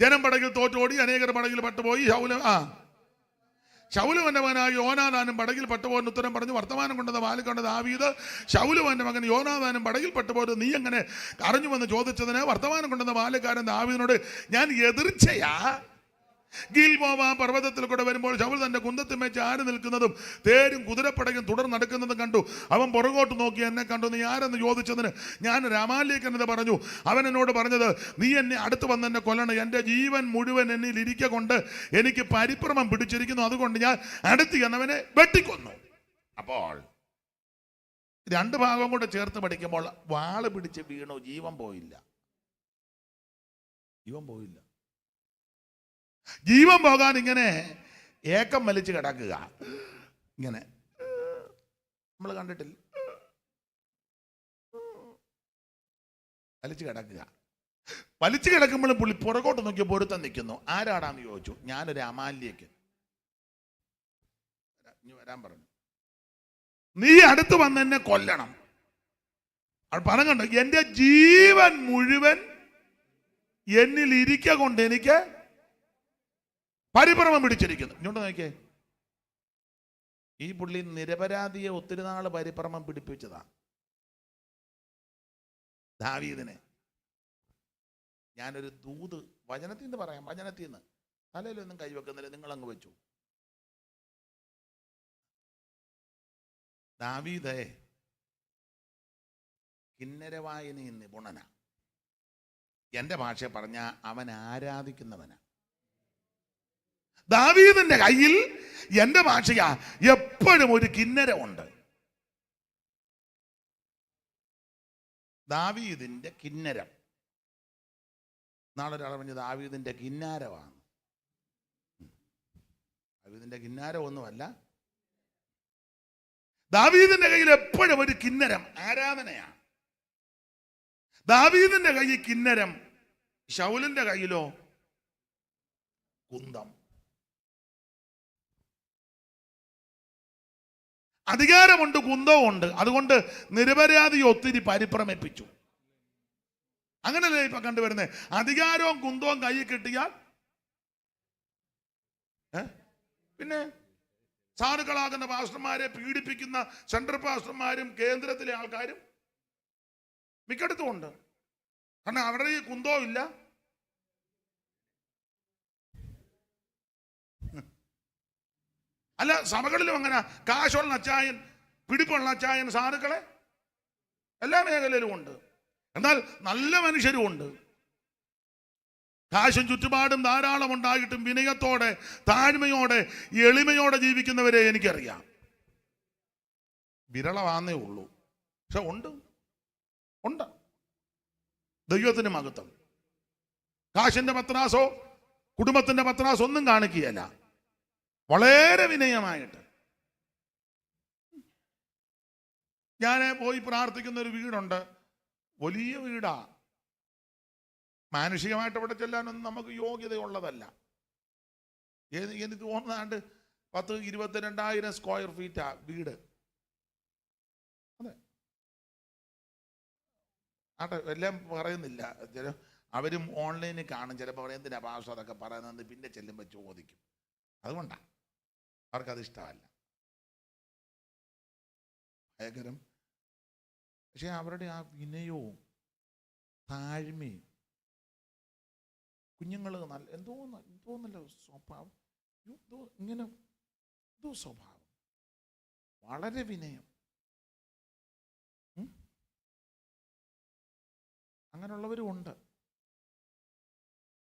ജനം പടകിൽ തോറ്റോടി, അനേകർ പടകിൽ പട്ടുപോയി. ശൗലുവിന്റെ മകനായ യോനാഥാനും പടകിൽ പട്ടുപോകുന്ന ഉത്തരം പറഞ്ഞു. വർത്തമാനം കൊണ്ടത് വാലിക്കൊണ്ട് ദാവീദ് ശൗലുവിന്റെ മകൻ യോനാഥാനും പടകിൽ പട്ടുപോയത് നീ എങ്ങനെ അറിഞ്ഞുവെന്ന് ചോദിച്ചതിന് വർത്തമാനം കൊണ്ടത് വാലിക്കാരൻ ദാവീദിനോട് ഞാൻ എതിർച്ചയാ ഗിൽബോവ പർവ്വതത്തിൽ കൂടെ വരുമ്പോൾ ശൗൽ തന്റെ കുന്തത്തിൽ വെച്ച് ആര് നിൽക്കുന്നതും തേരും കുതിരപ്പടയും തുടർ നടക്കുന്നതും കണ്ടു. അവൻ പുറകോട്ട് നോക്കി എന്നെ കണ്ടു. നീ ആരെന്ന് ചോദിച്ചതിന് ഞാൻ രാമാലേഖനത് പറഞ്ഞു. അവൻ എന്നോട് പറഞ്ഞത് നീ എന്നെ അടുത്ത് വന്ന് എന്നെ കൊല്ലണം. എൻ്റെ ജീവൻ മുഴുവൻ എന്നിൽ ഇരിക്ക കൊണ്ട് എനിക്ക് പരിഭ്രമം പിടിച്ചിരിക്കുന്നു. അതുകൊണ്ട് ഞാൻ അടുത്ത് എന്നവനെ വെട്ടിക്കൊന്നു. അപ്പോൾ 2 ഭാഗം കൂടെ ചേർത്ത് പഠിക്കുമ്പോൾ വാള് പിടിച്ച് വീണു, ജീവൻ പോയില്ല. ജീവൻ പോകാൻ ഇങ്ങനെ ഏക്കം വലിച്ചു കിടക്കുക. ഇങ്ങനെ നമ്മൾ കണ്ടിട്ടില്ല, വലിച്ചു കിടക്കുക. വലിച്ചു കിടക്കുമ്പോഴും പുള്ളി പുറകോട്ട് നോക്കി പൊരുത്തം നിൽക്കുന്നു. ആരാടാന്ന് ചോദിച്ചു. ഞാനൊരു അമാല്യക്ക് വരാൻ പറഞ്ഞു. നീ അടുത്ത് വന്ന് എന്നെ കൊല്ലണം. പറഞ്ഞുണ്ട് എൻ്റെ ജീവൻ മുഴുവൻ എന്നിൽ ഇരിക്ക കൊണ്ട് എനിക്ക് പരിഭ്രമം പിടിച്ചിരിക്കുന്നു. ഇങ്ങോട്ട് നോക്കിയേ, ഈ പുള്ളി നിരപരാധിയെ ഒത്തിരി നാൾ പരിഭ്രമം പിടിപ്പിച്ചതാ ദാവീദിനെ. ഞാനൊരു ദൂത് വചനത്തിൽ നിന്ന് പറയാം. വചനത്തിൽ നിന്ന് തലയിലൊന്നും കൈവെക്കുന്നില്ല, നിങ്ങളങ്ങ് വെച്ചു. ദാവീദേ കിന്നരവായന നിപുണന. എൻ്റെ ഭാഷ പറഞ്ഞ അവൻ ആരാധിക്കുന്നവനാ. ദാവീദിന്റെ കയ്യിൽ എൻ്റെ ഭാഷയാ എപ്പോഴും ഒരു കിന്നരമുണ്ട്. ദാവീദിന്റെ കിന്നരം. നാളെ ഒരാൾ പറഞ്ഞു ദാവീദിന്റെ കിന്നാരമാണ്. ദാവീദിന്റെ കിന്നാരം ഒന്നുമല്ല. ദാവീദിന്റെ കയ്യിൽ എപ്പോഴും ഒരു കിന്നരം, ആരാധനയാണ്. ദാവീദിന്റെ കയ്യിൽ കിന്നരം, ശൗലിന്റെ കയ്യിലോ കുന്തം. അധികാരമുണ്ട്, കുന്തവുമുണ്ട്. അതുകൊണ്ട് നിരപരാധിയെ ഒത്തിരി പരിഭ്രമിപ്പിച്ചു. അങ്ങനല്ലേ ഇപ്പൊ കണ്ടുവരുന്നത്. അധികാരവും കുന്തവും കയ്യിൽ കിട്ടിയാൽ പിന്നെ സാധുക്കളാകുന്ന പാസ്റ്റർമാരെ പീഡിപ്പിക്കുന്ന സെൻട്രൽ പാസ്റ്റർമാരും കേന്ദ്രത്തിലെ ആൾക്കാരും മിക്കടത്തും ഉണ്ട്. കാരണം അവിടെ ഈ കുന്തവും ഇല്ല, അല്ല സഭകളിലും അങ്ങനെ കാശുള്ള അച്ചായൻ, പിടിപ്പുള്ള അച്ചായൻ സാധുക്കളെ എല്ലാ മേഖലയിലും ഉണ്ട്. എന്നാൽ നല്ല മനുഷ്യരും ഉണ്ട്. കാശും ചുറ്റുപാടും ധാരാളം ഉണ്ടായിട്ടും വിനയത്തോടെ, താഴ്മയോടെ, എളിമയോടെ ജീവിക്കുന്നവരെ എനിക്കറിയാം. വിരളമാന്നേ ഉള്ളൂ, പക്ഷെ ഉണ്ട്. ദൈവത്തിന് മഹത്വം. കാശിന്റെ പത്രാസോ കുടുംബത്തിന്റെ പത്രാസോ ഒന്നും കാണിക്കുകയല്ല, വളരെ വിനയമായിട്ട്. ഞാൻ പോയി പ്രാർത്ഥിക്കുന്ന ഒരു വീടുണ്ട്, വലിയ വീടാ. മാനുഷികമായിട്ട് അവിടെ ചെല്ലാനൊന്നും നമുക്ക് യോഗ്യതയുള്ളതല്ല. എനിക്ക് തോന്നുന്നാണ്ട് 10-22,000 സ്ക്വയർ ഫീറ്റാ വീട്. അതെ, ആട്ടെ, എല്ലാം പറയുന്നില്ല. അവരും ഓൺലൈനിൽ കാണും. ചിലപ്പോൾ പറയും എന്തിനാ പാസ്റ്റർ അതൊക്കെ പറയുന്നത്, പിന്നെ ചെല്ലുമ്പോൾ ചോദിക്കും. അതുകൊണ്ടാണ് അവർക്കത് ഇഷ്ടമല്ല, ഭയങ്കരം. പക്ഷെ അവരുടെ ആ വിനയവും താഴ്മയും, കുഞ്ഞുങ്ങൾ നല്ല എന്തോന്നല്ല സ്വഭാവം, ഇങ്ങനെ എന്തോ സ്വഭാവം, വളരെ വിനയം. അങ്ങനെയുള്ളവരും ഉണ്ട്.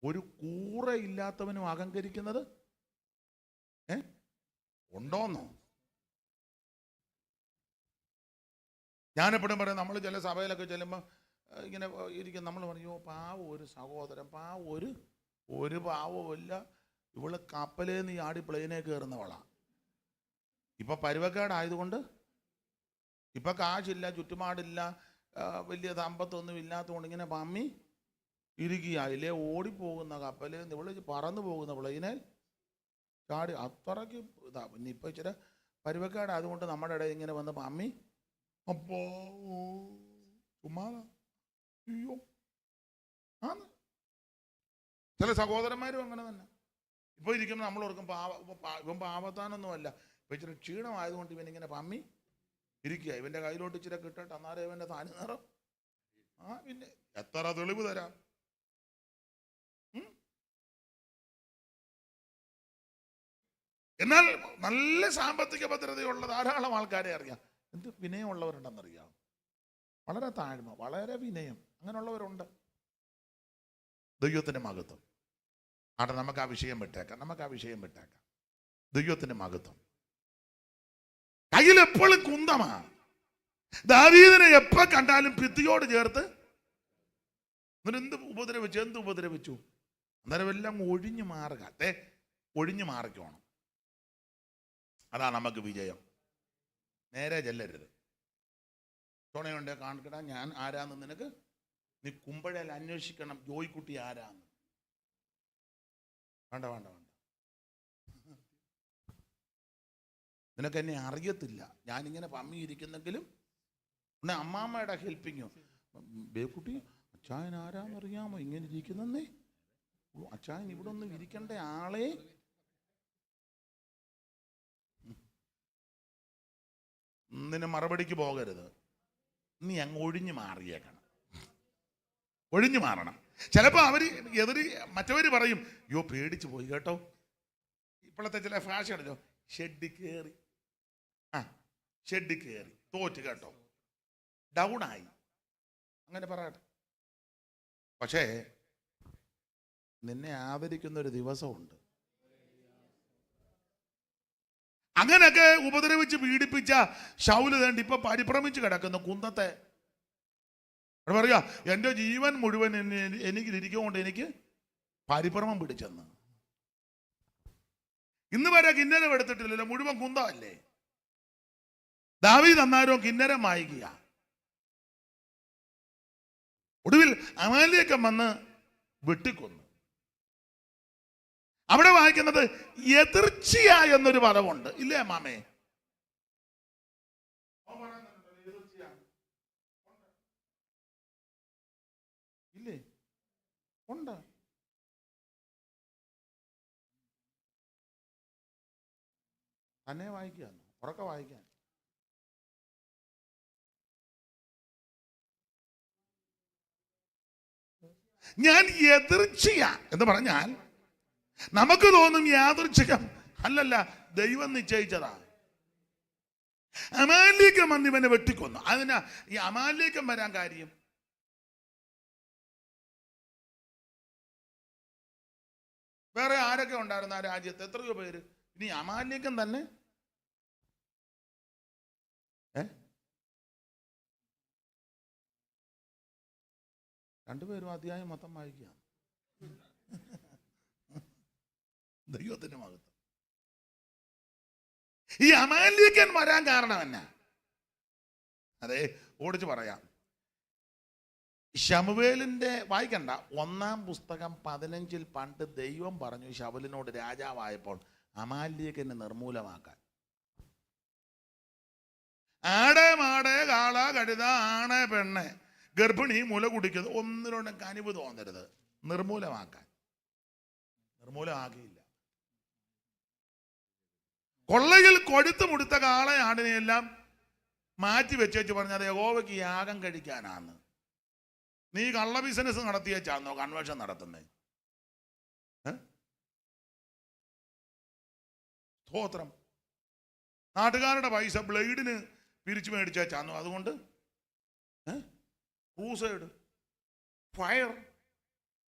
ഒരു കൂറ ഇല്ലാത്തവനും അഹങ്കരിക്കുന്നത് ഉണ്ടോന്നോ? ഞാനെപ്പോഴും പറയാം, നമ്മൾ ചില സഭയിലൊക്കെ ചെല്ലുമ്പോൾ ഇങ്ങനെ ഇരിക്കും, നമ്മൾ പറയോ പാവം ഒരു സഹോദരൻ, പാവം ഒരു പാവമില്ല, ഇവള് കപ്പലേന്ന് ആടി പ്ലെയിനെ കയറുന്നവളാണ്. ഇപ്പൊ പരുവക്കേടായതുകൊണ്ട്, ഇപ്പൊ കാശില്ല, ചുറ്റുപാടില്ല, വലിയ സമ്പത്തൊന്നും ഇല്ലാത്തതുകൊണ്ട് ഇങ്ങനെ പമ്മി ഇരിക്കുക. അതിലേ ഓടിപ്പോകുന്ന കപ്പലേന്ന് ഇവള് പറന്നു പോകുന്ന പ്ലെയിനെ ചാടി അത്രയ്ക്ക് ഇതാ. പിന്നെ ഇപ്പൊ ഇച്ചിരി പരുവക്കേടായതുകൊണ്ട് നമ്മുടെ ഇടയിൽ ഇങ്ങനെ വന്ന് പമ്മി അപ്പോ ചുമ്മാതാ. അയ്യോ, ആന്ന് ചില സഹോദരന്മാരും അങ്ങനെ തന്നെ. ഇപ്പൊ ഇരിക്കുമ്പോൾ നമ്മൾ ഓർക്കും ഇവൻ പാവത്താനൊന്നുമല്ല, ഇപ്പൊ ഇച്ചിരി ക്ഷീണമായതുകൊണ്ട് ഇവനിങ്ങനെ പമ്മി ഇരിക്കുക. ഇവന്റെ കയ്യിലോട്ട് ഇച്ചിരി കിട്ടട്ടെ, അന്നാരം ഇവന്റെ താനി നിറം. പിന്നെ എത്ര തെളിവ് തരാം. എന്നാൽ നല്ല സാമ്പത്തിക ഭദ്രതയുള്ള ധാരാളം ആൾക്കാരെ അറിയാം. എന്ത് വിനയമുള്ളവരുണ്ടെന്നറിയാം. വളരെ താഴ്മ, വളരെ വിനയം, അങ്ങനെയുള്ളവരുണ്ട്. ദൈവത്തിന്റെ മഹത്വം. ആട്ടെ, നമുക്ക് ആ വിഷയം വിട്ടേക്കാം. ദൈവത്തിന്റെ മഹത്വം. കയ്യിൽ എപ്പോഴും കുന്തമാണ്. ദാവീദിനെ എപ്പോ കണ്ടാലും ഭിത്തിയോട് ചേർത്ത് എന്ത് ഉപദ്രവിച്ചു. അന്നേരം എല്ലാം ഒഴിഞ്ഞു മാറുക. ഒഴിഞ്ഞു മാറിക്കോണം. അതാ നമുക്ക് വിജയം. നേരെ ചെല്ലരുത്. തുണയുണ്ടേ കാണിക്കടാ, ഞാൻ ആരാന്ന് നിനക്ക്, നീ കുമ്പഴയിൽ അന്വേഷിക്കണം ജോയിക്കുട്ടി ആരാന്ന്. വേണ്ട, നിനക്ക് എന്നെ അറിയത്തില്ല, ഞാനിങ്ങനെ പമ്മിയിരിക്കുന്നെങ്കിലും പിന്നെ അമ്മാമ്മയുടെ ഹെൽപ്പിങ്ങോ. ബേക്കുട്ടി, അച്ചായൻ ആരാന്നറിയാമോ ഇങ്ങനെ ഇരിക്കുന്നേ? അച്ചായൻ ഇവിടെ ഒന്നും ഇരിക്കേണ്ട ആളെ. നിന്നെ മറുപടിക്ക് പോകരുത്. നീ അങ്ങ് ഒഴിഞ്ഞു മാറണം. ചിലപ്പോൾ മറ്റവര് പറയും, യോ പേടിച്ചു പോയി കേട്ടോ. ഇപ്പോഴത്തെ ചില ഭാഷയാണല്ലോ, ഷെഡിൽ കയറി തോറ്റ് കേട്ടോ, ഡൗൺ ആയി, അങ്ങനെ പറയട്ടെ. പക്ഷേ നിന്നെ ആദരിക്കുന്ന ഒരു ദിവസമുണ്ട്. അങ്ങനെയൊക്കെ ഉപദ്രവിച്ച് പീഡിപ്പിച്ച ശൗല് തേണ്ടി ഇപ്പൊ പരിഭ്രമിച്ച് കിടക്കുന്ന കുന്തത്തെ പറയാ, എൻ്റെ ജീവൻ മുഴുവൻ എനിക്ക് ഇരിക്കൊണ്ട് എനിക്ക് പരിഭ്രമം പിടിച്ചെന്ന്. ഇന്ന് വരെ കിന്നരം എടുത്തിട്ടില്ലല്ലോ, മുഴുവൻ കുന്തമല്ലേ. ദാവീദ് അന്നാരോ കിന്നരം വായിക്കുക. ഒടുവിൽ അമാലേക്കൻ വന്ന് വെട്ടിക്കൊന്നു. അവിടെ വായിക്കുന്നത് എതിർച്ചയ എന്നൊരു പദമുണ്ട്, ഇല്ലേ അമ്മാമേ? ഇല്ലേ? ഉണ്ട്. തന്നെ വായിക്കാൻ, ഉറക്കെ വായിക്കാൻ. ഞാൻ എതിർച്ചയ എന്ന് പറഞ്ഞാൽ നമുക്ക് തോന്നും യാദൃച്ഛികം, അല്ലല്ല, ദൈവം നിശ്ചയിച്ചതാ. അമാലേക്കൻ വന്ന് ഇവനെ വെട്ടിക്കൊന്നു. അതിനാ ഈ അമാലേക്കൻ വരാൻ കാര്യം? വേറെ ആരൊക്കെ ഉണ്ടായിരുന്നു ആ രാജ്യത്ത്? എത്രയോ പേര്. ഇനി അമാലേക്കൻ തന്നെ രണ്ടുപേരും അധ്യായം മൊത്തം വായിക്കുക. ദൈവത്തിന്റെ മഹത്വം. ഈ അമാലേക്കൻ വരാൻ കാരണം എന്നാ? അതെ, ഓടിച്ച് പറയാം. ശമൂവേലിന്റെ വായിക്കണ്ട, 1-ാം പുസ്തകം 15 പണ്ട് ദൈവം പറഞ്ഞു ശൗലിനോട് രാജാവായപ്പോൾ അമാലേക്കനെ നിർമൂലമാക്കാൻ. ആടെ മാടെ കാള കഴുത ആണെ പെണ്ണെ ഗർഭിണി മുല കുടിക്കുന്നത് ഒന്നിനോടും കനിവ് തോന്നരുത്. നിർമൂലമാക്കാൻ. നിർമൂലമാക്കിയില്ല. കൊള്ളയിൽ കൊഴുത്തു മുടുത്ത കാളെ ആടിനെയെല്ലാം മാറ്റി വെച്ചേച്ച് പറഞ്ഞത് യഹോവയ്ക്ക് യാഗം കഴിക്കാനാണ്. നീ കള്ള ബിസിനസ് നടത്തിയേച്ചാന്നോ കൺവെൻഷൻ നടത്തുന്നേ? സ്തോത്രം. നാട്ടുകാരുടെ പൈസ ബ്ലേഡിന് പിരിച്ചു മേടിച്ചാന്നോ? അതുകൊണ്ട് ക്രൂസൈഡ്, ഫയർ,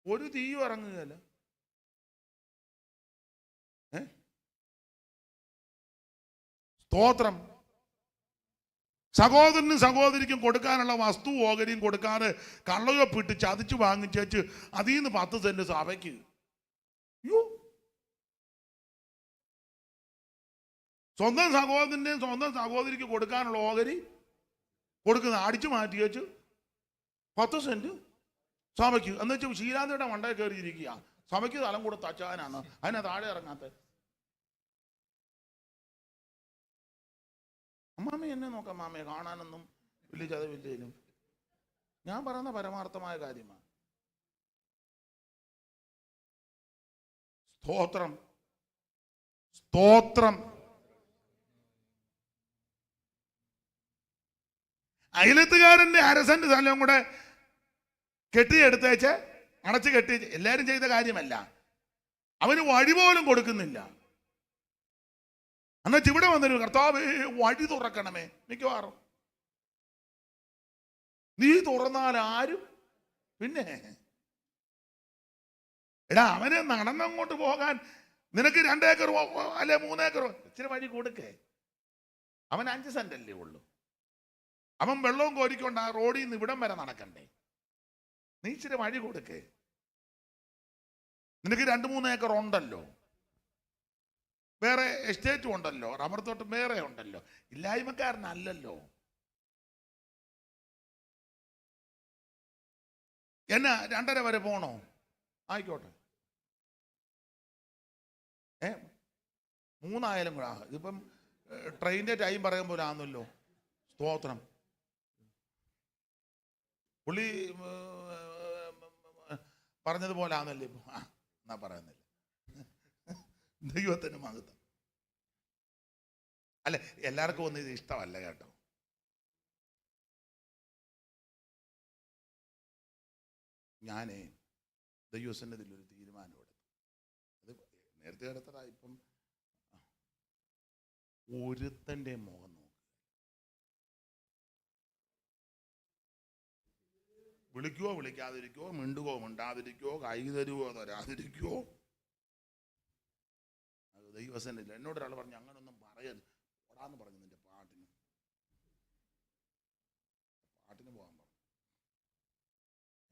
ഒരു തീയും ഇറങ്ങുകയല്ല. സ്തോത്രം. സഹോദരനും സഹോദരിക്കും കൊടുക്കാനുള്ള വസ്തു ഓഹരിയും കൊടുക്കാതെ കള്ളയൊപ്പിട്ട് ചതിച്ചു വാങ്ങിച്ചേച്ച് അതിൽ നിന്ന് 10 സെന്റ് സഭയ്ക്ക്. സ്വന്തം സഹോദരൻ്റെയും സ്വന്തം സഹോദരിക്ക് കൊടുക്കാനുള്ള ഓഹരി കൊടുക്കുന്ന അടിച്ചു മാറ്റി വെച്ച് 10 സെന്റ് സഭയ്ക്ക്. എന്ന് വെച്ചാൽ ശീലാന്തിയുടെ മണ്ടയിൽ കയറിയിരിക്കുക. സഭയ്ക്ക് സ്ഥലം കൂടെ തച്ചാനാണ്, അതിനെ താഴെ ഇറങ്ങാത്ത. അമ്മാമ്മ എന്നെ നോക്കാം, മാമയെ കാണാനൊന്നും വലിയ ചതവില്ലേലും. ഞാൻ പറയുന്ന പരമാർത്ഥമായ കാര്യമാണ്. സ്തോത്രം, സ്തോത്രം. അയലത്തുകാരൻ്റെ 1/2 സെന്റ് സ്ഥലവും കൂടെ കെട്ടിയെടുത്തേച്ച് അടച്ച് കെട്ടി. എല്ലാവരും ചെയ്ത കാര്യമല്ല. അവന് വഴി പോലും കൊടുക്കുന്നില്ല. എന്നാൽ ഇവിടെ വന്നൊരു കർത്താവേ വഴി തുറക്കണമേ. മിക്കവാറും നീ തുറന്നാൽ ആരും പിന്നെ എടാ അവന് നടന്നങ്ങോട്ട് പോകാൻ നിനക്ക് 2 ഏക്കറോ അല്ലെ 3 ഏക്കറോ ഇച്ചിരി വഴി കൊടുക്കേ. അവൻ 5 സെന്റ് അല്ലേ ഉള്ളൂ. അവൻ വെള്ളവും കോരിക്കൊണ്ട് ആ റോഡിൽ നിന്ന് ഇവിടം വരെ നടക്കണ്ടേ? നീ ഇച്ചിരി വഴി കൊടുക്കേ. നിനക്ക് 2-3 ഏക്കർ ഉണ്ടല്ലോ, വേറെ എസ്റ്റേറ്റും ഉണ്ടല്ലോ, റബ്ബർ തോട്ടം വേറെ ഉണ്ടല്ലോ. ഇല്ലായ്മക്കാരനല്ലല്ലോ. എന്നാ 2:30 വരെ പോണോ? ആയിക്കോട്ടെ. 3 ആയാലും കൂടെ. ഇതിപ്പം ട്രെയിനിന്റെ ടൈം പറയുമ്പോൾ ആണല്ലോ. സ്തോത്രം. പുള്ളി പറഞ്ഞതുപോലെ ആണല്ലേ ഇപ്പൊ. എന്നാ പറയുന്നില്ല. ദൈവത്തിന് മഹത്വം. അല്ലെ, എല്ലാവർക്കും ഒന്നും ഇത് ഇഷ്ടമല്ല കേട്ടോ. ഞാനേ ദൈവസന്നിധിയിൽ ഒരു തീരുമാനം എടുത്തു. അത് നേരത്തെ എടുത്തതാ. ഇപ്പം ഒരുത്തൻ്റെ മുഖം നോക്കുക. വിളിക്കുവോ വിളിക്കാതിരിക്കോ, മിണ്ടുകോ മിണ്ടാതിരിക്കോ, കൈ തരുവോ തരാതിരിക്കോ, അത് ദൈവസന്നിധിയിൽ. എന്നോടൊരാൾ പറഞ്ഞു അങ്ങനൊന്നും പറയരുത്, ഓടാന്ന് പറഞ്ഞു. നിന്റെ പാട്ടിന് പോകാൻ പറഞ്ഞു.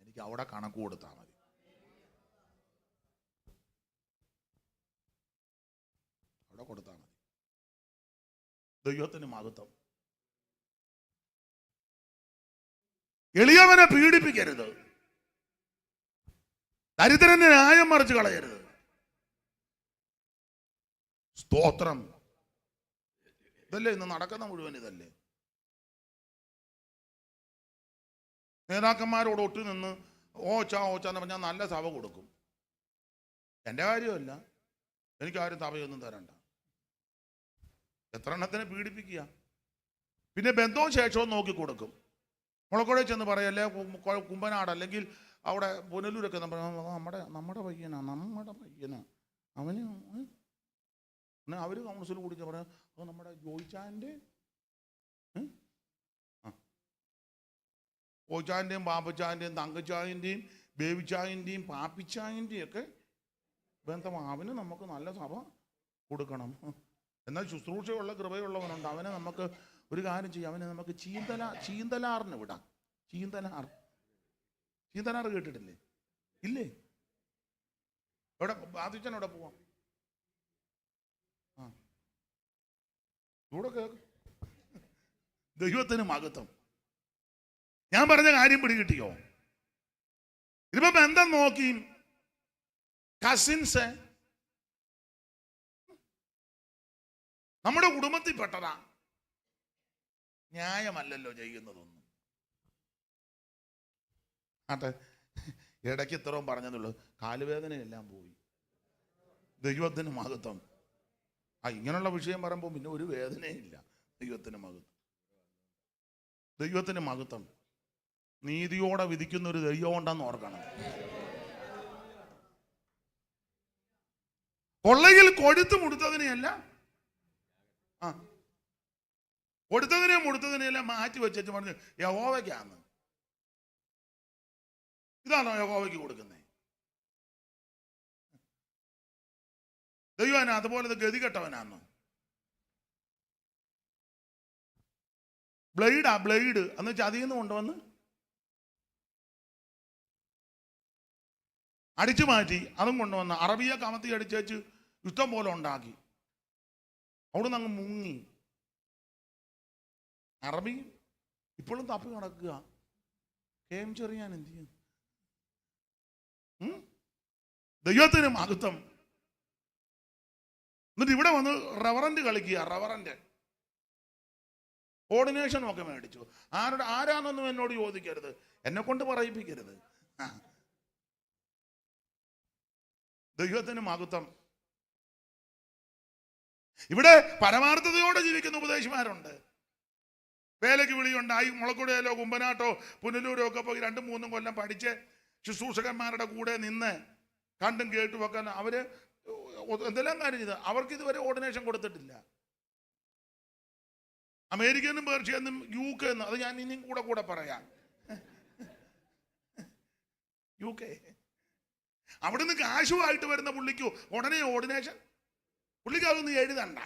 എനിക്ക് അവിടെ കണക്ക് കൊടുത്താൽ മതി. അവിടെ കൊടുത്താൽ മതി. ദൈവത്തിന് മഹത്വം. എളിയവനെ പീഡിപ്പിക്കരുത്, ദരിദ്രനെ ന്യായം മറിച്ച് കളയരുത്. സ്തോത്രം. ഇതല്ലേ ഇന്ന് നടക്കുന്ന മുഴുവൻ. ഇതല്ലേ നേതാക്കന്മാരോട് ഒട്ടു നിന്ന് ഓച്ചാന്ന് പറഞ്ഞാൽ നല്ല സഭ കൊടുക്കും. എൻ്റെ കാര്യമല്ല, എനിക്കാരും സഭയൊന്നും തരണ്ട. എത്ര എണ്ണത്തിനെ പീഡിപ്പിക്കുക. പിന്നെ ബന്ധവും ശേഷവും നോക്കി കൊടുക്കും. മുളക്കുഴ ചെന്ന് പറയല്ലേ, കുമ്പനാട് അല്ലെങ്കിൽ അവിടെ പുനലൂരൊക്കെ നമ്മുടെ പയ്യനാ അവന് അവർ കൗൺസിൽ കൂടി പറയാം അത് നമ്മുടെ ജോയിച്ചാൻ്റെ ഓച്ചാൻ്റെയും പാപ്പച്ചാൻ്റെയും തങ്കച്ചായൻ്റെയും ബേബിച്ചായൻ്റെയും പാപ്പിച്ചായൻ്റെയും ഒക്കെ ബന്ധം. അവന് നമുക്ക് നല്ല സഭ കൊടുക്കണം. എന്നാൽ ശുശ്രൂഷയുള്ള കൃപയുള്ളവനുണ്ട്. അവനെ നമുക്ക് ഒരു കാര്യം ചെയ്യാം. അവനെ നമുക്ക് ചീന്തലാറിന് വിടാം. ചീന്തലാർ കേട്ടിട്ടില്ലേ? ഇല്ലേ? എവിടെ ബാധിച്ചൻ എവിടെ പോവാം? ഇവിടെ കേൾക്കും. ദൈവത്തിന് മഹത്വം. ഞാൻ പറഞ്ഞ കാര്യം പിടികിട്ടിയോ? ഇതിപ്പോ ബന്ധം നോക്കി കസിൻസ് നമ്മുടെ കുടുംബത്തിൽപ്പെട്ടതാ. ന്യായമല്ലല്ലോ ചെയ്യുന്നതൊന്നും. ആട്ടെ, ഇടയ്ക്ക് ഇത്രയും പറഞ്ഞതുള്ളൂ. കാലുവേദനയെല്ലാം പോയി. ദൈവത്തിന് മഹത്വം. ഇങ്ങനെയുള്ള വിഷയം പറയുമ്പോൾ പിന്നെ ഒരു വേദനയില്ല. ദൈവത്തിന് മഹത്വം, ദൈവത്തിന് മഹത്വം. നീതിയോടെ വിധിക്കുന്ന ഒരു ദൈവം ഉണ്ടെന്ന് ഓർക്കണം. കൊള്ളയിൽ കൊടുത്തു മുടുത്തതിനെയല്ല, കൊടുത്തതിനെല്ലാം മാറ്റി വെച്ചു പറഞ്ഞു യഹോവയ്ക്കാന്ന്. ഇതാണോ യഹോവയ്ക്ക് കൊടുക്കുന്നത്? ദൈവം അതുപോലെ ഗതികെട്ടവനാന്നോ? ബ്ലേഡ് എന്ന് വെച്ചാൽ അതിൽ നിന്ന് കൊണ്ടുവന്ന് അടിച്ചു മാറ്റി, അതും കൊണ്ടുവന്ന് അറബിയെ കമത്തി അടിച്ചേച്ച് ഇഷ്ടം പോലെ ഉണ്ടാക്കി. അവിടെ നിന്ന് അങ്ങ് മുങ്ങി. അറബി ഇപ്പോഴും തപ്പി നടക്കുക. കേം ചെറിയാൻ എന്ത് ചെയ്യും? ദൈവത്തിന് മഹത്വം. എന്നിട്ട് ഇവിടെ വന്ന് റവറന്റ് കളിക്കുക. റവറന്റ് ഓർഡിനേഷനും ഒക്കെ മേടിച്ചു. ആരാന്നൊന്നും എന്നോട് ചോദിക്കരുത്, എന്നെ കൊണ്ട് പറയിപ്പിക്കരുത്. ദൈവത്തിന് മഹത്വം. ഇവിടെ പരമാർത്ഥതയോടെ ജീവിക്കുന്ന ഉപദേശിമാരുണ്ട്. വേലയ്ക്ക് വിളിയുണ്ടായി മുളക്കുടയിലോ കുമ്പനാട്ടോ പുനലൂരോ ഒക്കെ പോയി 2-3 കൊല്ലം പഠിച്ച് ശുശ്രൂഷകന്മാരുടെ കൂടെ നിന്ന് കണ്ടും കേട്ടും ഒക്കെ അവര് എന്തെല്ലാം കാര്യം ചെയ്ത് അവർക്ക് ഇതുവരെ ഓർഡിനേഷൻ കൊടുത്തിട്ടില്ല. അമേരിക്കനും പേർഷ്യനും UK എന്ന്, അത് ഞാൻ ഇനിയും കൂടെ പറയാം. UK അവിടുന്ന് കാശുമായിട്ട് വരുന്ന പുള്ളിക്ക് ഉടനെ ഓർഡിനേഷൻ. പുള്ളിക്ക് അതൊന്നും എഴുതണ്ട.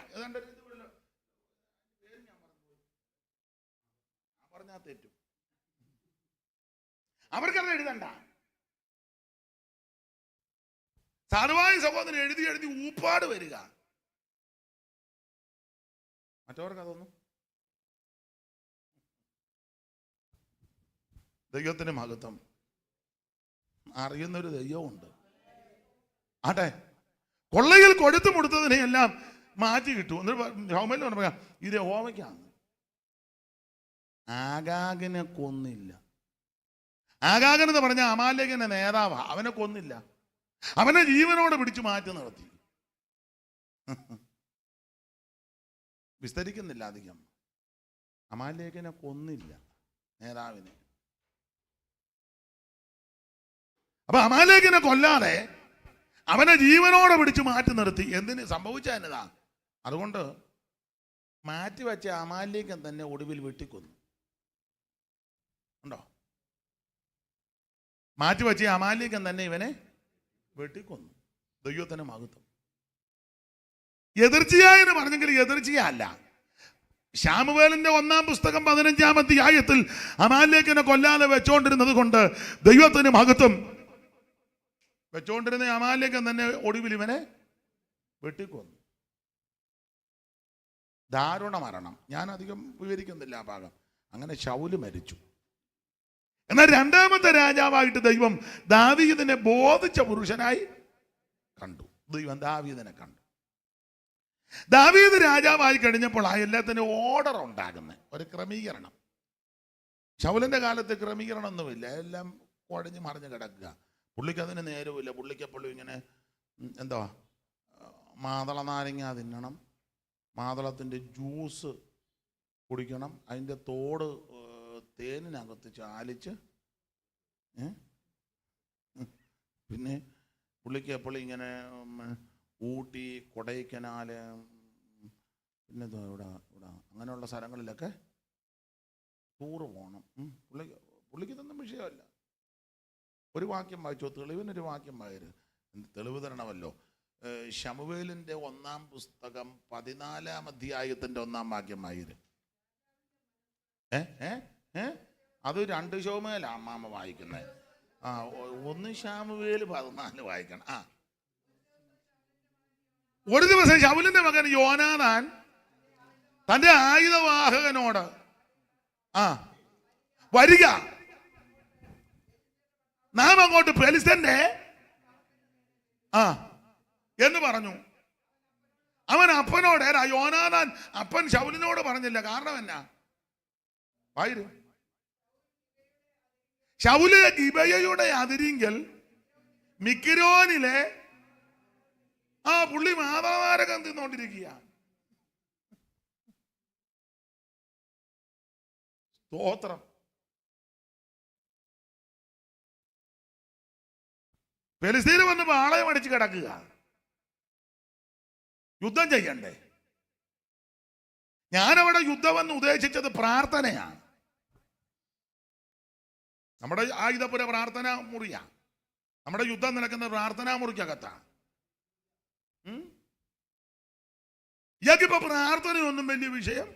പറഞ്ഞാൽ തെറ്റും. അവർക്കത് എഴുതണ്ട. സാധുവായ സഹോദരൻ എഴുതി ഊപ്പാട് വരിക. മറ്റവർക്ക് അതൊന്നും. ദൈവത്തിന് മഹത്വം. അറിയുന്നൊരു ദൈവമുണ്ട്. ആട്ടെ, കൊള്ളയിൽ കൊടുത്തു മുടുത്തതിനെയെല്ലാം മാറ്റി കിട്ടും. എന്നിട്ട് പറയാം ഇത് യഹോവയ്ക്കാണ്. ആഗാഗിനെ കൊന്നില്ല. ആഗാഗൻ എന്ന് പറഞ്ഞ അമാലേഖന്റെ നേതാവാ. അവനെ കൊന്നില്ല, അവനെ ജീവനോടെ പിടിച്ചു മാറ്റി നിർത്തി. വിസ്തരിക്കുന്നില്ല അധികം. അമാലേഖനെ കൊന്നില്ല, നേതാവിനെ. അപ്പൊ അമാലേഖനെ കൊല്ലാതെ അവനെ ജീവനോടെ പിടിച്ചു മാറ്റി നിർത്തി. എന്തിന് സംഭവിച്ചതാ? അതുകൊണ്ട് മാറ്റിവെച്ച അമാലേഖൻ തന്നെ ഒടുവിൽ വെട്ടിക്കൊന്നു. ഉണ്ടോ? മാറ്റിവെച്ച അമാലേഖൻ തന്നെ ഇവനെ വെട്ടിക്കൊന്നു. ദൈവത്തിന് മഹത്വം. എതിർച്ചയായെന്ന് പറഞ്ഞെങ്കിൽ എതിർച്ചയല്ല. ശമൂവേലിന്റെ 1-ാം പുസ്തകം 15-ാം അധ്യായത്തിൽ അമാലേഖനെ കൊല്ലാതെ വെച്ചോണ്ടിരുന്നത് കൊണ്ട് ദൈവത്തിന് മഹത്വം. വെച്ചോണ്ടിരുന്ന അമാലേഖൻ തന്നെ ഒടുവിൽ ഇവനെ വെട്ടിക്കൊന്നു. ദാരുണ മരണം. ഞാൻ അധികം വിവരിക്കുന്നില്ല ആ ഭാഗം. അങ്ങനെ ശൗല് മരിച്ചു. എന്നാൽ 2ാമത്തെ രാജാവായിട്ട് ദൈവം ദാവീദിനെ ബോധിച്ച പുരുഷനായി കണ്ടു. ദൈവം ദാവീദിനെ കണ്ടു. ദാവീദ് രാജാവായി കഴിഞ്ഞപ്പോൾ ആ എല്ലാത്തിനും ഓർഡർ ഉണ്ടാകുന്ന ഒരു ക്രമീകരണം. ശൗലിന്റെ കാലത്ത് ക്രമീകരണം ഒന്നുമില്ല. എല്ലാം കുഴഞ്ഞു മറിഞ്ഞു കിടക്കുക. പുള്ളിക്ക് അതിന് നേരമില്ല. പുള്ളിക്കെപ്പോഴും ഇങ്ങനെ എന്താ, മാതള നാരങ്ങ തിന്നണം, മാതളത്തിൻ്റെ ജ്യൂസ് കുടിക്കണം, അതിൻ്റെ തോട് തേനിനകത്ത് ചാലിച്ച്. പിന്നെ പുള്ളിക്ക് എപ്പോഴും ഇങ്ങനെ ഊട്ടി, കൊടൈക്കനാല്, പിന്നെ ഇവിടെ അങ്ങനെയുള്ള സ്ഥലങ്ങളിലൊക്കെ ടൂറ് പോകണം. പുള്ളിക്ക് ഇതൊന്നും വിഷയമല്ല. ഒരു വാക്യം വായിച്ചോ, തെളിവിനൊരു വാക്യം വായര്. തെളിവ് തരണമല്ലോ. ശമൂവേലിന്റെ 1-ാം പുസ്തകം 14-ാം അധ്യായത്തിന്റെ 1-ാം വാക്യം വായര്. അത് 2 ശമൂവേലാ അമ്മാമ്മ വായിക്കുന്നത്. 1 ശമൂവേൽ 14 വായിക്കണം. ഒരു ദിവസം ശൗലിന്റെ മകൻ യോനാഥാൻ തന്റെ ആയുധവാഹകനോട് വരിക, നാം അങ്ങോട്ട് ഫെലിസ്ത്യന്റെ എന്ന് പറഞ്ഞു. അവൻ അപ്പനോട്, യോനാഥാൻ അപ്പൻ ശൗലിനോട് പറഞ്ഞില്ല. കാരണം എന്നാ? വായിരു. ശൗല് ഗിബയയുടെ അതിരിങ്കൽ മിക്രോനിലെ പുള്ളി മാതാവാരകം തിന്നോണ്ടിരിക്കുക. സ്തോത്രം. ഫെലിസ്തീൻ വന്ന് പാളയം അടിച്ച് കിടക്കുക, യുദ്ധം ചെയ്യണ്ടേ? ഞാനവിടെ യുദ്ധമെന്ന് ഉദ്ദേശിച്ചത് പ്രാർത്ഥനയാണ്. നമ്മുടെ ആയുധപുര പ്രാർത്ഥന മുറിയാണ്. നമ്മുടെ യുദ്ധം നടക്കുന്ന പ്രാർത്ഥനാ മുറിക്കകത്താണ്. ഇയാൾക്കിപ്പോ പ്രാർത്ഥനയൊന്നും വലിയ വിഷയം.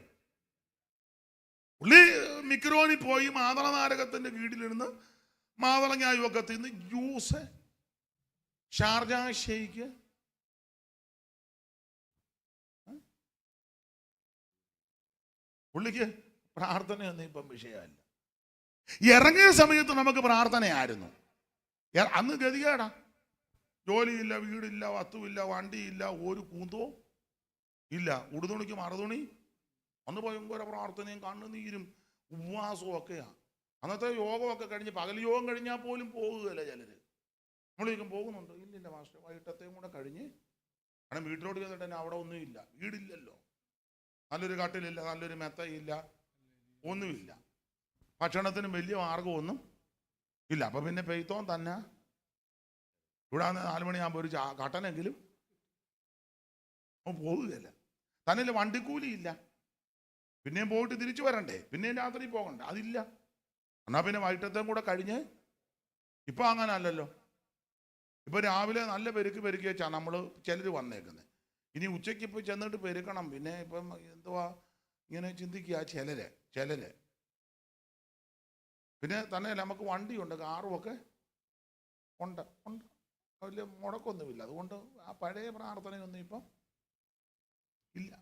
പുള്ളി മിക്രോനിൽ പോയി മാതള നാരകത്തിന്റെ കീഴിലിരുന്ന് മാതളങ്ങ യുവക്കത്തിൽ നിന്ന് ജ്യൂസ്, ഷാർജ ഷെയ്ക്ക്, പുള്ളിക്ക് പ്രാർത്ഥനയൊന്നും ഇപ്പം വിഷയമല്ല. ഇറങ്ങിയ സമയത്ത് നമുക്ക് പ്രാർത്ഥനയായിരുന്നു. അന്ന് ഗതികേടാ, ജോലിയില്ല, വീടില്ല, വസ്തുവില്ല, വണ്ടിയില്ല, ഒരു കൂന്തവും ഇല്ല, ഉടുതുണിക്ക് മറുതുണി. അന്ന് ഭയങ്കര പ്രാർത്ഥനയും കണ്ണുനീരും ഉപവാസവും ഒക്കെയാണ്. അന്നത്തെ യോഗമൊക്കെ കഴിഞ്ഞ്, പകൽ യോഗം കഴിഞ്ഞാൽ പോലും പോകുകയല്ല ചിലര്. നമ്മളിരിക്കും പോകുന്നുണ്ട്, ഇല്ലില്ല മാസ്റ്റർ, വൈകിട്ടത്തെയും കൂടെ കഴിഞ്ഞ്. കാരണം വീട്ടിലോട്ട് ചെന്നിട്ട് തന്നെ അവിടെ ഒന്നുമില്ല, വീടില്ലല്ലോ, നല്ലൊരു കട്ടിലില്ല, നല്ലൊരു മെത്തയില്ല, ഒന്നുമില്ല, ഭക്ഷണത്തിന് വലിയ മാർഗമൊന്നും ഇല്ല. അപ്പം പിന്നെ പെയ്ത്തോൻ തന്നെ ഇവിടെ 4 മണിയാകുമ്പോൾ ഒരു കട്ടനെങ്കിലും പോകുകയല്ല. തന്നെ വണ്ടിക്കൂലി ഇല്ല, പിന്നെയും പോയിട്ട് തിരിച്ചു വരണ്ടേ, പിന്നെയും രാത്രി പോകണ്ടേ, അതില്ല. എന്നാൽ പിന്നെ വൈകിട്ടത്തെയും കൂടെ കഴിഞ്ഞ്. ഇപ്പം അങ്ങനെ അല്ലല്ലോ. ഇപ്പം രാവിലെ നല്ല പെരുക്കി വെച്ചാൽ നമ്മൾ ചിലർ വന്നേക്കുന്നത്. ഇനി ഉച്ചയ്ക്ക് ഇപ്പോൾ ചെന്നിട്ട് പെരുക്കണം. പിന്നെ ഇപ്പം എന്തുവാ ഇങ്ങനെ ചിന്തിക്കുക ചിലര്. പിന്നെ തന്നെ നമുക്ക് വണ്ടിയുണ്ട്, കാറും ഒക്കെ ഉണ്ട്, വലിയ മുടക്കൊന്നുമില്ല. അതുകൊണ്ട് ആ പഴയ പ്രാർത്ഥനയൊന്നും ഇപ്പം ഇല്ല.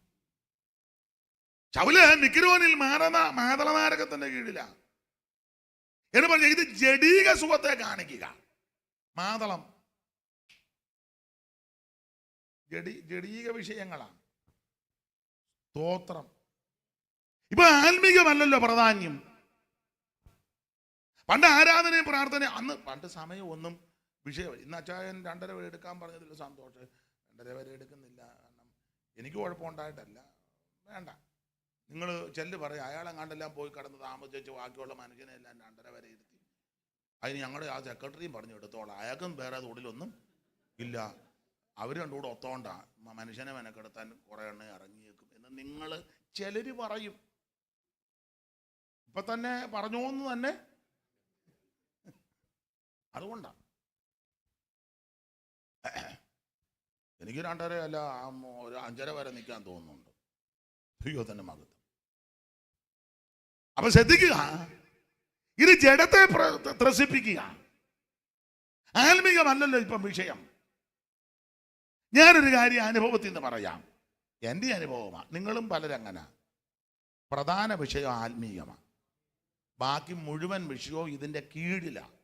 ശൗല് മിക്രോനിൽ മാതള നാരകത്തിന്റെ കീഴിലാ എന്ന് പറഞ്ഞ ഇത് ജഡീക സുഖത്തെ കാണിക്കുക. മാതളം ജഡീക വിഷയങ്ങളാണ്. സ്തോത്രം. ഇപ്പൊ ആത്മീകമല്ലല്ലോ പ്രാധാന്യം. പണ്ട് ആരാധനയും പ്രാർത്ഥന, അന്ന് പണ്ട് സമയം ഒന്നും വിഷയം. ഇന്ന് അച്ചായൻ 2:30 വരെ എടുക്കാൻ പറഞ്ഞതിൽ സന്തോഷം. 2:30 വരെ എടുക്കുന്നില്ല, കാരണം എനിക്ക് കുഴപ്പമുണ്ടായിട്ടല്ല, വേണ്ട. നിങ്ങൾ ചെല്ല് പറയും, അയാളെങ്ങാണ്ടെല്ലാം പോയി കടന്ന് താമസിച്ച് ബാക്കിയുള്ള മനുഷ്യനെ എല്ലാം 2:30 വരെ ഇരുത്തി. അതിന് ഞങ്ങളുടെ ആ സെക്രട്ടറിയും പറഞ്ഞു എടുത്തോളാം, അയാൾക്കും വേറെ തൊഴിലൊന്നും ഇല്ല, അവർ രണ്ടും കൂടെ ഒത്തോണ്ടാ മനുഷ്യനെ മെനക്കെടുത്താൻ കുറെ എണ്ണ ഇറങ്ങിയേക്കും എന്ന് നിങ്ങൾ ചിലര് പറയും. ഇപ്പൊ തന്നെ പറഞ്ഞോന്ന് തന്നെ. അതുകൊണ്ടാണ് എനിക്ക് 2:30 അല്ല, ഒരു 5:30 വരെ നിൽക്കാൻ തോന്നുന്നുണ്ട്. അയ്യോ തന്നെ മകത്ത്. അപ്പൊ ശ്രദ്ധിക്കുക, ഇത് ജഡത്തെ ത്രസിപ്പിക്കുക, ആത്മീകമല്ലല്ലോ ഇപ്പം വിഷയം. ഞാനൊരു കാര്യം അനുഭവത്തിൽ നിന്ന് പറയാം, എൻ്റെ അനുഭവമാണ്. നിങ്ങളും പലരങ്ങനെ. പ്രധാന വിഷയം ആത്മീയമാണ്, ബാക്കി മുഴുവൻ വിഷയവും ഇതിൻ്റെ കീഴിലാണ്.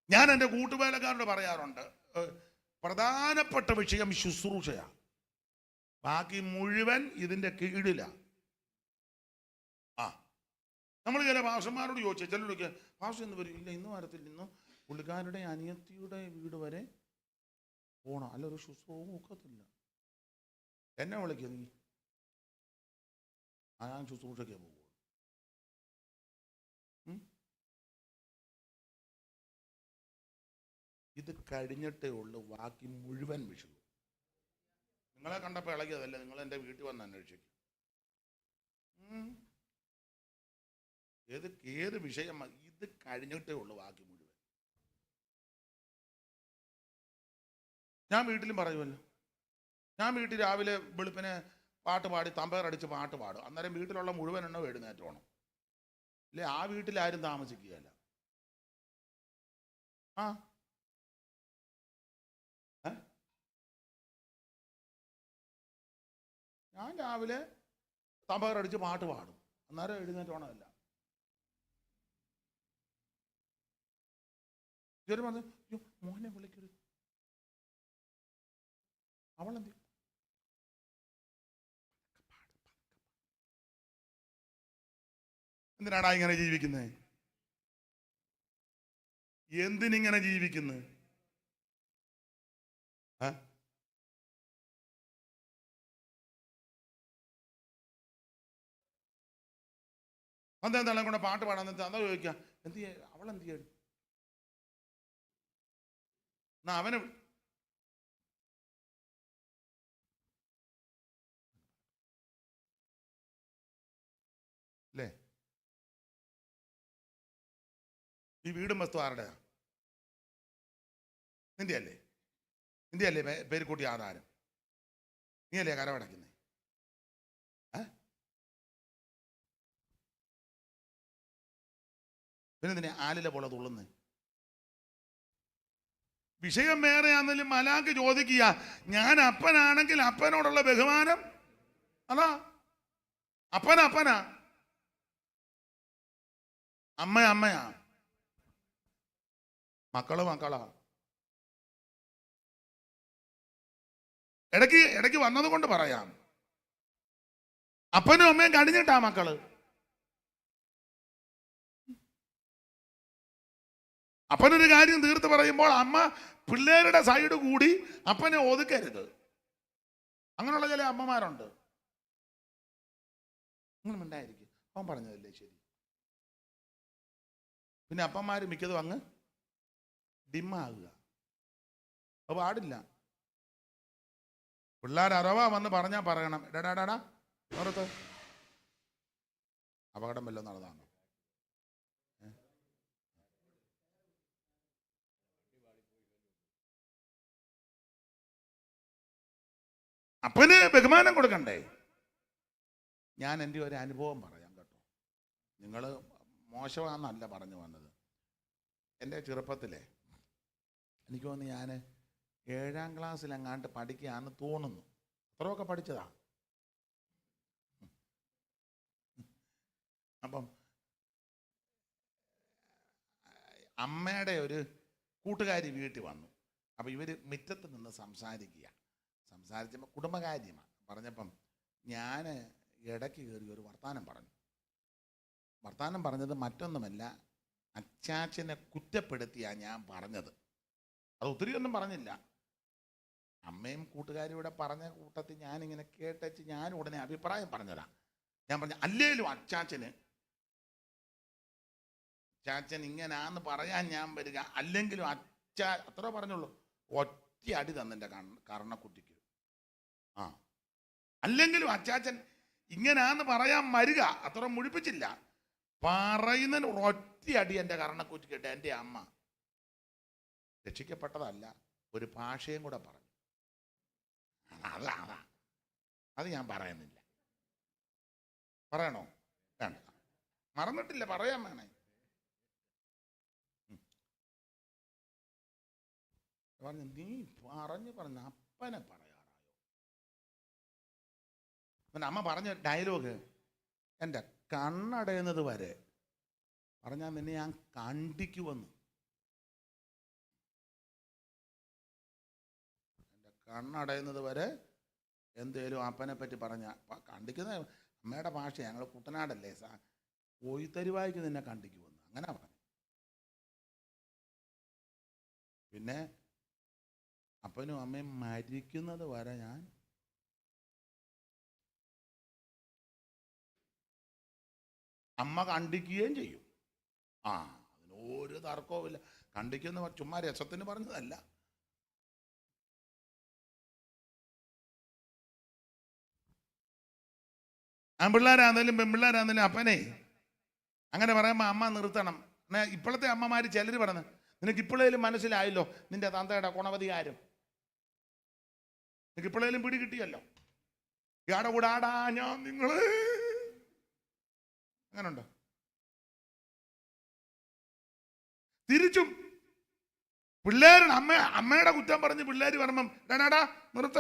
ഞാൻ എൻ്റെ കൂട്ടുവേലക്കാരോട് പറയാറുണ്ട്, പ്രധാനപ്പെട്ട വിഷയം ശുശ്രൂഷയാണ്, ബാക്കി മുഴുവൻ ഇതിൻ്റെ കീഴിലാണ്. നമ്മൾ ചില ഭാഷന്മാരോട് ചോദിച്ചാൽ ചിലരൊക്കെ ഭാഷ എന്ന് പറയും, ഇല്ല ഇന്ന് വരത്തിൽ നിന്നും പുള്ളിക്കാരുടെ അനിയത്തിയുടെ വീട് വരെ പോണം, അല്ല ഒരു ശുശ്രൂഷ ഒക്കത്തില്ല. എന്നെ വിളിക്കുക, നീ ഞാൻ ശുശ്രൂഷയ്ക്ക് പോകും. ഇത് കഴിഞ്ഞിട്ടേ ഉള്ളൂ ബാക്കി മുഴുവൻ വിഷയം. നിങ്ങളെ കണ്ടപ്പോൾ ഇളകിയതല്ല, നിങ്ങൾ എൻ്റെ വീട്ടിൽ വന്ന് അന്വേഷിക്കും. ഏത് വിഷയം ഇത് കഴിഞ്ഞിട്ടേ ഉള്ളൂ ബാക്കി മുഴുവൻ. ഞാൻ വീട്ടിലും പറയുമല്ലോ, ഞാൻ വീട്ടിൽ രാവിലെ വെളുപ്പിനെ പാട്ട് പാടി തമ്പേറടിച്ച് പാട്ട് പാടും. അന്നേരം വീട്ടിലുള്ള മുഴുവൻ എണ്ണം എഴുന്നേറ്റ് വേണം, അല്ലേ ആ വീട്ടിലാരും താമസിക്കുകയല്ല. ഞാൻ രാവിലെ തമ്പേറടിച്ച് പാട്ട് പാടും, അന്നേരം എഴുന്നേറ്റ് വേണമല്ല. ചെറു പറഞ്ഞു, അയ്യോ മോനെ വിളിക്കരുത്, അവളെന്ത് എന്തിനാടാ ഇങ്ങനെ ജീവിക്കുന്നത്? എന്തിനിങ്ങനെ ജീവിക്കുന്നത്? പന്തേന്തളം കൂടെ പാട്ട് പാടാൻ അതാ ചോദിക്കുക, എന്ത് ചെയ്യ അവളെന്ത് ചെയ്യും? എന്നാ അവനെ അല്ലേ? ഈ വീടും വസ്തു ആരുടെയാ? നിന്റെ അല്ലേ? നിന്റെ അല്ലേ പേരുകൂട്ടി ആധാരം? നീ അല്ലേ കരവടയ്ക്കുന്നേ? പിന്നെ നിന്നെ ആലിലെ പോലെ തുള്ളുന്നേ? വിഷയം വേറെയാണെങ്കിലും മലാക്ക് ചോദിക്കുക, ഞാൻ അപ്പനാണെങ്കിൽ അപ്പനോടുള്ള ബഹുമാനം അതാ. അപ്പനാ, അമ്മയാ, മക്കളാ. ഇടയ്ക്ക് വന്നത് കൊണ്ട് പറയാം, അപ്പനും അമ്മയും കടിഞ്ഞിട്ടാ മക്കള്. അപ്പനൊരു കാര്യം തീർത്ത് പറയുമ്പോൾ അമ്മ പിള്ളേരുടെ സൈഡ് കൂടി അപ്പനെ ഒതുക്കരുത്. അങ്ങനെയുള്ള ചില അമ്മമാരുണ്ട്. അങ്ങനെ ഉണ്ടായിരിക്കും, അവൻ പറഞ്ഞതല്ലേ ശരി. പിന്നെ അപ്പന്മാര് മിക്കതും അങ്ങ് ഡിമ്മാകുക. അത് പാടില്ല. പിള്ളേർ അറവാ വന്ന് പറഞ്ഞാൽ പറയണം, ഡാടാ പുറത്ത് അപകടം വല്ലതും നടന്നാണ്. അപ്പന് ബഹുമാനം കൊടുക്കണ്ടേ? ഞാൻ എൻ്റെ ഒരു അനുഭവം പറയാം കേട്ടോ. നിങ്ങൾ മോശമാണെന്നല്ല പറഞ്ഞു വന്നത്. എൻ്റെ ചെറുപ്പത്തിലെ എനിക്ക് തോന്നുന്നു ഞാൻ 7ാം ക്ലാസ്സിലെങ്ങാണ്ട് പഠിക്കുകയാണെന്ന് തോന്നുന്നു. അത്രയൊക്കെ പഠിച്ചതാ. അപ്പം അമ്മയുടെ ഒരു കൂട്ടുകാരി വീട്ടിൽ വന്നു. അപ്പം ഇവർ മുറ്റത്ത് നിന്ന് സംസാരിച്ചപ്പോൾ കുടുംബകാര്യമാണ് പറഞ്ഞപ്പം ഞാൻ ഇടയ്ക്ക് കയറി ഒരു വർത്താനം പറഞ്ഞത് മറ്റൊന്നുമല്ല, അച്ചാച്ചനെ കുറ്റപ്പെടുത്തിയാണ് ഞാൻ പറഞ്ഞത്. അത് ഒത്തിരി ഒന്നും പറഞ്ഞില്ല. അമ്മയും കൂട്ടുകാരും ഇവിടെ പറഞ്ഞ കൂട്ടത്തിൽ ഞാനിങ്ങനെ കേട്ടച്ച് ഞാൻ ഉടനെ അഭിപ്രായം പറഞ്ഞതാ. ഞാൻ പറഞ്ഞു, അല്ലേലും അച്ചാച്ചൻ ഇങ്ങനാന്ന് പറയാൻ ഞാൻ വരിക, അല്ലെങ്കിലും അത്ര പറഞ്ഞുള്ളൂ, ഒറ്റ അടി തന്നെൻ്റെ കർണക്കുട്ടിക്ക്. അല്ലെങ്കിലും അച്ചാച്ചൻ ഇങ്ങനാന്ന് പറയാൻ വരിക, അത്ര മുഴിപ്പിച്ചില്ല. പറയുന്നതിന് ഒറ്റ അടി എൻ്റെ കർണക്കുറ്റിക്കിട്ട് എൻ്റെ അമ്മ രക്ഷിക്കപ്പെട്ടതല്ല, ഒരു ഭാഷയും കൂടെ പറഞ്ഞു. അത് ഞാൻ പറയുന്നില്ല. പറയണോ? വേണ്ട, മറന്നിട്ടില്ല, പറയാൻ വേണേ. പറഞ്ഞു, നീ പറഞ്ഞ അപ്പനെ പറയാറായോ? പിന്നെ അമ്മ പറഞ്ഞ ഡയലോഗ് എൻ്റെ കണ്ണടയുന്നത് വരെ പറഞ്ഞാൽ നിന്നെ ഞാൻ കണ്ടിക്കുമെന്ന്. എൻ്റെ കണ്ണടയുന്നത് വരെ എന്തേലും അപ്പനെ പറ്റി പറഞ്ഞ കണ്ടിക്കുന്ന അമ്മയുടെ ഭാഷ, ഞങ്ങൾ കുട്ടനാടല്ലേ, കോയിത്തരുവായിക്ക് നിന്നെ കണ്ടിക്കുമെന്ന് അങ്ങനെ പറഞ്ഞു. പിന്നെ അപ്പനും അമ്മയും മരിക്കുന്നത് വരെ ഞാൻ അമ്മ കണ്ടിക്കുകയും ചെയ്യും. അതിന് ഒരു തർക്കവും ഇല്ല. കണ്ടിക്കുന്ന ചുമ്മാ രസത്തിന് പറഞ്ഞതല്ല. ആൺപിള്ളേരാന്നേലും പെൺപിള്ളേരാന്നേലും അപ്പനെ അങ്ങനെ പറയുമ്പോൾ അമ്മ നിർത്തണം. ഇപ്പോഴത്തെ അമ്മമാർ ചിലർ പറഞ്ഞു, നിനക്ക് ഇപ്പോഴേലും മനസ്സിലായല്ലോ നിന്റെ തന്തയുടെ ഗുണവധികാരം, നിനക്ക് ഇപ്പോഴേലും പിടി കിട്ടിയല്ലോ, ഇയാടെ കൂടെ ആടാ ഞാൻ നിങ്ങള് അങ്ങനെ ഉണ്ടോ? തിരിച്ചും പിള്ളേരുടെ അമ്മയുടെ കുറ്റം പറഞ്ഞ് പിള്ളേർ പറയുമ്പം ഡാടാ നിർത്ത,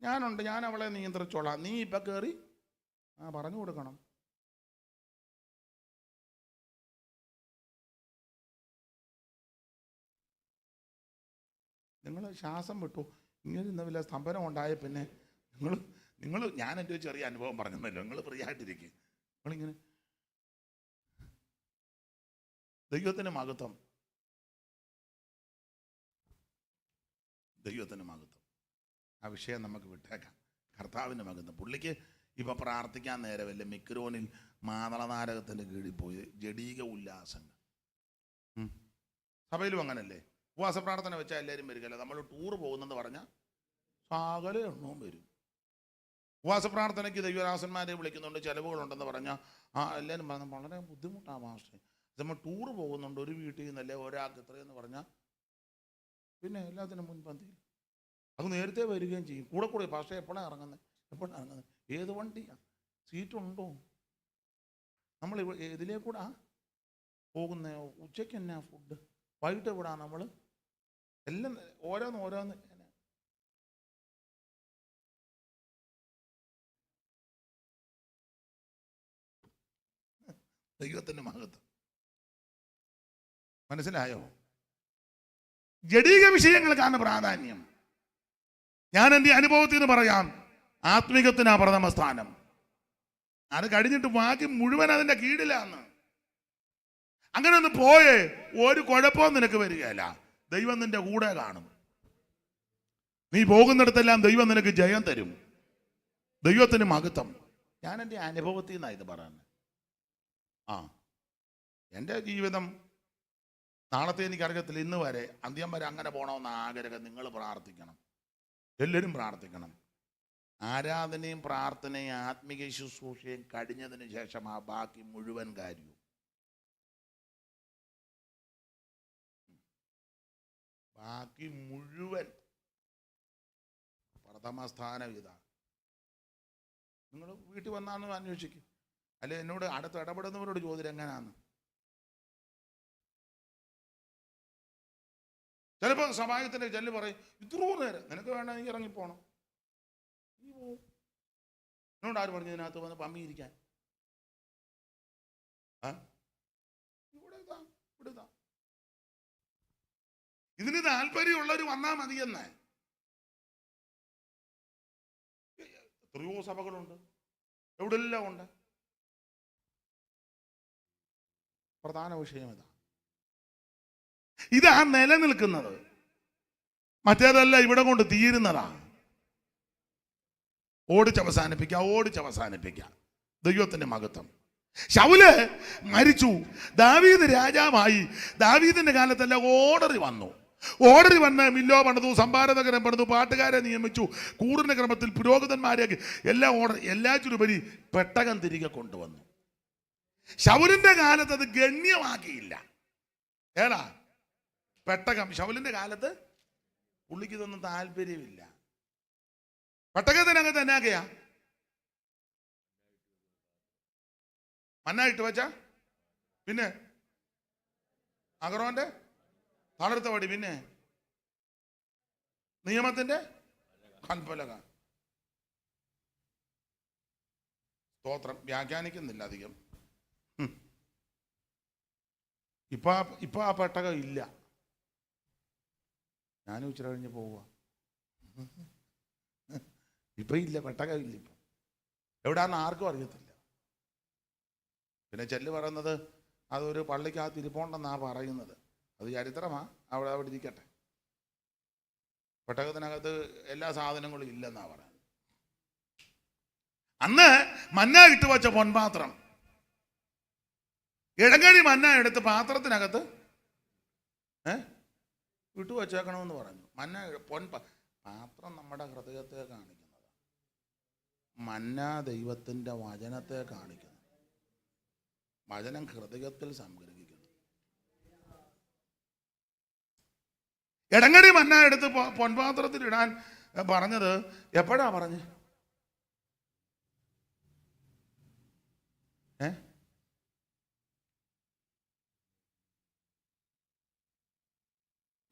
ഞാനുണ്ട്, ഞാൻ അവളെ നിയന്ത്രിച്ചോളാം, നീ ഇപ്പൊ കയറി പറഞ്ഞു കൊടുക്കണം. നിങ്ങൾ ശ്വാസം വിട്ടു ഇങ്ങനെ ഇന്ന വല്ല സ്തംഭനം ഉണ്ടായ പിന്നെ നിങ്ങൾ ഞാൻ എൻ്റെ ഒരു ചെറിയ അനുഭവം പറഞ്ഞല്ലോ, നിങ്ങൾ ഫ്രീ ആയിട്ടിരിക്കും. നിങ്ങളിങ്ങനെ ദൈവത്തിന് മഹത്വം. ആ വിഷയം നമുക്ക് വിട്ടേക്കാം. കർത്താവിൻ്റെ മഹത്വം. പുള്ളിക്ക് ഇപ്പം പ്രാർത്ഥിക്കാൻ നേരമല്ല, മിക്രോനിൽ മാതളനാരകത്തിൻ്റെ കീഴിൽ പോയി ജഡീക ഉല്ലാസങ്ങൾ. സഭയിലും അങ്ങനല്ലേ? ഉപവാസ പ്രാർത്ഥന വെച്ചാൽ എല്ലാവരും വരികയല്ല. നമ്മൾ ടൂർ പോകുന്നെന്ന് പറഞ്ഞാൽ സകല എണ്ണവും വരും. ഉപവാസ പ്രാർത്ഥനയ്ക്ക് ദൈവദാസന്മാരെ വിളിക്കുന്നുണ്ട്, ചിലവുകളുണ്ടെന്ന് പറഞ്ഞാൽ എല്ലാവരും പറഞ്ഞാൽ വളരെ ബുദ്ധിമുട്ടാണ് മാസ്റ്റർ. നമ്മൾ ടൂർ പോകുന്നുണ്ട്, ഒരു വീട്ടിൽ നിന്നല്ലേ ഒരാൾക്ക് ഇത്രയെന്ന് പറഞ്ഞാൽ പിന്നെ എല്ലാത്തിനും മുൻപന്തിയിൽ അത് നേരത്തെ വരികയും ചെയ്യും. കൂടെ പക്ഷേ എപ്പോഴാണ് ഇറങ്ങുന്നത്, ഏത് വണ്ടിയാണ്, സീറ്റുണ്ടോ, നമ്മൾ ഇതിലേ കൂടാ പോകുന്ന, ഉച്ചയ്ക്ക് എന്നാ ഫുഡ്, വൈകിട്ട് എവിടാ, നമ്മൾ എല്ലാം ഓരോന്ന് ദൈവത്തിൻ്റെ മഹത്വം മനസ്സിലായോ? ജഡീക വിഷയങ്ങൾക്കാണ് പ്രാധാന്യം. ഞാൻ എൻ്റെ അനുഭവത്തിൽ നിന്ന് പറയാം, ആത്മികത്തിനാ പ്രഥമ സ്ഥാനം. അത് കഴിഞ്ഞിട്ട് ബാക്കി മുഴുവൻ അതിൻ്റെ കീഴിലാന്ന്. അങ്ങനെ ഒന്ന് പോയേ ഒരു കുഴപ്പവും നിനക്ക് വരികയില്ല. ദൈവം നിന്റെ കൂടെ കാണും. നീ പോകുന്നിടത്തെല്ലാം ദൈവം നിനക്ക് ജയം തരും. ദൈവത്തിന് മഹത്വം. ഞാൻ എൻ്റെ അനുഭവത്തിൽ നിന്നാണ് ഇത് പറയുന്നത്. എൻ്റെ ജീവിതം നാളത്തെ എനിക്കറിയത്തില്ല. ഇന്ന് വരെ അന്ത്യം വരെ അങ്ങനെ പോകണമെന്ന് ആഗ്രഹം. നിങ്ങൾ പ്രാർത്ഥിക്കണം, എല്ലാവരും പ്രാർത്ഥിക്കണം. ആരാധനയും പ്രാർത്ഥനയും ആത്മീയ ശുശ്രൂഷയും കഴിഞ്ഞതിന് ശേഷം ആ ബാക്കി മുഴുവൻ കാര്യവും. ബാക്കി മുഴുവൻ പ്രഥമ സ്ഥാനം ഇതാണ്. നിങ്ങൾ വീട്ടിൽ വന്നാന്ന് അന്വേഷിക്കും, അല്ലെ എന്നോട് അടുത്ത് ഇടപെടുന്നവരോട് ചോദ്യം എങ്ങനെയാന്ന്. ചിലപ്പോൾ സമാജത്തിൻ്റെ ചെല്ല് പറയും, ഇത്രയും നേരം നിനക്ക് വേണ്ട, നീ ഇറങ്ങിപ്പോണം. നീ പോവും. എന്നോട് ആര് പറഞ്ഞു ഇതിനകത്ത് വന്ന് പമ്മിയിരിക്കാൻ? ഇവിടെ ഇതിന് താല്പര്യമുള്ളവർ വന്നാൽ മതിയെന്ന്. എത്രയോ സഭകളുണ്ട്, എവിടെല്ലാം ഉണ്ട്. പ്രധാന വിഷയം ഇതാ നിലനിൽക്കുന്നത്. മറ്റേതല്ല ഇവിടെ കൊണ്ട് തീരുന്നതാ. ഓടിച്ചവസാനിപ്പിക്കാം. ദൈവത്തിന്റെ മഹത്വം. ശൗല് മരിച്ചു, ദാവീദ് രാജാവായി. ദാവീദിന്റെ കാലത്തെല്ലാം ഓർഡർ വന്നു. മില്ലോ പണിതു, സംഭാരനഗരം പണിതു, പാട്ടുകാരെ നിയമിച്ചു, കൂറിന്റെ ക്രമത്തിൽ പുരോഹിതന്മാരെയാക്കി. എല്ലാം ഓർഡർ. എല്ലാറ്റിനുപരി പെട്ടകം തിരികെ കൊണ്ടുവന്നു. ശൗലിന്റെ കാലത്ത് അത് ഗണ്യമാക്കിയില്ല. ഏതാ പെട്ടകം? ശൗലിന്റെ കാലത്ത് പുള്ളിക്ക് ഇതൊന്നും താല്പര്യമില്ല. പെട്ടകത്തിനകത്ത് എന്നാക്കെയാ? മന്ന ഇട്ട് വെച്ച, പിന്നെ അഹരോന്റെ തളർത്ത വടി, പിന്നെ നിയമത്തിന്റെ കൽപ്പലക. സ്തോത്രം. വ്യാഖ്യാനിക്കുന്നില്ല അധികം. ഇപ്പൊ ആ പെട്ടകം ഇല്ല. ഞാനും ഉച്ച കഴിഞ്ഞ് പോവുക. ഇപ്പൊ ഇല്ല, പെട്ടകം ഇല്ല. ഇപ്പൊ എവിടാന്ന് ആർക്കും അറിയത്തില്ല. പിന്നെ ചെല്ല് പറയുന്നത് അതൊരു പള്ളിക്കകത്ത് ഇരിപ്പോണ്ടെന്നാ പറയുന്നത്. അത് ചരിത്രമാ. അവിടെ ഇരിക്കട്ടെ. പെട്ടകത്തിനകത്ത് എല്ലാ സാധനങ്ങളും ഇല്ലെന്നാ പറയുന്നത്. അന്ന് മന്ന ഇട്ട് വെച്ച പൊൻപാത്രം, ഇടങ്ങഴി മന്ന എടുത്ത് പാത്രത്തിനകത്ത് ഇട്ടു വച്ചേക്കണമെന്ന് പറഞ്ഞു. പാത്രം നമ്മുടെ ഹൃദയത്തെ കാണിക്കുന്നതാണ്. മന്ന ദൈവത്തിൻ്റെ വചനത്തെ കാണിക്കുന്നു. വചനം ഹൃദയത്തിൽ സംഗ്രഹിക്കുന്നു. ഇടങ്ങഴി മന്ന എടുത്ത് പൊൻപാത്രത്തിൽ ഇടാൻ പറഞ്ഞത് എപ്പോഴാ പറഞ്ഞ്?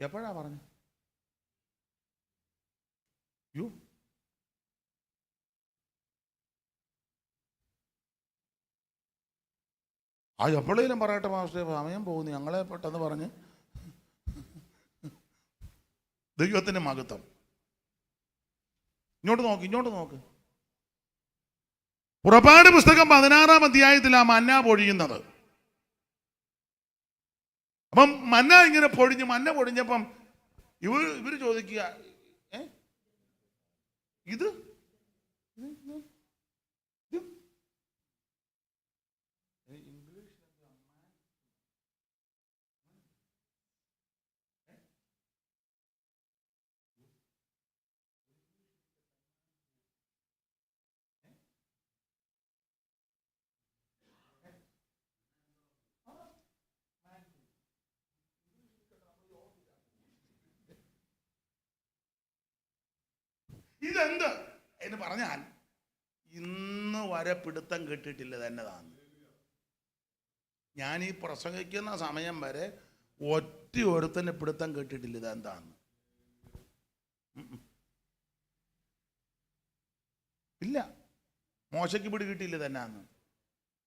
എപ്പോഴാ പറഞ്ഞു? എപ്പോഴേലും പറയട്ടെ മാസ്റ്റേ, സമയം പോകുന്നു, ഞങ്ങളെ പെട്ടെന്ന് പറഞ്ഞ്. ദൈവത്തിന്റെ മഹത്വം. ഇങ്ങോട്ട് നോക്ക്. പുറപ്പാട് പുസ്തകം 16-ാം അധ്യായത്തിലാണ് മന്ന പൊഴിയുന്നത്. അപ്പം മന്ന ഇങ്ങനെ പൊഴിഞ്ഞപ്പം ഇവര് ചോദിക്കുക, ഇത് ഇതെന്ത് എന്ന് പറഞ്ഞാൽ ഇന്ന് വരെ പിടുത്തം കിട്ടിയിട്ടില്ല എന്നതാണ്. ഞാൻ ഈ പ്രസംഗിക്കുന്ന സമയം വരെ ഒറ്റ ഒരുത്തന്നെ പിടുത്തം കിട്ടിയിട്ടില്ല ഇതെന്താന്ന്. ഇല്ല. മോശയ്ക്ക് പിടികിട്ടില്ല തന്നെയാന്ന്,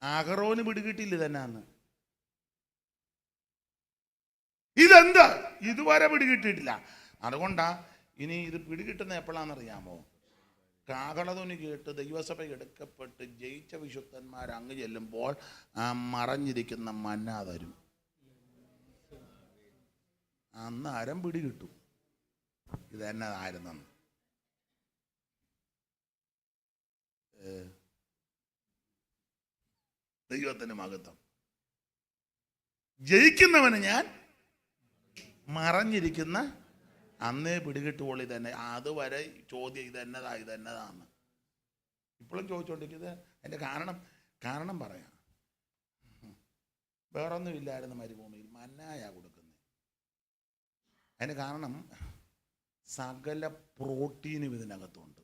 അഹറോന് പിടികിട്ടില്ല തന്നെയാന്ന്. ഇതെന്താ ഇതുവരെ പിടികിട്ടിയിട്ടില്ല. അതുകൊണ്ടാ ഇനി ഇത് പിടികിട്ടുന്ന എപ്പോഴാണെന്നറിയാമോ? കാഹളധ്വനി കേട്ട് ദൈവസഭ എടുക്കപ്പെട്ട് ജയിച്ച വിശുദ്ധന്മാർ അങ്ങ് ചെല്ലുമ്പോൾ ആ മറഞ്ഞിരിക്കുന്ന മന്ന തരും. അന്ന് അരം പിടികിട്ടും ഇതെന്നതായിരുന്നെന്ന്. ദൈവത്തിന് മഹത്വം. ജയിക്കുന്നവന് ഞാൻ മറഞ്ഞിരിക്കുന്ന അന്നേ പിടികിട്ടുള്ളി തന്നെ. അതുവരെ ചോദ്യം ഇതെന്നതാന്ന് ഇപ്പോഴും ചോദിച്ചോണ്ടിരിക്കുന്നത്. അതിൻ്റെ കാരണം പറയാം. വേറൊന്നും ഇല്ലായിരുന്നു മരുഭൂമിയിൽ, മന്നായ കൊടുക്കുന്നത്. അതിന് കാരണം സകല പ്രോട്ടീനും ഇതിനകത്തുണ്ട്.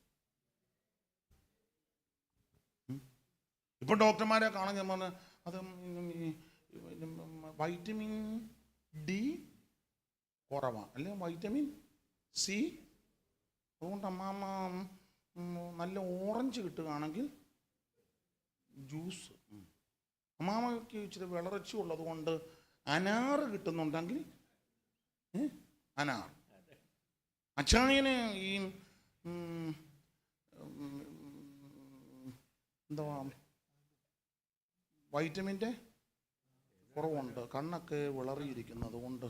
ഇപ്പം ഡോക്ടർമാരെ കാണാൻ ഞാൻ പറഞ്ഞ അത് വൈറ്റമിൻ ഡി കുറവാണ്, അല്ലെങ്കിൽ വൈറ്റമിൻ സി. അതുകൊണ്ട് അമ്മാമ്മ നല്ല ഓറഞ്ച് കിട്ടുകയാണെങ്കിൽ ജ്യൂസ്, അമ്മാമ്മയ്ക്ക് ഇച്ചിരി വിളർച്ച ഉള്ളത് കൊണ്ട് അനാറ് കിട്ടുന്നുണ്ടെങ്കിൽ അനാർ, അച്ചായന് ഈ എന്താ വൈറ്റമിൻ്റെ കുറവുണ്ട്, കണ്ണൊക്കെ വിളറിയിരിക്കുന്നത് കൊണ്ട്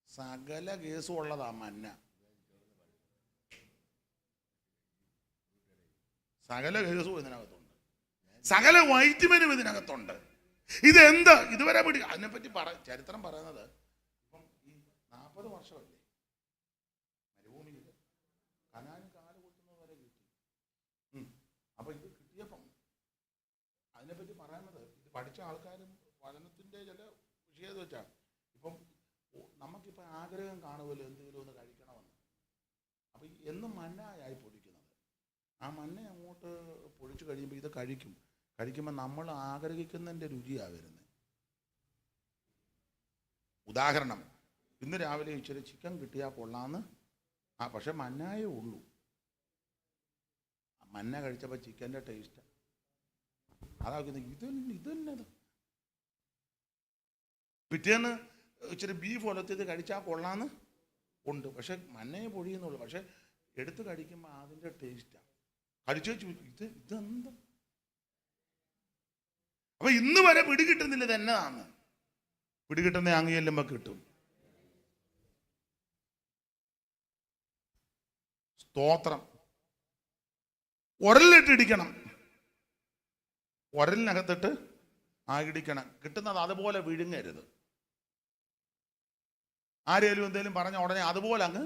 സകല കേസും ഉള്ളതാ മന്ന. സകല കേസും ഇതിനകത്തുണ്ട്, സകല വൈറ്റമിനും ഇതിനകത്തുണ്ട്. ഇതെന്താ ഇതുവരെ അതിനെപ്പറ്റി ചരിത്രം പറയുന്നത്. ഇപ്പം ഈ 40 വർഷമല്ലേ മരുഭൂമിയിൽ കനാന് കാല് കുത്തുന്നത് വരെ കിട്ടി. അപ്പൊ ഇത് കിട്ടിയപ്പം അതിനെപ്പറ്റി പറയുന്നത്, ഇത് പഠിച്ച ആൾക്കാരും വചനത്തിൻ്റെ ചില വിഷയം വെച്ചാൽ ഇപ്പം നമുക്കിപ്പോൾ ആഗ്രഹം കാണുമല്ലോ എന്തെങ്കിലും ഒന്ന് കഴിക്കണമെന്ന്. അപ്പം എന്നും മന്നായി പൊടിക്കുന്നത്. ആ മന്ന അങ്ങോട്ട് പൊടിച്ച് കഴിയുമ്പോൾ ഇത് കഴിക്കുമ്പോൾ നമ്മൾ ആഗ്രഹിക്കുന്നതിൻ്റെ രുചിയാണ് വരുന്നത്. ഉദാഹരണം, ഇന്ന് രാവിലെ ഇച്ചിരി ചിക്കൻ കിട്ടിയാൽ കൊള്ളാമെന്ന്, പക്ഷെ മന്നായേ ഉള്ളൂ. മന്ന കഴിച്ചപ്പോൾ ചിക്കൻ്റെ ടേസ്റ്റ് അതാക്കുന്നത്. ഇതെന്നത് പിറ്റേന്ന് ഇച്ചിരി ബീഫ് ഒലത്തിയത് കഴിച്ചാൽ കൊള്ളാന്ന് ഉണ്ട്, പക്ഷെ മന്നയെ പൊഴിയുന്നുള്ളൂ. പക്ഷെ എടുത്ത് കഴിക്കുമ്പോൾ അതിൻ്റെ ടേസ്റ്റാണ്. കഴിച്ചു ഇതെന്താ. അപ്പൊ ഇന്ന് വരെ പിടികിട്ടുന്നില്ല ഇതെന്നതാന്ന്. പിടികിട്ടുന്ന അങ്ങ് ചെല്ലുമ്പോൾ കിട്ടും. സ്തോത്രം. ഉരലിട്ട് ഇടിക്കണം, ഉരലിനകത്തിട്ട് ഇടിക്കണം. കിട്ടുന്നത് അതുപോലെ വിഴുങ്ങരുത്. ആരേലും എന്തേലും പറഞ്ഞ ഉടനെ അതുപോലെ അങ്ങ്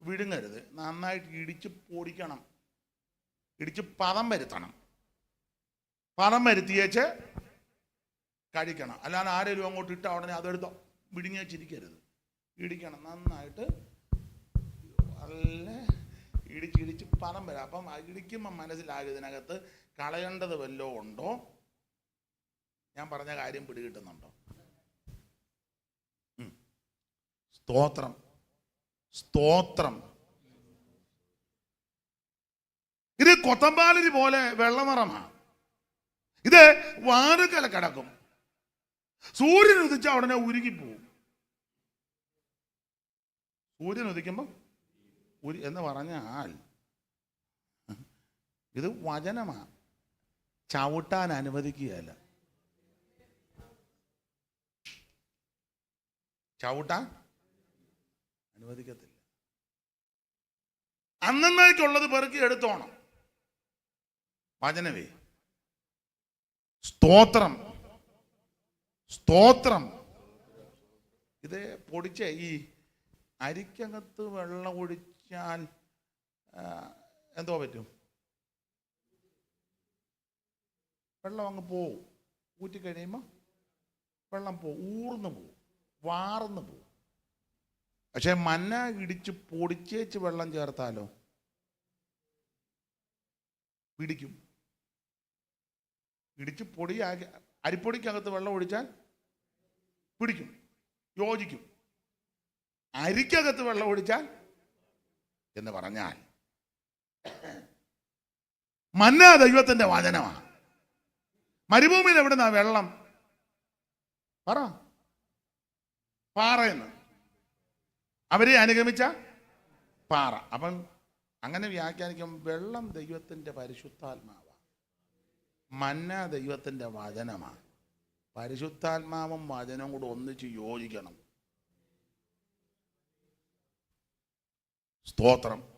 വിഴുങ്ങരുത്. നന്നായിട്ട് ഇടിച്ച് പൊടിക്കണം, ഇടിച്ച് പദം വരുത്തണം. പദം വരുത്തിയേച്ച് കഴിക്കണം. അല്ലാതെ ആരേലും അങ്ങോട്ട് ഇട്ട ഉടനെ അതെടുത്തോ വിഴുങ്ങി വെച്ചിരിക്കരുത്. ഇടിക്കണം നന്നായിട്ട്, നല്ല ഇടിച്ച് പദം വരാം. അപ്പം ഇടിക്കുമ്പോൾ മനസ്സിലാകും ഇതിനകത്ത് കളയേണ്ടത് വല്ലതും ഉണ്ടോ, ഞാൻ പറഞ്ഞ കാര്യം പിടികിട്ടുന്നുണ്ടോ. സ്തോത്രം, സ്തോത്രം. ഇത് കൊത്തമ്പാലരി പോലെ വെള്ളനിറമാണ്. ഇത് വാനുകല കിടക്കും. സൂര്യൻ ഉദിച്ച ഉടനെ ഉരുകിപ്പോവും. സൂര്യൻ ഉദിക്കുമ്പോൾ എന്ന് പറഞ്ഞാൽ ഇത് വചനമാണ്, ചവിട്ടാൻ അനുവദിക്കുകയല്ല. ചവിട്ടാൻ അനുവദിക്കത്തില്ല. അന്നേക്കുള്ളത് പെറുക്കി എടുത്തോണം. വചനവേ. സ്തോത്രം, സ്തോത്രം. ഇത് പൊടിച്ച ഈ അരിക്കകത്ത് വെള്ളം ഒഴിച്ചാൽ എന്തോ പറ്റും? വെള്ളം അങ്ങ് പോവും. ഊറ്റിക്കഴിയുമ്പോൾ വെള്ളം പോവും, ഊർന്നു പോവും, വാർന്നു പോവും. പക്ഷെ മന്ന ഇടിച്ച് പൊടിച്ചേച്ച് വെള്ളം ചേർത്താലോ പിടിക്കും. ഇടിച്ച് പൊടിയാക്കി അരിപ്പൊടിക്കകത്ത് വെള്ളം ഒഴിച്ചാൽ പിടിക്കും, യോജിക്കും. അരിക്കകത്ത് വെള്ളം ഒഴിച്ചാൽ എന്ന് പറഞ്ഞാൽ മന്ന ദൈവത്തിന്റെ വചനമാണ്. മരുഭൂമിയിൽ എവിടുന്നാ വെള്ളം? പറ. പാറയെന്ന്. അവരെ അനുഗമിച്ച പാറ. അപ്പം അങ്ങനെ വ്യാഖ്യാനിക്കും, വെള്ളം ദൈവത്തിന്റെ പരിശുദ്ധാത്മാവാണ്, മന്ന ദൈവത്തിന്റെ വചനമാണ്. പരിശുദ്ധാത്മാവും വചനവും കൂടെ ഒന്നിച്ച് യോജിക്കണം. സ്തോത്രം.